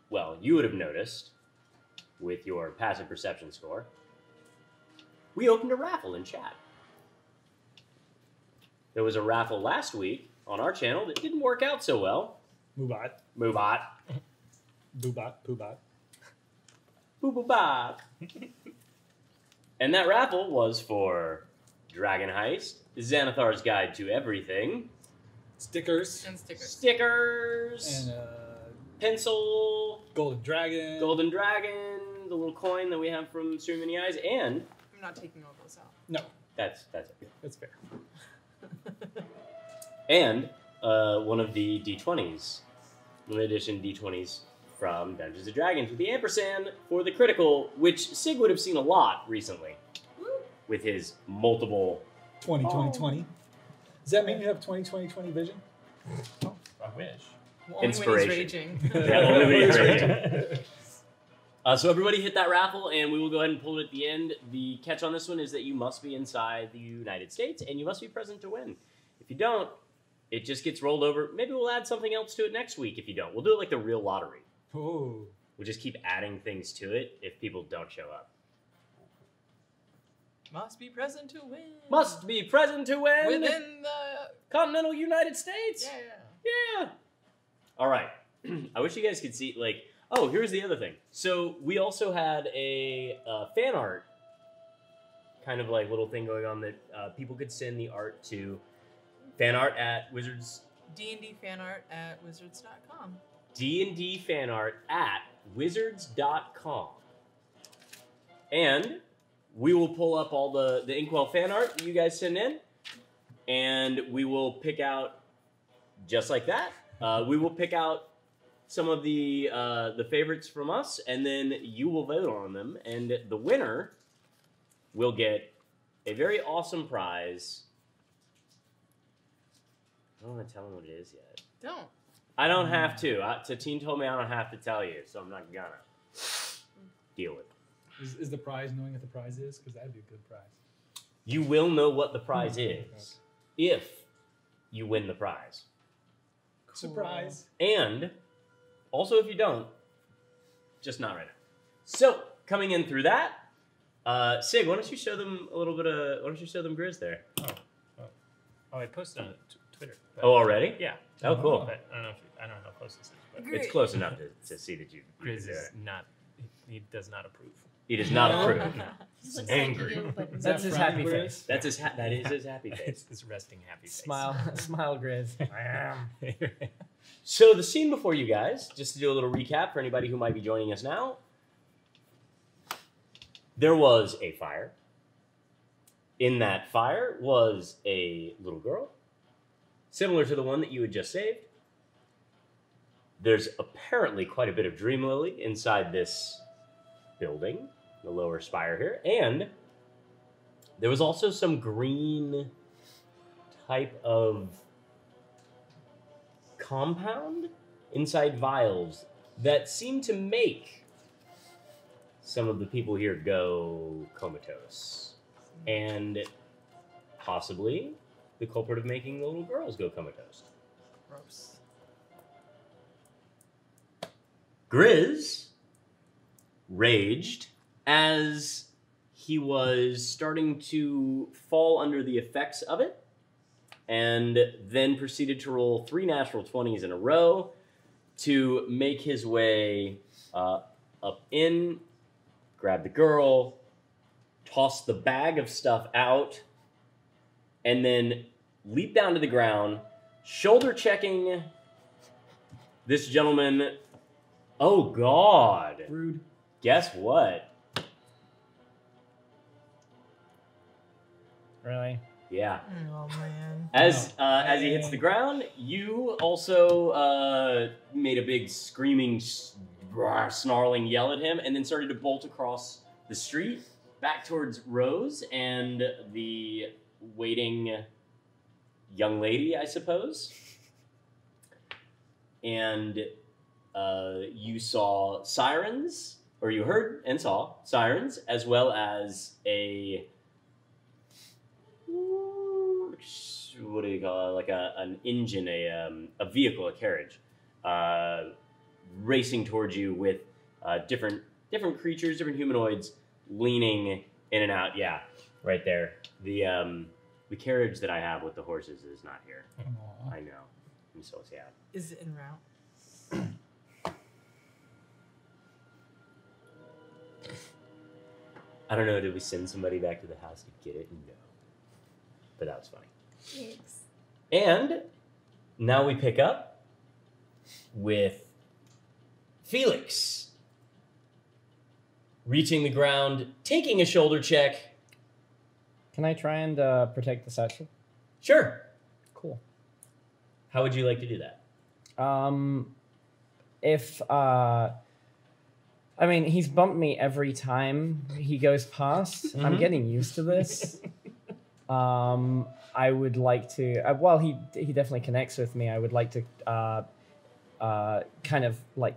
well, you would have noticed with your passive perception score, we opened a raffle in chat. There was a raffle last week on our channel that didn't work out so well. Mubot. Moobot. Boobot. Poobot. Boobobot. And that raffle was for Dragon Heist, Xanathar's Guide to Everything, Stickers. And stickers. stickers, And pencil, Golden Dragon. Golden Dragon, the little coin that we have from Stream Many Eyes, and I'm not taking all those out. No, that's it. that's fair. And one of the D20s, limited edition D20s from Dungeons & Dragons with the ampersand for the critical, which Sig would have seen a lot recently with his multiple. 2020. Does that mean you have 2020 vision? I wish. Well, only Inspiration. when he's raging. Yeah, only when he's raging. So everybody hit that raffle, and we will go ahead and pull it at the end. The catch on this one is that you must be inside the United States, and you must be present to win. If you don't, it just gets rolled over. Maybe we'll add something else to it next week if you don't. We'll do it like the real lottery. Oh. We'll just keep adding things to it if people don't show up. Must be present to win. Must be present to win Within the... continental United States. Yeah. Yeah. All right. I wish you guys could see, like, Oh, here's the other thing. So we also had a fan art kind of like little thing going on that people could send the art to fanart at Wizards. D&D fanart at wizards.com. D&D fanart at wizards.com. And we will pull up all the Inkwell fan art that you guys send in, and we will pick out, just like that, we will pick out some of the favorites from us, and then you will vote on them, and the winner will get a very awesome prize. I don't want to tell them what it is yet. Don't. I don't have to. Tatine told me I don't have to tell you, so I'm not gonna deal with it. Is the prize knowing what the prize is? Because that'd be a good prize. You will know what the prize is if you win the prize. Cool. Surprise. And also, if you don't, just not right now. So, coming in through that, Sig, why don't you show them a little bit of? Why don't you show them Grizz there? Oh, I posted on Twitter. But, Oh, already? Yeah. Oh, cool. But I don't know how close this is. But It's close enough to see that you. Grizz is not. He does not approve. He does not approve. No. He looks angry. like you, but Is That's that his Frank happy Grizz? face. That is his happy face. It's his resting happy face. Smile, smile, Grizz. So the scene before you guys, just to do a little recap for anybody who might be joining us now, there was a fire. In that fire was a little girl, similar to the one that you had just saved. There's apparently quite a bit of dream lily inside this building, the lower spire here, and there was also some green type of compound inside vials that seemed to make some of the people here go comatose. And possibly the culprit of making the little girls go comatose. Gross. Grizz raged as he was starting to fall under the effects of it, and then proceeded to roll 3 natural 20s in a row to make his way up in, grab the girl, toss the bag of stuff out, and then leap down to the ground, shoulder checking this gentleman. Oh, God. Rude. Guess what? Really? Yeah. Oh, man. As he hits the ground, you also made a big screaming, snarling yell at him, and then started to bolt across the street back towards Rose and the waiting young lady, I suppose. And you saw sirens, or you heard and saw sirens, as well as a, what do you call it, like an engine, a vehicle, a carriage, racing towards you with different creatures, different humanoids, leaning in and out. Yeah, right there. The carriage that I have with the horses is not here. Aw. I know. I'm so sad. Is it en route? I don't know, did we send somebody back to the house to get it? No. But that was funny. Thanks. And now we pick up with Felix reaching the ground, taking a shoulder check. Can I try and protect the satchel? Sure. Cool. How would you like to do that? If I mean, he's bumped me every time he goes past. I'm getting used to this. I would like to. While he definitely connects with me, I would like to kind of like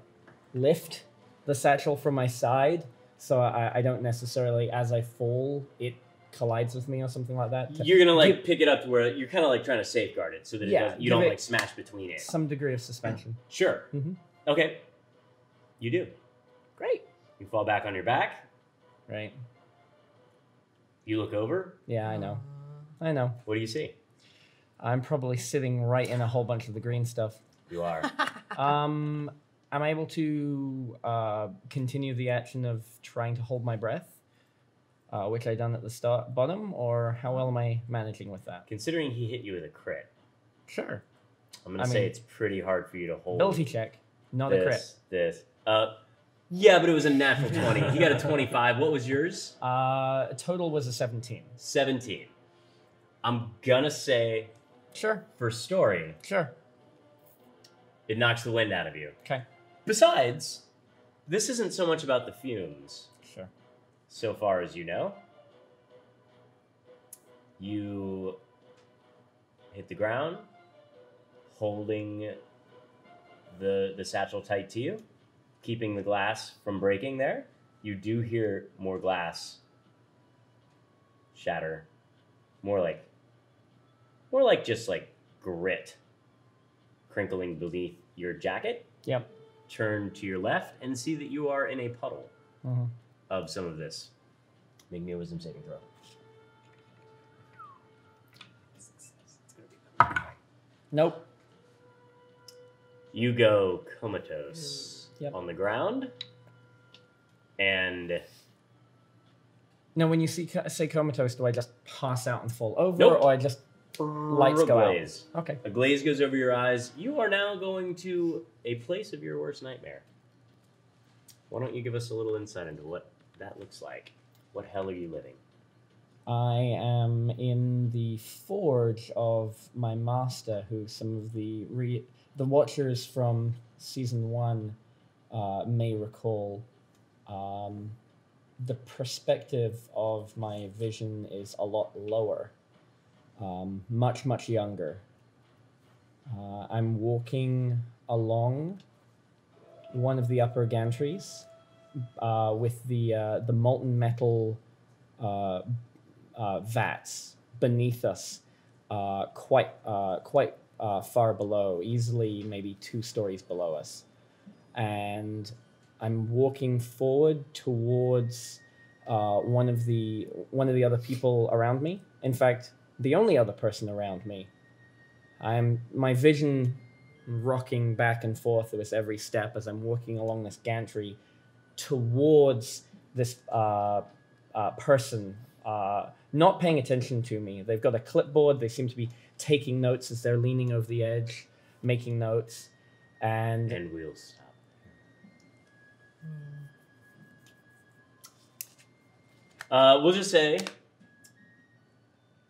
lift the satchel from my side, so I don't necessarily, as I fall, it collides with me or something like that. You're gonna like pick it up to where you're kind of like trying to safeguard it so that you don't like smash between it. Some degree of suspension. Sure. Mhm. Okay. You do. Great. You fall back on your back. Right. You look over. Yeah, I know. I know. What do you see? I'm probably sitting right in a whole bunch of the green stuff. You are. I'm able to continue the action of trying to hold my breath, which I done at the bottom, or how well am I managing with that? Considering he hit you with a crit, Sure. I'm gonna say it's pretty hard for you to hold. Ability check, not a crit. Yeah, but it was a natural 20. He got a 25. What was yours? Total was a 17. 17. I'm gonna say, Sure. for story, Sure. it knocks the wind out of you. Okay. Besides, this isn't so much about the fumes. Sure. So far as you know, you hit the ground, holding the satchel tight to you, keeping the glass from breaking there. You do hear more glass shatter. More like just like grit crinkling beneath your jacket. Yep. Turn to your left and see that you are in a puddle Mm-hmm. of some of this. Make me a wisdom saving throw. Nope. You go comatose Yep. on the ground, and Now, when you say comatose, do I just pass out and fall over, Nope. or I just lights go out? glaze. Okay. A glaze goes over your eyes. You are now going to a place of your worst nightmare. Why don't you give us a little insight into what that looks like? What hell are you living? I am in the forge of my master, who some of the watchers from season 1 may recall. The perspective of my vision is a lot lower, much younger. I'm walking along one of the upper gantries with the molten metal vats beneath us, quite far below, easily maybe 2 stories below us, and I'm walking forward towards one of the other people around me. In fact, the only other person around me. My vision rocking back and forth with every step as I'm walking along this gantry towards this person, not paying attention to me. They've got a clipboard. They seem to be taking notes as they're leaning over the edge, making notes. And we'll stop. We'll just say,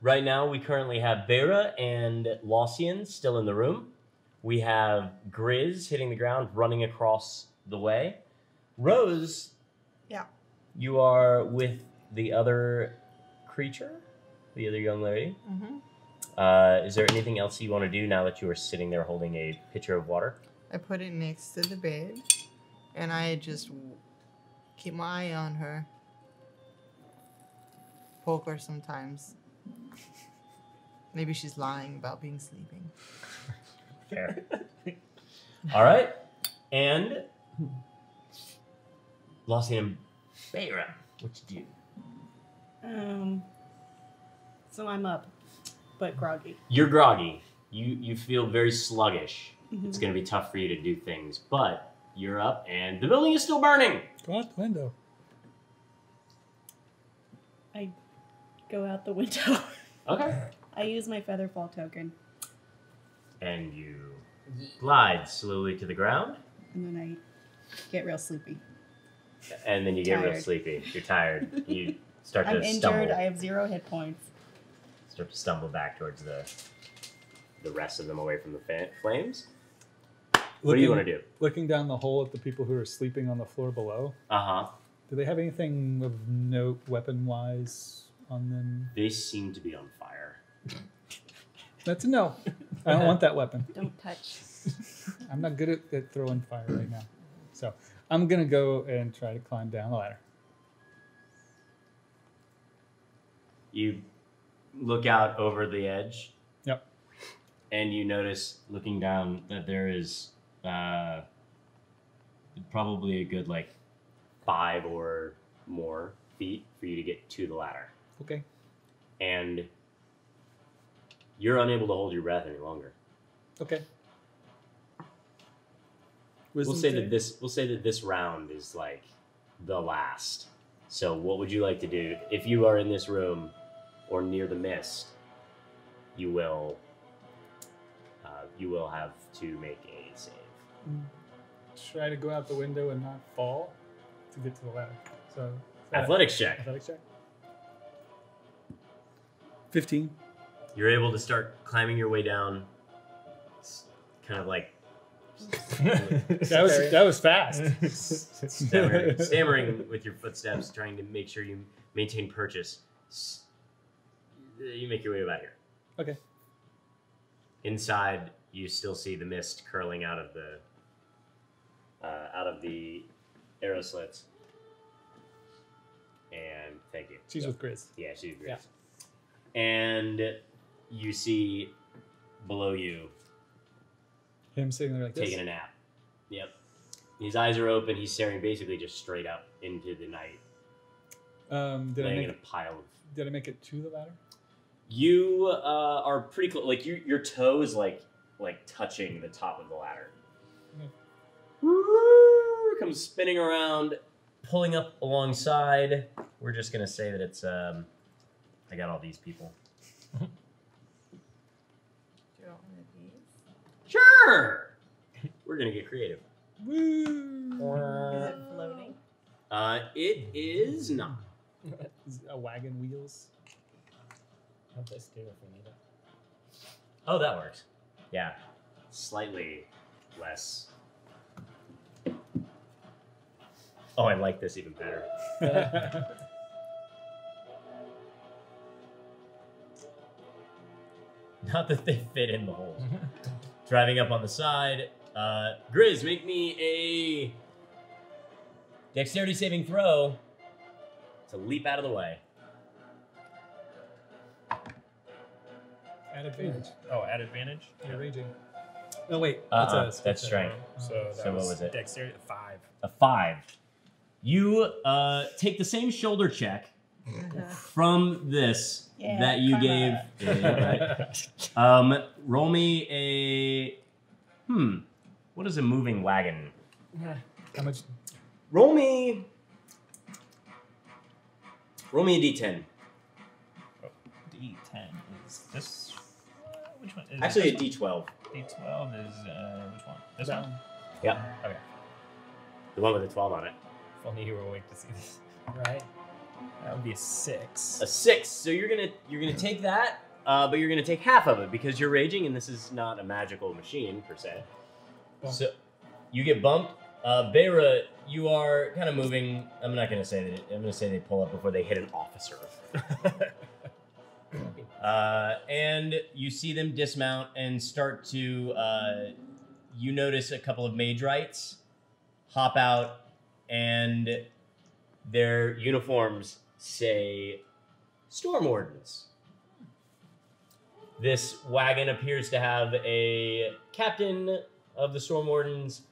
right now we currently have Bera and Lossian still in the room. We have Grizz hitting the ground, running across the way. Rose, Yeah. you are with the other creature, the other young lady. Mm-hmm. Is there anything else you want to do now that you are sitting there holding a pitcher of water? I put it next to the bed, and I just keep my eye on her. Poke her sometimes. Maybe she's lying about being sleeping. Fair. All right. And Lossian and Bera, what you do? So I'm up, but groggy. You're groggy. You feel very sluggish. It's going to be tough for you to do things, but you're up and the building is still burning. Go out the window. I go out the window. Okay. I use my featherfall token, And you glide slowly to the ground, and then I get real sleepy. and then you get real Tired. sleepy. You're tired. You start I'm to injured. stumble. I have 0 hit points. Start to stumble back towards the rest of them away from the flames. What do you want to do? Looking down the hole at the people who are sleeping on the floor below. Uh-huh. Do they have anything of note weapon-wise on them? They seem to be on fire. That's a no. I don't want that weapon. Don't touch. I'm not good at throwing fire right now. So I'm going to go and try to climb down the ladder. You look out over the edge. Yep. And you notice, looking down, that there is probably a good, 5 or more feet for you to get to the ladder. Okay. And you're unable to hold your breath any longer. Okay. We'll say that this round is like the last. So what would you like to do? If you are in this room or near the mist, you will have to make a save. Try to go out the window and not fall to get to the ladder. So Athletics check. Athletics check. 15. You're able to start climbing your way down. It's kind of like That was fast. stammering with your footsteps, trying to make sure you maintain purchase. You make your way about here. Okay. Inside, you still see the mist curling out of the arrow slits. And thank you. She's with Grizz. Yeah, she's with Grizz. Yeah. And you see below you Him sitting there like this. taking a nap. Yep. His eyes are open. He's staring basically just straight up into the night, laying in a pile of. Did I make it to the ladder? You are pretty close. Like your toe is like touching the top of the ladder. Comes spinning around, pulling up alongside. We're just gonna say that it's I got all these people. Do you want one of these? Sure. We're gonna get creative. Is Woo! it floating? It is not. A wagon wheels. How'd this do if we need it? Oh, that works. Yeah, slightly less. Oh, I like this even better. Not that they fit in the holes. Driving up on the side. Grizz, make me a dexterity saving throw to leap out of the way. At advantage. Oh, at advantage? You're raging. Oh wait, That's strength. So So what was it? Dexterity 5. A 5. You take the same shoulder check from this Yeah, that you karma. gave. Yeah, right. Roll me a. What is a moving wagon? How much? Roll me a d10. D10 is this. Which one? Is Actually, a this d12. D12 is which one? This That one? Yeah, Okay. the one with the 12 on it. If only you were awake to see this. Right. That would be a 6. A 6. So you're gonna take that, but you're gonna take half of it because you're raging, and this is not a magical machine per se. Bump. So you get bumped. Beira, you are kind of moving. I'm not gonna say that. I'm gonna say they pull up before they hit an officer. And you see them dismount and start to. You notice a couple of mage rights hop out, and their uniforms say Storm Wardens. This wagon appears to have a captain of the Storm Wardens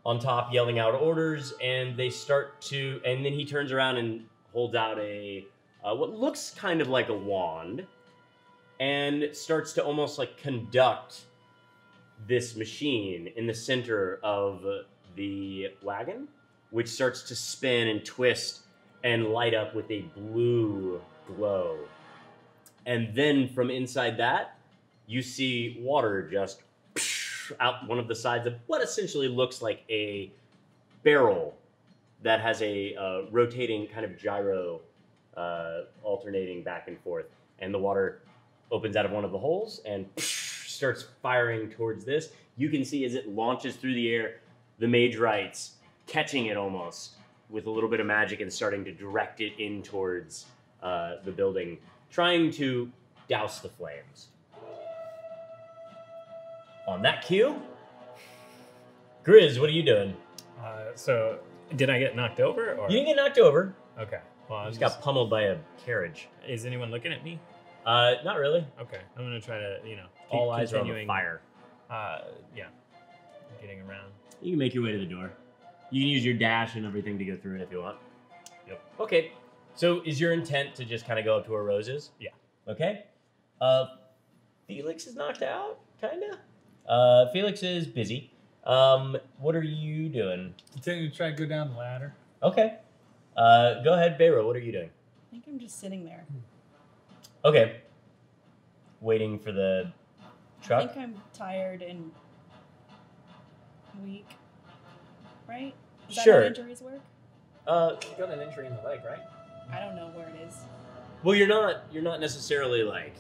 on top yelling out orders, and they start to, and then he turns around and holds out a, what looks kind of like a wand, and starts to almost like conduct this machine in the center of the wagon, which starts to spin and twist and light up with a blue glow. And then from inside that, you see water just out one of the sides of what essentially looks like a barrel that has a rotating kind of gyro alternating back and forth. And the water opens out of one of the holes and starts firing towards this. You can see as it launches through the air, the mage rights catching it almost with a little bit of magic and starting to direct it in towards the building, trying to douse the flames. On that cue, Grizz, what are you doing? So, did I get knocked over? Or? You didn't get knocked over. Okay. Well, You I just got pummeled by a carriage. Is anyone looking at me? Not really. Okay. I'm going to try to, keep All eyes are on the continuing, fire. Yeah. Getting around. You can make your way to the door. You can use your dash and everything to go through it if you want. Yep. Okay. So is your intent to just kind of go up to where Rose is? Yeah. Okay. Felix is knocked out, kind of. Felix is busy. What are you doing? Continue to try to go down the ladder. Okay. Go ahead, Bayro. What are you doing? I think I'm just sitting there. Okay. Waiting for the I truck? think I'm tired and weak. Right? Is that Sure. how injuries work? You got an injury in the leg, right? I don't know where it is. Well, you're not necessarily like,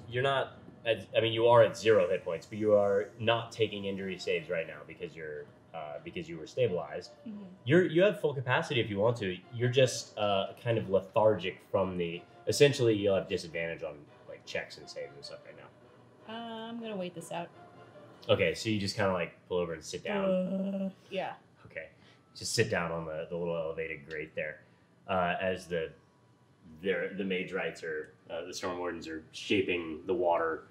you're not. I mean, you are at 0 hit points, but you are not taking injury saves right now because you were stabilized. Mm-hmm. You have full capacity if you want to. You're just kind of lethargic from the. Essentially, you'll have disadvantage on like checks and saves and stuff right now. I'm gonna wait this out. Okay, so you just kind of like pull over and sit down. Yeah. Okay, just sit down on the little elevated grate there, as the mage rights or the storm wardens are shaping the water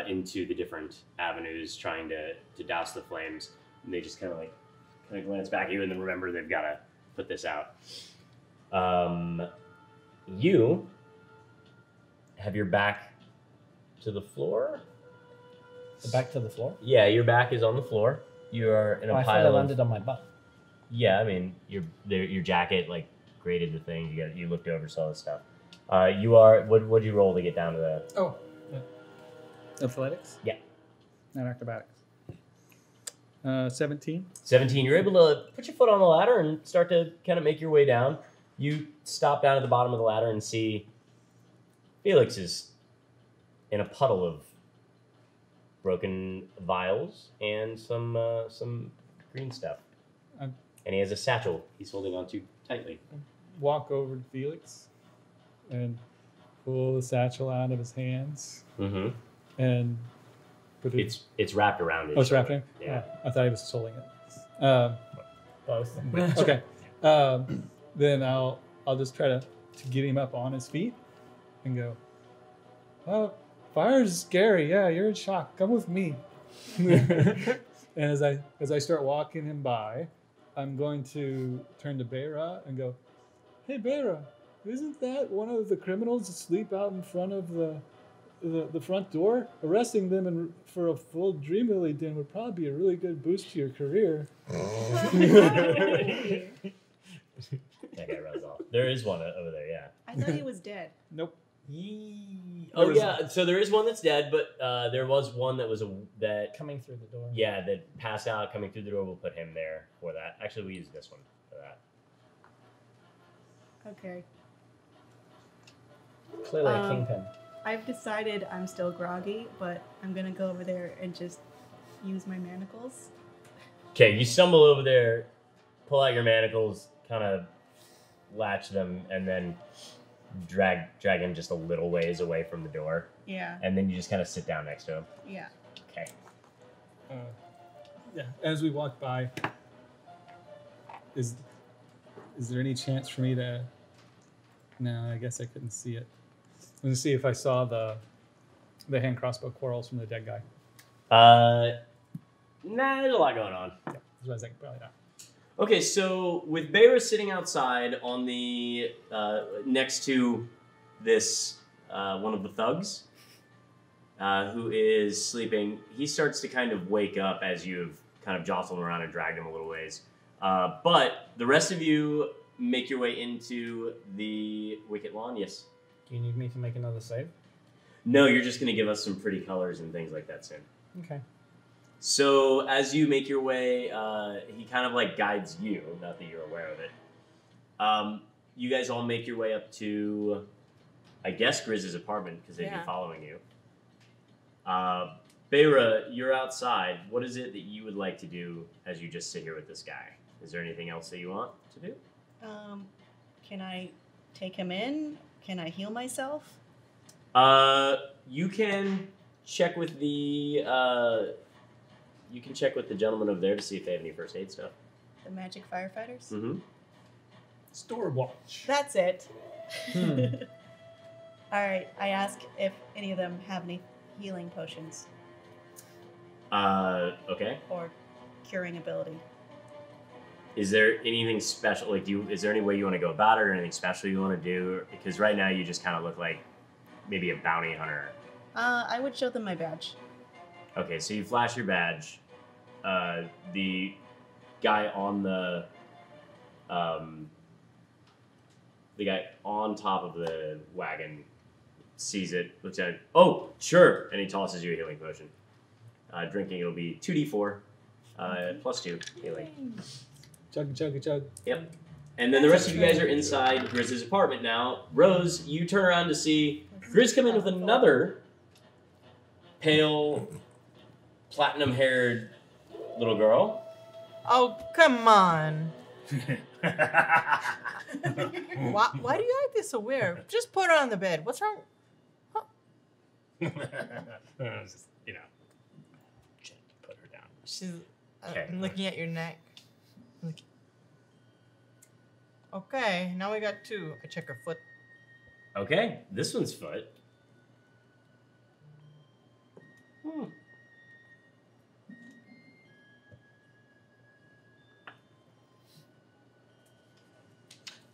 into the different avenues, trying to douse the flames. And they just kind of glance back at you, and then remember they've got to put this out. You have your back to the floor. Back to the floor? Yeah, your back is on the floor. You are in a I thought pile I of. landed on my butt. Yeah, I mean your jacket like graded the thing. You looked over, saw the stuff. You are what'd you roll to get down to the? Oh, yeah. Athletics? Yeah. Not acrobatics. 17. 17. You're able to put your foot on the ladder and start to kind of make your way down. You stop down at the bottom of the ladder and see Felix is in a puddle of broken vials and some green stuff. And he has a satchel he's holding onto tightly. Walk over to Felix and pull the satchel out of his hands Mm-hmm. and put it. It's wrapped around his Oh, it's wrapped shoulder. in? Yeah. Oh, I thought he was holding it. Both. Okay. Then I'll just try to get him up on his feet and go, oh, fire's scary. Yeah, you're in shock. Come with me. And as I start walking him by, I'm going to turn to Beira and go, hey, Beira, isn't that one of the criminals asleep out in front of the front door? Arresting them for a full dream lily den would probably be a really good boost to your career. That guy runs off. There is one over there, yeah. I thought he was dead. Nope. Oh yeah, so there is one that's dead, but there was one that was that Coming through the door. yeah that passed out coming through the door. We'll put him there for that. Actually, we use this one for that. Okay. Clearly a kingpin. I've decided I'm still groggy, but I'm gonna go over there and just use my manacles. Okay, you stumble over there, pull out your manacles, kind of latch them, and then drag him just a little ways away from the door, Yeah. and then you just kind of sit down next to him. Yeah. Okay. Yeah. As we walk by, is there any chance for me to? No, I guess I couldn't see it. I'm gonna see if I saw the hand crossbow quarrels from the dead guy. Nah, there's a lot going on. Yeah, that's what I was thinking. Probably not. Okay, so with Beira sitting outside on the next to this one of the thugs who is sleeping, he starts to kind of wake up as you've kind of jostled him around and dragged him a little ways. But the rest of you make your way into the Wicket Lawn. Yes. Do you need me to make another save? No, you're just going to give us some pretty colors and things like that soon. Okay. So as you make your way, he kind of like guides you, not that you're aware of it. You guys all make your way up to, I guess, Grizz's apartment because they'd be following you. Beira, you're outside. What is it that you would like to do as you just sit here with this guy? Is there anything else that you want to do? Can I take him in? Can I heal myself? You can check with the gentleman over there to see if they have any first aid stuff. The magic firefighters? Mm-hmm. Store watch. That's it. All right. I ask if any of them have any healing potions Okay. or curing ability. Is there anything special? Like, is there any way you want to go about it, or anything special you want to do? Because right now you just kind of look like maybe a bounty hunter. I would show them my badge. Okay, so you flash your badge. The guy on the guy on top of the wagon sees it, looks at it. Oh, sure, and he tosses you a healing potion. Drinking, it'll be 2d4 plus 2 healing. Chug, chug, chug. Yep. And then the rest of you guys are inside Grizz's apartment now. Rose, you turn around to see Grizz come in with another pale, platinum-haired little girl. Oh, come on. Why do you act this so weird? Just put her on the bed. What's wrong? Just, put her down. She's Okay. I'm looking at your neck. Okay, now we got 2. I check her foot. Okay, this one's foot.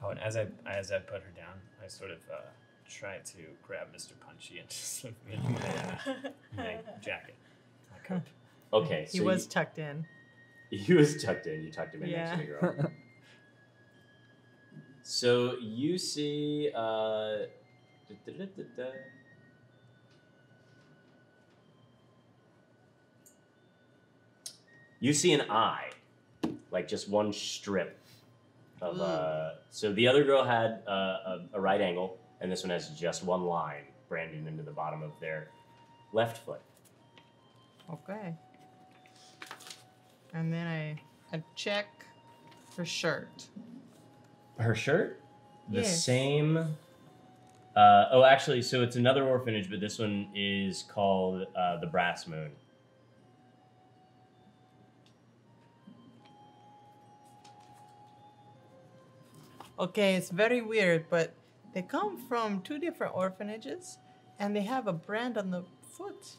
Oh, and as I put her down, I sort of try to grab Mr. Punchy and just slip him in my jacket, my coat. Okay, He so was tucked in. he was tucked in. You tucked him in next to the girl. So you see, you see an eye, like just one strip of. So the other girl had a right angle, and this one has just one line branded into the bottom of their left foot. Okay. And then I check her shirt. Her shirt? The Yes. same. Oh, actually, so it's another orphanage, but this one is called the Brass Moon. Okay, it's very weird, but they come from 2 different orphanages, and they have a brand on the foot.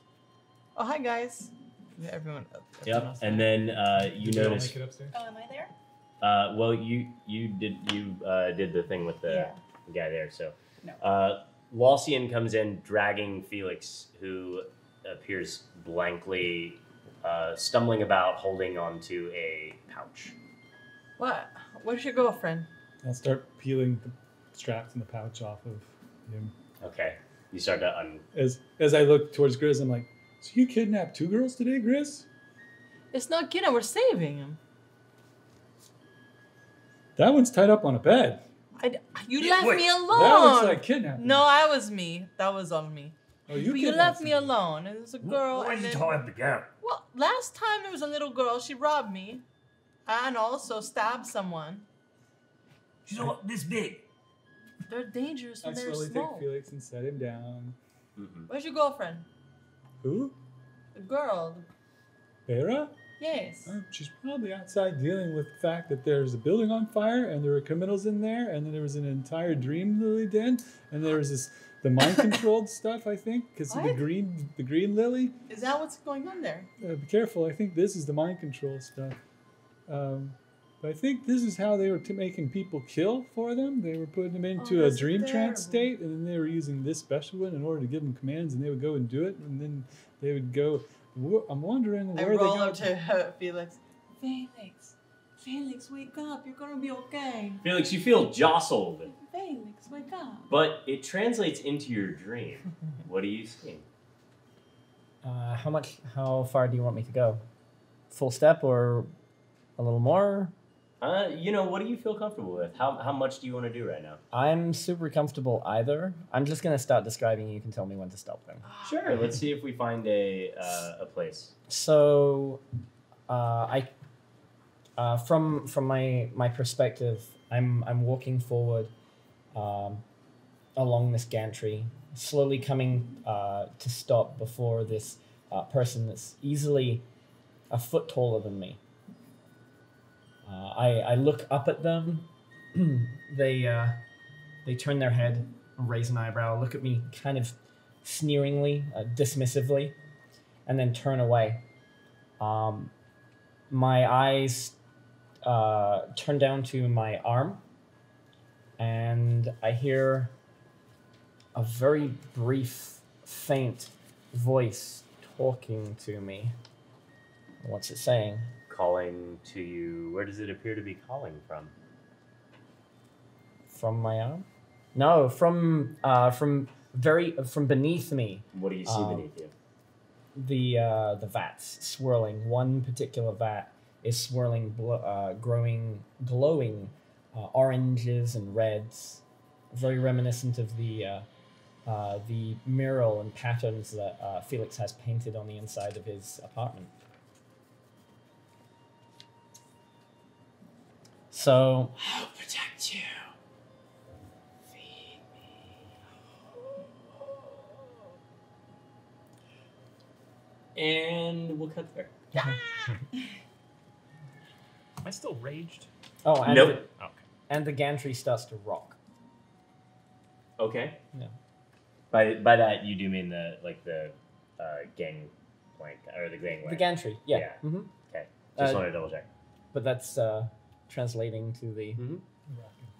Oh, hi guys. Yeah, everyone. Yep. else And there. then you Did you all notice. make it upstairs? Oh, am I there? Well, you did the thing with the guy there. So, No. Walsian comes in dragging Felix, who appears blankly stumbling about, holding onto a pouch. What? Where's your girlfriend? I'll start peeling the straps in the pouch off of him. Okay. You start to As I look towards Grizz, I'm like, so you kidnapped 2 girls today, Grizz? It's not kidding. We're saving him. That one's tied up on a bed. You left me alone. That looks like kidnapping. No, I was me. That was on me. Oh, you But you left me alone. And it was a girl. Why and did you then, tell him to go? well, last time there was a little girl. She robbed me, and also stabbed someone. She's all this big. They're dangerous I when they're slowly small. take Felix and set him down. Where's your girlfriend? Who? The girl. Vera? Yes. She's probably outside dealing with the fact that there's a building on fire and there were criminals in there, and then there was an entire dream lily den, and there was the mind controlled stuff, I think, because of the What? green lily. Is that what's going on there? Be careful. I think this is the mind control stuff. But I think this is how they were making people kill for them. They were putting them into a that's dream trance terrible. state, and then they were using this special one in order to give them commands, and they would go and do it, and then they would go. I'm wondering I where they roll got. up to her, Felix. Felix, wake up. You're gonna be okay. Felix, you feel jostled, Felix, wake up. but it translates into your dream. What do you see? How far do you want me to go? Full step or a little more? What do you feel comfortable with? How much do you want to do right now? I'm super comfortable either. I'm just going to start describing and you can tell me when to stop them. Sure. Let's see if we find a place. So, from my perspective, I'm walking forward along this gantry, slowly coming to stop before this person that's easily a foot taller than me. I look up at them. They turn their head, raise an eyebrow, look at me kind of sneeringly, dismissively, and then turn away. My eyes turn down to my arm, and I hear a very brief, faint voice talking to me. What's it saying? Calling to you. Where does it appear to be calling from? From my arm? No, from beneath me. What do you see beneath you? The vats swirling. One particular vat is swirling, glowing oranges and reds, very reminiscent of the mural and patterns that Felix has painted on the inside of his apartment. So I'll protect you. Feed me. And we'll cut there. Am I still raged? oh, and Nope. Okay. and the gantry starts to rock. Okay. Yeah. By that you do mean the gang plank or the gangway. The gantry, yeah. Yeah. hmm Okay. Just Uh, wanted to double check. But that's translating to the. Mm-hmm.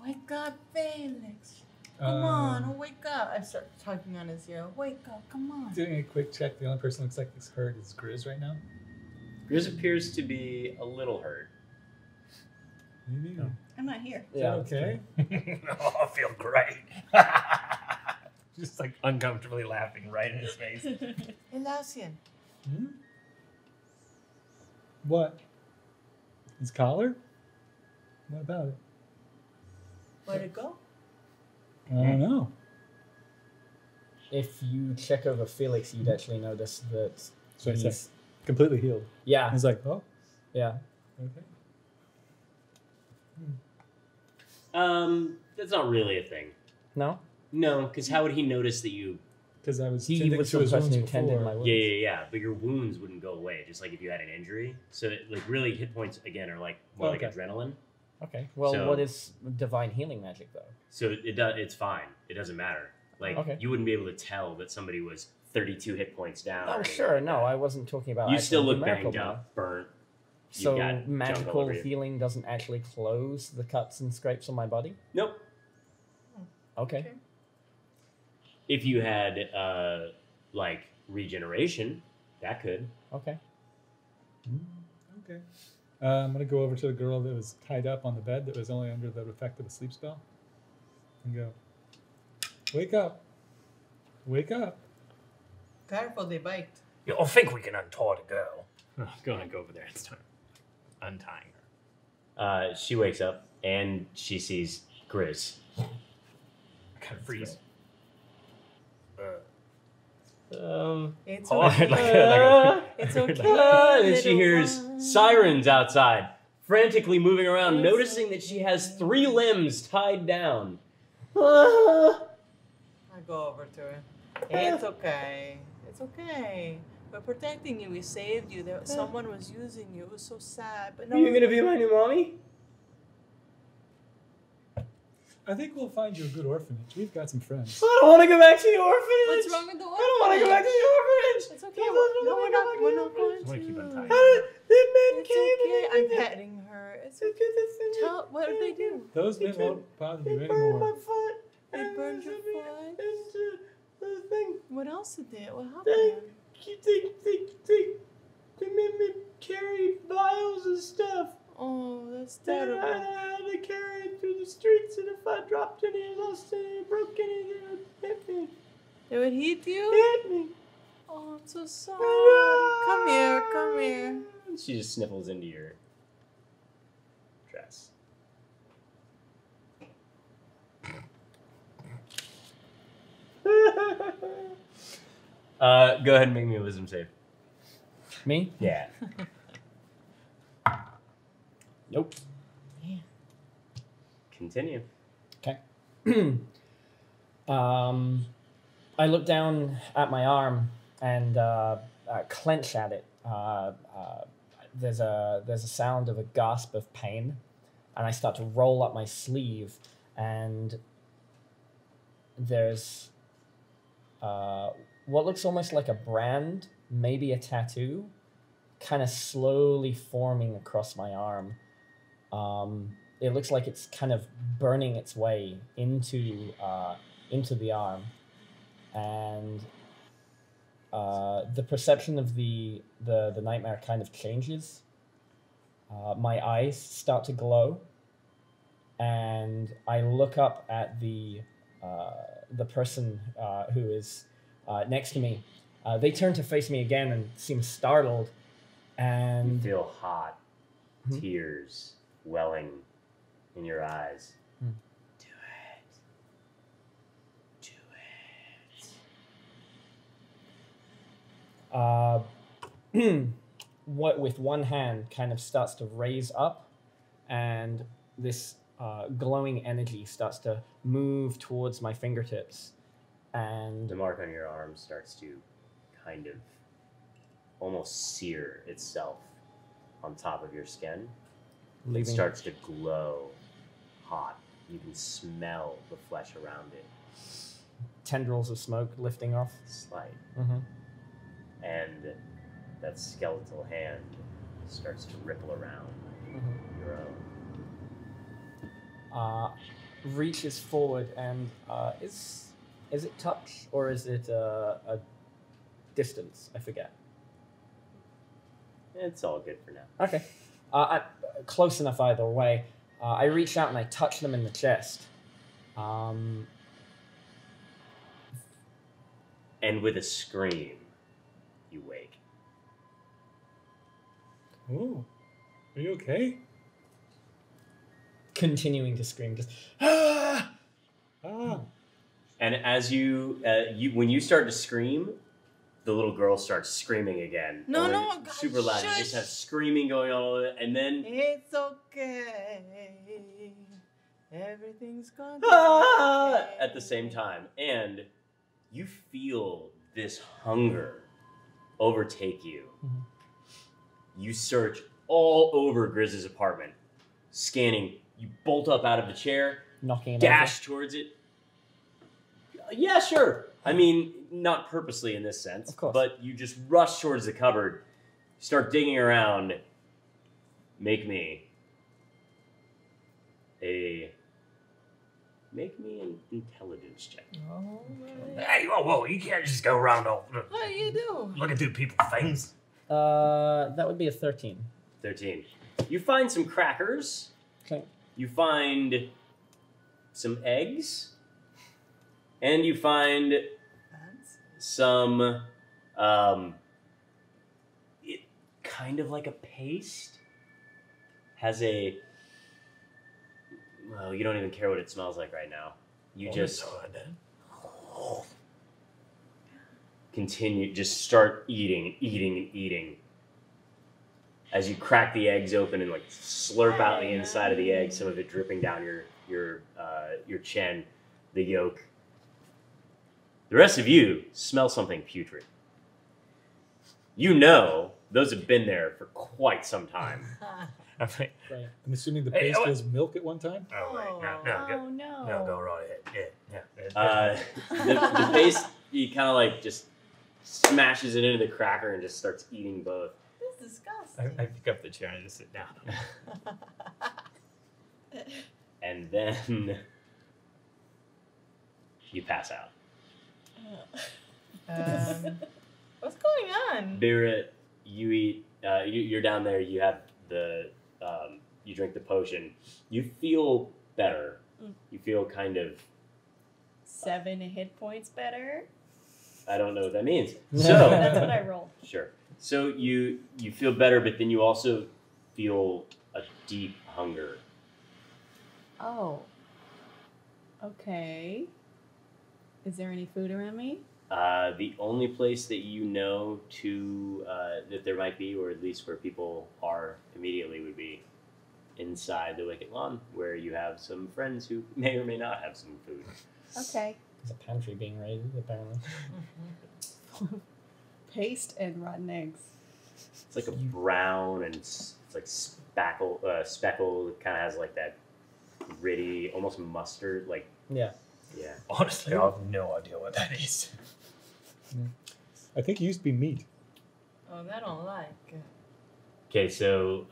Wake up, Felix. Come on, wake up. I start tugging on his ear. Wake up, come on. Doing a quick check. The only person who looks like he's hurt is Grizz right now. Grizz appears to be a little hurt. What do you mean? I'm not here. Is that okay? Oh, I feel great. Just like uncomfortably laughing right in his face. Elassian. Hmm? What? His collar? What about it? Where'd it go? I don't know. If you check over Felix, you'd actually notice that So it's he's. completely healed. Yeah, He's like, oh, yeah. okay. That's not really a thing. No? No, because how would he notice that you? Because I was He tending was to the his person wounds who tended before. my wounds. Yeah. But your wounds wouldn't go away, just like if you had an injury. So, like, really, hit points again are like more like Okay. adrenaline. Okay. Well, So- what is divine healing magic, though? So it does. It's fine. It doesn't matter. Like Okay. you wouldn't be able to tell that somebody was 32 hit points down. or Oh, anything sure. like No, that. I wasn't talking about. You actual still look numerical banged damage. up, burnt. You've So got junk all magical over you. healing doesn't actually close the cuts and scrapes on my body? Nope. Okay. If you had like regeneration, that could. Okay. Okay. I'm going to go over to the girl that was tied up on the bed that was only under the effect of a sleep spell and go, wake up. Wake up. Careful, they bite. You don't think we can untie the girl? I'm going to go over there and start untying her. She wakes up and she sees Grizz. I kind of freeze. It's Oh, okay. It's okay. And she little hears one. sirens outside, frantically moving around, It's noticing that she has 3 limbs tied down. I go over to her. It's okay. It's okay. We're protecting you. We saved you. Someone was using you. It was so sad. But no. Are you gonna be my new mommy? I think we'll find you a good orphanage. We've got some friends. I don't want to go back to the orphanage. What's wrong with the I don't want to go back to the orphanage. It's okay. No, we're not going I want to keep to. untying. The men It's came okay. and I'm petting her. It's okay. Tell, what did they do? Those men won't bother you They burned my anymore. foot. They burned your foot? Into the thing. What else did they? What They, happened? they made me carry vials of stuff. Oh, that's And terrible. I had to carry it through the streets, and if I dropped any, lost any, broke any, they would hit me. They would hit you? Hit me. Oh, I'm so sorry. Come here. Come here. She just sniffles into your dress. Go ahead and make me a wisdom save. Me? Yeah. Nope. Continue. Okay. I look down at my arm and clench at it. There's a sound of a gasp of pain, and I start to roll up my sleeve, and there's what looks almost like a brand, maybe a tattoo, kind of slowly forming across my arm. It looks like it's kind of burning its way into the arm, and the perception of the nightmare kind of changes. My eyes start to glow, and I look up at the person who is next to me. They turn to face me again and seem startled. You And feel hot tears welling in your eyes. Hmm. Do it. Do it. what with one hand kind of starts to raise up, and this glowing energy starts to move towards my fingertips, and The mark on your arm starts to kind of almost sear itself on top of your skin. It leaving starts to glow hot. You can smell the flesh around it. tendrils of smoke lifting off. Slight. Mm-hmm. And that skeletal hand starts to ripple around your own. Reaches forward and is it touch or is it a distance? I forget. It's all good for now. Okay. Close enough either way. I reach out and I touch them in the chest. And with a scream, you wake. Oh, are you okay? Continuing to scream, just Ah! And as when you start to scream, the little girl starts screaming again. No, And no, then God, super loud. You shush. just have screaming going on, and then It's okay. Everything's gonna be ah! okay. at the same time, and you feel this hunger overtake you. Mhm. You search all over Grizz's apartment, scanning. You bolt up out of the chair, knocking it dash towards it. Yeah, sure. I mean, not purposely in this sense, Of course. but you just rush towards the cupboard, start digging around. Make me an intelligence check. All right. Hey, whoa, you can't just go around all What do you do? looking through people's things. That would be a 13. 13. You find some crackers. Okay. You find some eggs. And you find some, it kind of like a paste. Has a, well, you don't even care what it smells like right now. You just continue, just start eating. As you crack the eggs open and like slurp out the inside of the egg, some of it dripping down your chin, the yolk. The rest of you smell something putrid. You know those have been there for quite some time. I'm like, Right. I'm assuming the Hey, paste what? was milk at one time. oh, wait, no, Oh no. go right ahead. Yeah. The paste, he kind of like just smashes it into the cracker and just starts eating both. This is disgusting. I pick up the chair and just sit down. And then you pass out. What's going on? Bira, you eat, you're down there, you have you drink the potion. You feel better. You feel kind of, 7 hit points better. I don't know what that means. That's So, what I rolled. sure. So you feel better, but then you also feel a deep hunger. Oh. Okay. Is there any food around me? The only place that you know that there might be, or at least where people are immediately, would be inside the Wicket Lawn, where you have some friends who may or may not have some food. Okay. There's a pantry being raided, apparently. Paste and rotten eggs. It's like a brown and it's like speckled. It kind of has like that gritty, almost mustard. Like Yeah. yeah. Honestly, I have no idea what that is. I think it used to be meat. Oh, that I don't like. Okay, so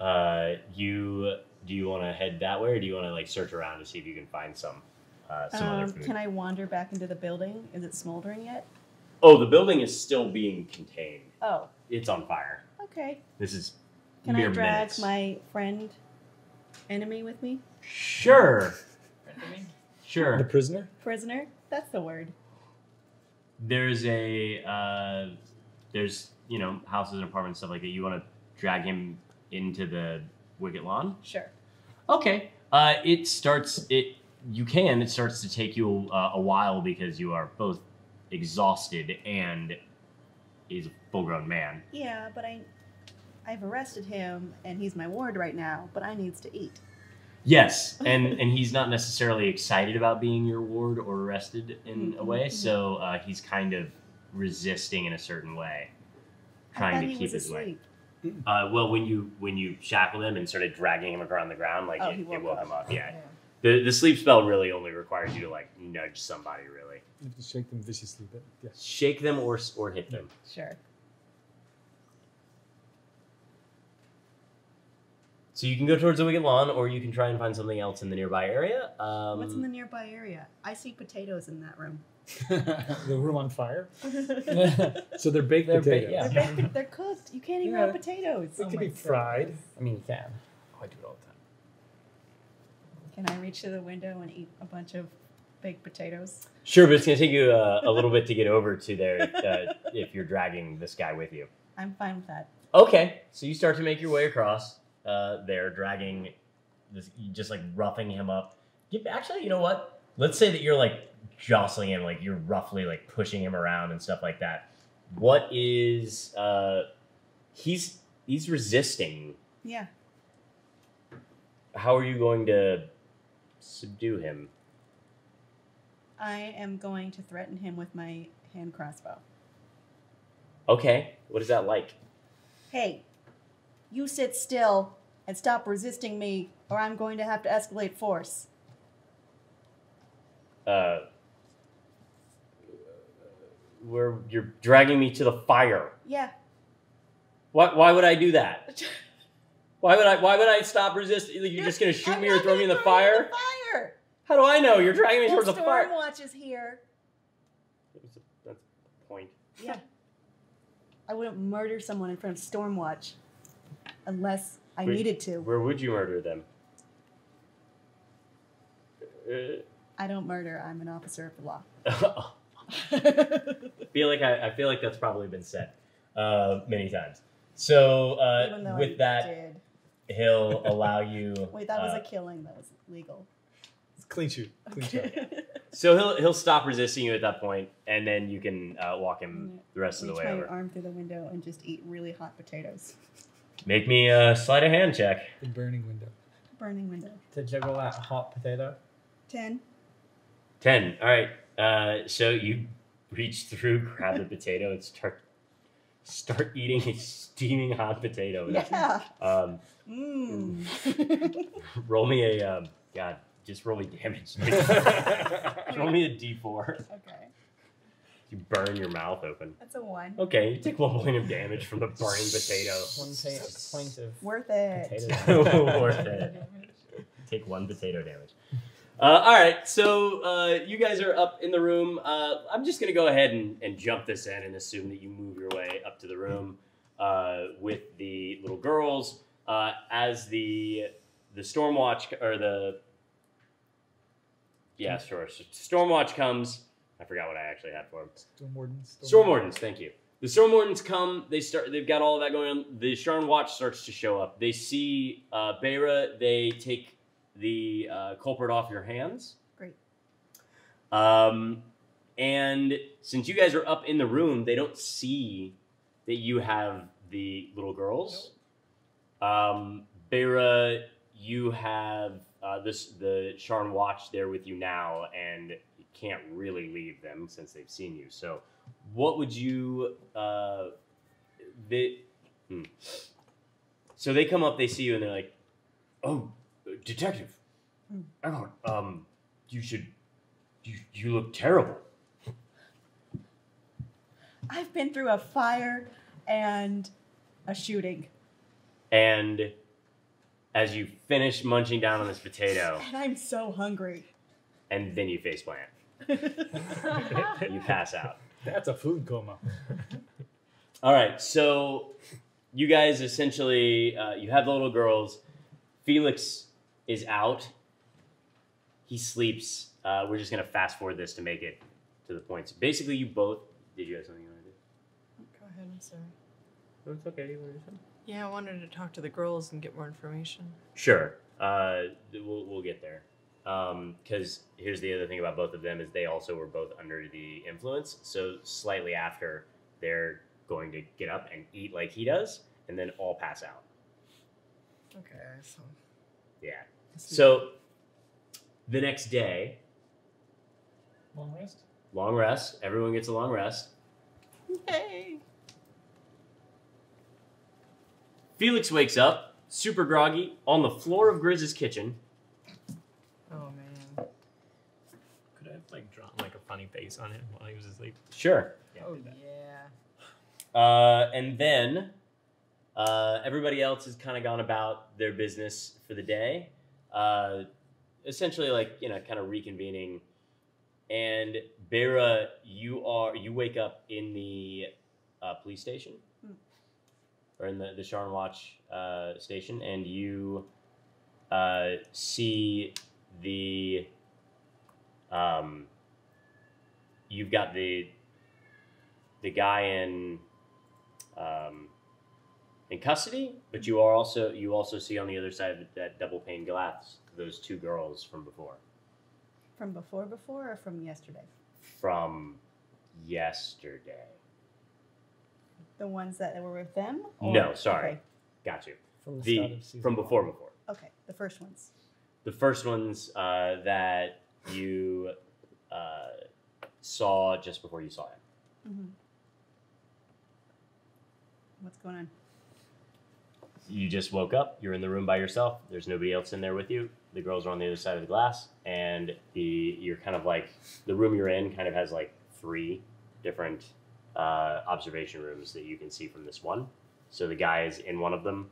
do you want to head that way, or do you want to like search around to see if you can find some other food? Can I wander back into the building? Is it smoldering yet? Oh, the building is still being contained. Oh, It's on fire. okay. This is Can I mere drag minutes. my enemy with me? Sure. The Sure. prisoner? Prisoner? That's the word. There's houses and apartments, stuff like that. You want to drag him into the Wicket Lawn? Sure. Okay. It starts to take you a while because you are both exhausted and he's a full-grown man. Yeah, but I've arrested him and he's my ward right now, but I needs to eat. Yes, and he's not necessarily excited about being your ward or arrested in a way, so he's kind of resisting in a certain way, trying to keep his way. Well, when you shackled him and started dragging him around the ground, like it woke him up. Yeah. The sleep spell really only requires you to like nudge somebody, really. You have to shake them viciously, but yeah. Shake them or hit them. Sure. So you can go towards the Wicket Lawn, or you can try and find something else in the nearby area. What's in the nearby area? I see potatoes in that room. The room on fire? So they're baked potatoes. Yeah. They're cooked. You can't even Yeah. have potatoes. It could be fried. I mean, you can. Oh, I do it all the time. Can I reach to the window and eat a bunch of baked potatoes? Sure, but it's going to take you a little bit to get over to there if you're dragging this guy with you. I'm fine with that. Okay, so you start to make your way across there, dragging this, just like roughing him up. Actually, you know what? Let's say that you're like jostling him, like you're roughly like pushing him around and stuff like that. What is he's resisting. Yeah. How are you going to subdue him? I am going to threaten him with my hand crossbow. Okay, what is that like? Hey, you sit still and stop resisting me, or I'm going to have to escalate force. You're dragging me to the fire. Yeah. Why would I do that? Why would I stop resisting? You're just gonna shoot me or throw me in the fire? Fire! How do I know? You're dragging me towards the fire. Stormwatch is here. That's the point. Yeah. I wouldn't murder someone in front of Stormwatch unless I needed to. Where would you murder them? I don't murder. I'm an officer of the law. I feel like that's probably been said many times. So Even though with I that, did. he'll allow you. Wait, that was a killing. That was legal. It's clean shoot. Clean shot. So he'll stop resisting you at that point, and then you can walk him the rest of the way Reach my over. arm through the window and just eat really hot potatoes. Make me a sleight of hand check. The burning window. Burning window. To juggle that hot potato. 10. 10. All right. So you reach through, grab the potato, and start eating a steaming hot potato. Yeah. Um, roll me a just roll me damage. Roll me a d4. Okay. You burn your mouth open. That's a 1. Okay, you take 1 point of damage from the burning potato. Point of Worth it. potato. Worth it. Take 1 potato damage. All right, so you guys are up in the room. I'm just gonna go ahead and jump this in and assume that you move your way up to the room with the little girls as the Stormwatch or the Stormwatch comes. I forgot what I actually had for them. Stormwardens, thank you. The Stormwardens come. They've got all of that going on. The Sharn Watch starts to show up. They see Beira. They take the culprit off your hands. Great. And since you guys are up in the room, they don't see that you have the little girls. Beira, you have the Sharn Watch there with you now, and you can't really leave them since they've seen you. So, what would you? So they come up, they see you, and they're like, "Oh, Detective, Eberron, you look terrible." I've been through a fire and a shooting. And as you finish munching down on this potato, And I'm so hungry. and then you faceplant. You pass out. That's a food coma. All right, so you guys essentially, you have the little girls. Felix is out. He sleeps. We're just going to fast forward this to make it to the points. Basically, you both... Did you have something you want to do? Go ahead, I'm sorry. No, it's okay. You want to do something? Yeah, I wanted to talk to the girls and get more information. Sure. We'll get there. Because here's the other thing about both of them is they also were both under the influence. So slightly after, they're going to get up and eat like he does, and then all pass out. Okay, so... Yeah. So the next day, Long rest? long rest. Everyone gets a long rest. Yay! Felix wakes up, super groggy, on the floor of Grizz's kitchen. Oh, man. Could I have like drawn like a funny face on him while he was asleep? Sure. Oh, do that. yeah. And then everybody else has kind of gone about their business for the day. Essentially, like, kind of reconvening. And Bera, you wake up in the police station, or in the Sharn Watch station, and you see the you've got the guy in custody, but you also see on the other side of that double pane glass those two girls from before. From before or from yesterday? From yesterday. The ones that were with them? No, sorry. Okay. Got you. From the start of season From before. Okay, the first ones. The first ones that you saw just before you saw him. Mm-hmm. What's going on? You just woke up. You're in the room by yourself. There's nobody else in there with you. The girls are on the other side of the glass, and you're kind of like, the room you're in kind of has like 3 different observation rooms that you can see from this one. So the guy is in one of them,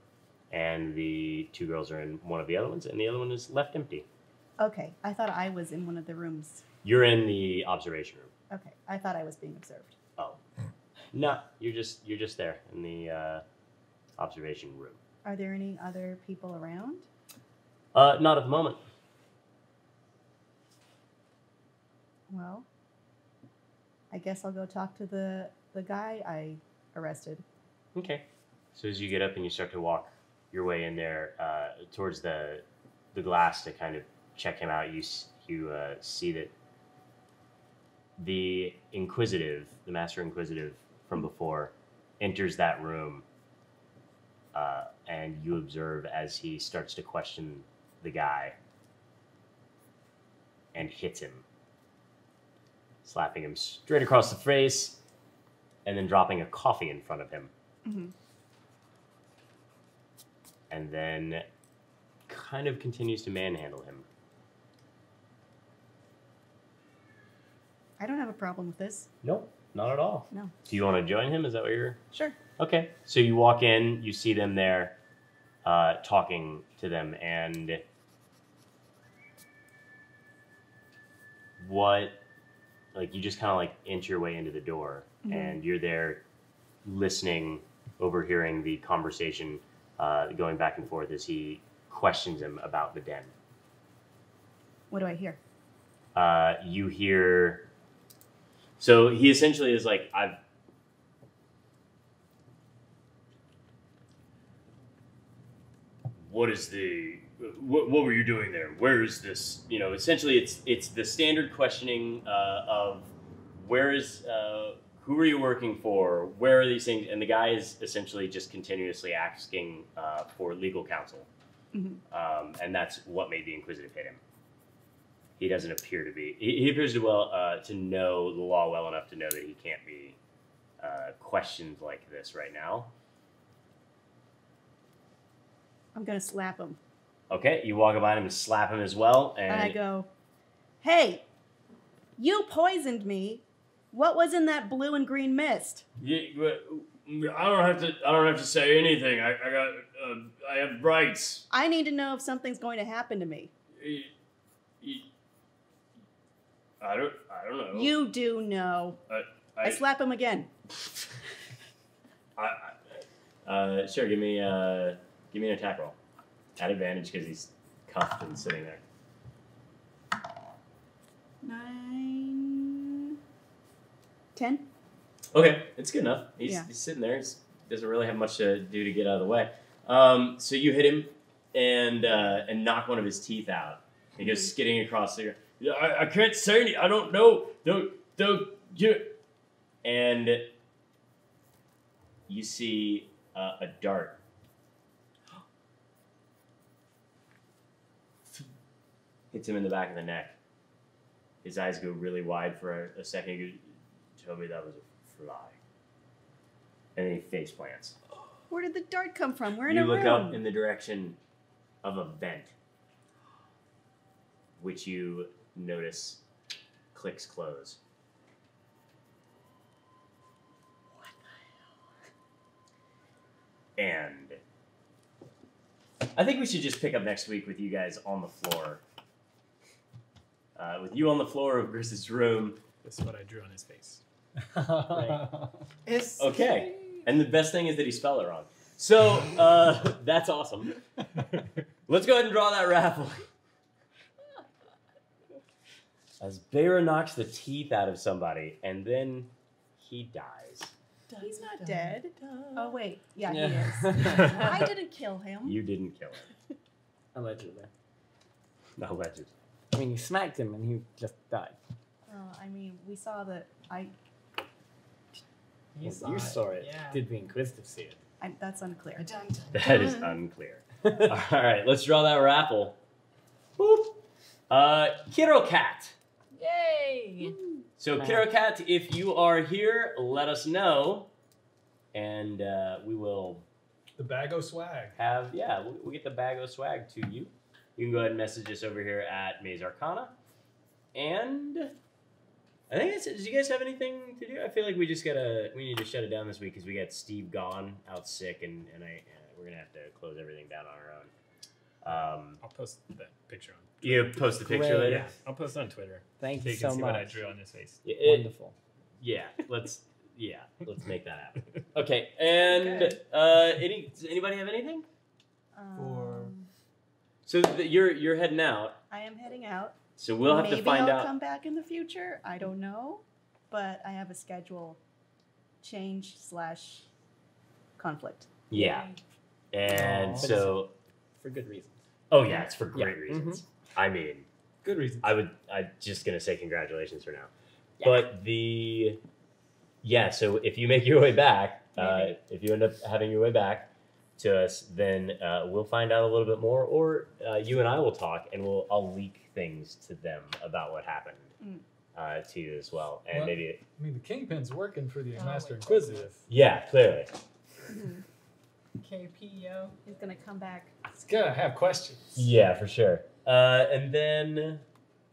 and the 2 girls are in one of the other ones, and the other one is left empty. Okay, I thought I was in one of the rooms. You're in the observation room. Okay, I thought I was being observed. Oh, no, you're just there in the observation room. Are there any other people around? Not at the moment. Well, I guess I'll go talk to the guy I arrested. Okay. So as you get up and you start to walk your way in there towards the glass to kind of check him out, you see that the Master Inquisitive from before, enters that room, and you observe as he starts to question the guy and hits him, slapping him straight across the face, and then dropping a coffee in front of him. Mm-hmm. And then kind of continues to manhandle him. I don't have a problem with this. Nope, not at all. No. Do you want to join him? Is that what you're... Sure. Okay. So you walk in, you see them there, talking to them, and you just kind of like inch your way into the door, mm-hmm. and you're there listening, overhearing the conversation going back and forth as he questions him about the den. What do I hear? You hear... So he essentially is like, what were you doing there? Where is this? Essentially it's the standard questioning of who are you working for? Where are these things? And the guy is essentially just continuously asking for legal counsel. Mm-hmm. And that's what made the Inquisitive hit him. He doesn't appear to be. He appears to know the law well enough to know that he can't be questioned like this right now. I'm going to slap him. Okay, you walk up behind him and slap him as well. And I go, hey, you poisoned me. What was in that blue and green mist? Yeah, I don't have to say anything. I have rights. I need to know if something's going to happen to me. I don't know. You do know. I slap him again. Sure. Give me an attack roll. At advantage because he's cuffed and sitting there. 9, 10. Okay, it's good enough. He's Yeah. sitting there. He doesn't really have much to do to get out of the way. So you hit him and knock one of his teeth out. He goes skidding across the. I can't say anything. I don't know. Don't you? And you see a dart. Hits him in the back of the neck. His eyes go really wide for a second. He goes, "Tell me that was a fly." And then he face plants. Where did the dart come from? We're in You a look room. up in the direction of a vent, which you notice clicks close. What the hell? And I think we should just pick up next week with you guys on the floor. With you on the floor of Gris's room. That's what I drew on his face. It's Okay. And the best thing is that he spelled it wrong. So, that's awesome. Let's go ahead and draw that raffle. As Beira knocks the teeth out of somebody, and then he dies. He's not dead. Oh, wait. Yeah, he Yeah. is. I didn't kill him. You didn't kill him. Allegedly. Allegedly. I mean, you smacked him and he just died. I mean, we saw that. You saw it. Yeah. Did the Inquisitive see it? That's unclear. That is unclear. All right, let's draw that raffle. Boop. Kiro Cat. Yay! So, Kiro Cat, if you are here, let us know, and we will The Bago swag. have, we'll get the bag of swag to you. You can go ahead and message us over here at Maze Arcana. And I think that's it. Do you guys have anything to do? I feel like we need to shut it down this week because we got Steve gone, out sick, and we're going to have to close everything down on our own. I'll post that picture on. You post the picture Great. later? Yeah, I'll post it on Twitter. Thank So you you can so see what I much. drew on his face. Wonderful. Let's make that happen. Okay, and does anybody have anything? So you're heading out. I am heading out. So we'll have Maybe to find I'll out. come back in the future. I don't know, but I have a schedule change/conflict. Yeah, and Aw. so For good reasons. yeah, it's for great Yeah. reasons. I mean, Good reason. I'm just gonna say congratulations for now. Yeah. But so if you make your way back, Maybe. if you end up having your way back to us, then we'll find out a little bit more, or you and I will talk, and I'll leak things to them about what happened to you as well, and Well, maybe I mean, the Kingpin's working for the Master wait. Inquisitive. clearly. KPO. He's gonna come back. It's gonna have questions. Yeah, for sure. And then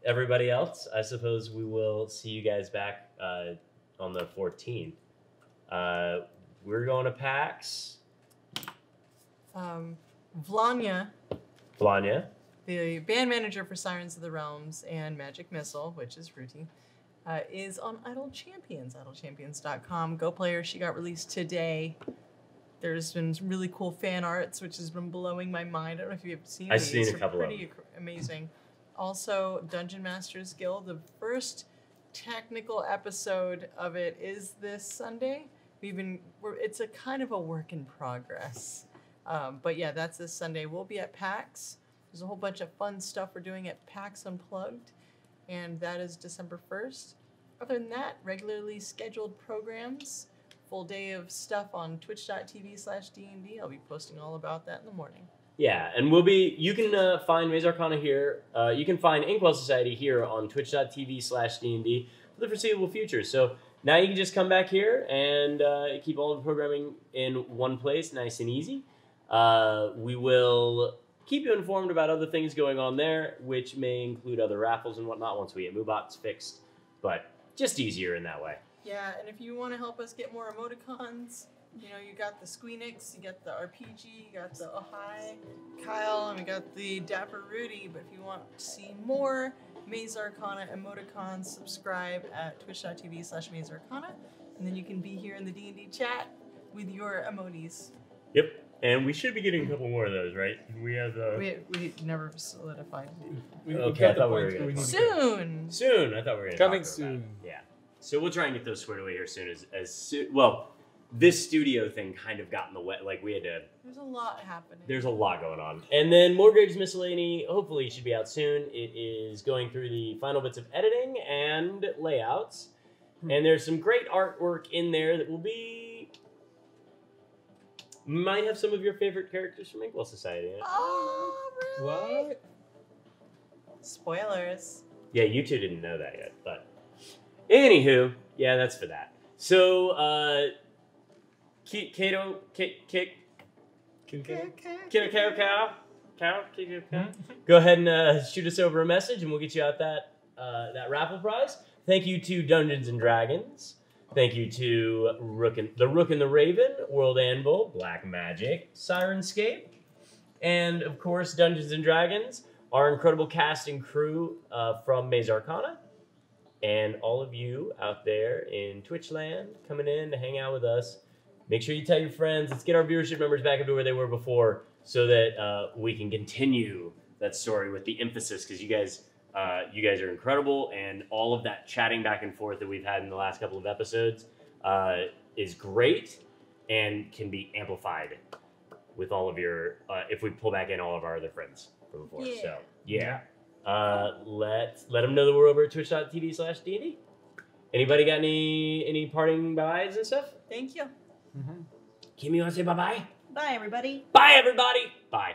everybody else, I suppose we will see you guys back on the 14th. We're going to PAX. Vlanya, Blanya. the band manager for Sirens of the Realms and Magic Missile, which is Ruti, is on Idle Champions, idlechampions.com. Go Player, she got released today. There's been some really cool fan arts, which has been blowing my mind. I don't know if you've seen I've these. seen a They're couple of pretty amazing. Also, Dungeon Masters Guild, the first technical episode of it is this Sunday. It's a kind of a work in progress. But yeah, that's this Sunday. We'll be at PAX. There's a whole bunch of fun stuff we're doing at PAX Unplugged, and that is December 1st. Other than that, regularly scheduled programs, full day of stuff on twitch.tv/D&D. I'll be posting all about that in the morning. Yeah, and you can find Maze Arcana here. You can find Inkwell Society here on twitch.tv/D&D for the foreseeable future. So now you can just come back here and keep all the programming in one place, nice and easy. We will keep you informed about other things going on there, which may include other raffles and whatnot once we get Moobot's fixed, but just easier in that way. Yeah, and if you want to help us get more emoticons, you got the Squeenix, you got the RPG, you got the Ohai, Kyle, and we got the Dapper Rudy. But if you want to see more, Maze Arcana emoticons, subscribe at twitch.tv/MazeArcana, and then you can be here in the D&D chat with your emojis. Yep. And we should be getting a couple more of those, right? We have the... We never solidified it. We've Okay, got I the thought we were points gonna where we need to Soon! Soon. I thought we were going to Coming talk about soon. it. Yeah. So we'll try and get those squared away here soon as soon... Well, this studio thing kind of got in the way. Like, we had to... There's a lot happening. There's a lot going on. And then Morgrave's Miscellany, hopefully should be out soon. It is going through the final bits of editing and layouts. And there's some great artwork in there that will be... Might have some of your favorite characters from Inkwell Society in it. Oh, really? What? Spoilers. Yeah, you two didn't know that yet, but... Anywho, yeah, that's for that. So, Kato, go ahead and shoot us over a message, and we'll get you out that raffle prize. Thank you to Dungeons and Dragons. Thank you to the Rook and the Raven, World Anvil, Black Magic, Sirenscape, and of course Dungeons and Dragons, our incredible cast and crew from Maze Arcana, and all of you out there in Twitch land coming in to hang out with us. Make sure you tell your friends. Let's get our viewership numbers back up to where they were before, so that we can continue that story with the emphasis, because you guys are incredible, and all of that chatting back and forth that we've had in the last couple of episodes is great and can be amplified with all of your, if we pull back in all of our other friends from before. Yeah. So, yeah. Let them know that we're over at twitch.tv/D&D. Anybody got any parting byes and stuff? Thank you. Kim, you want to say bye-bye? Bye, everybody. Bye, everybody. Bye.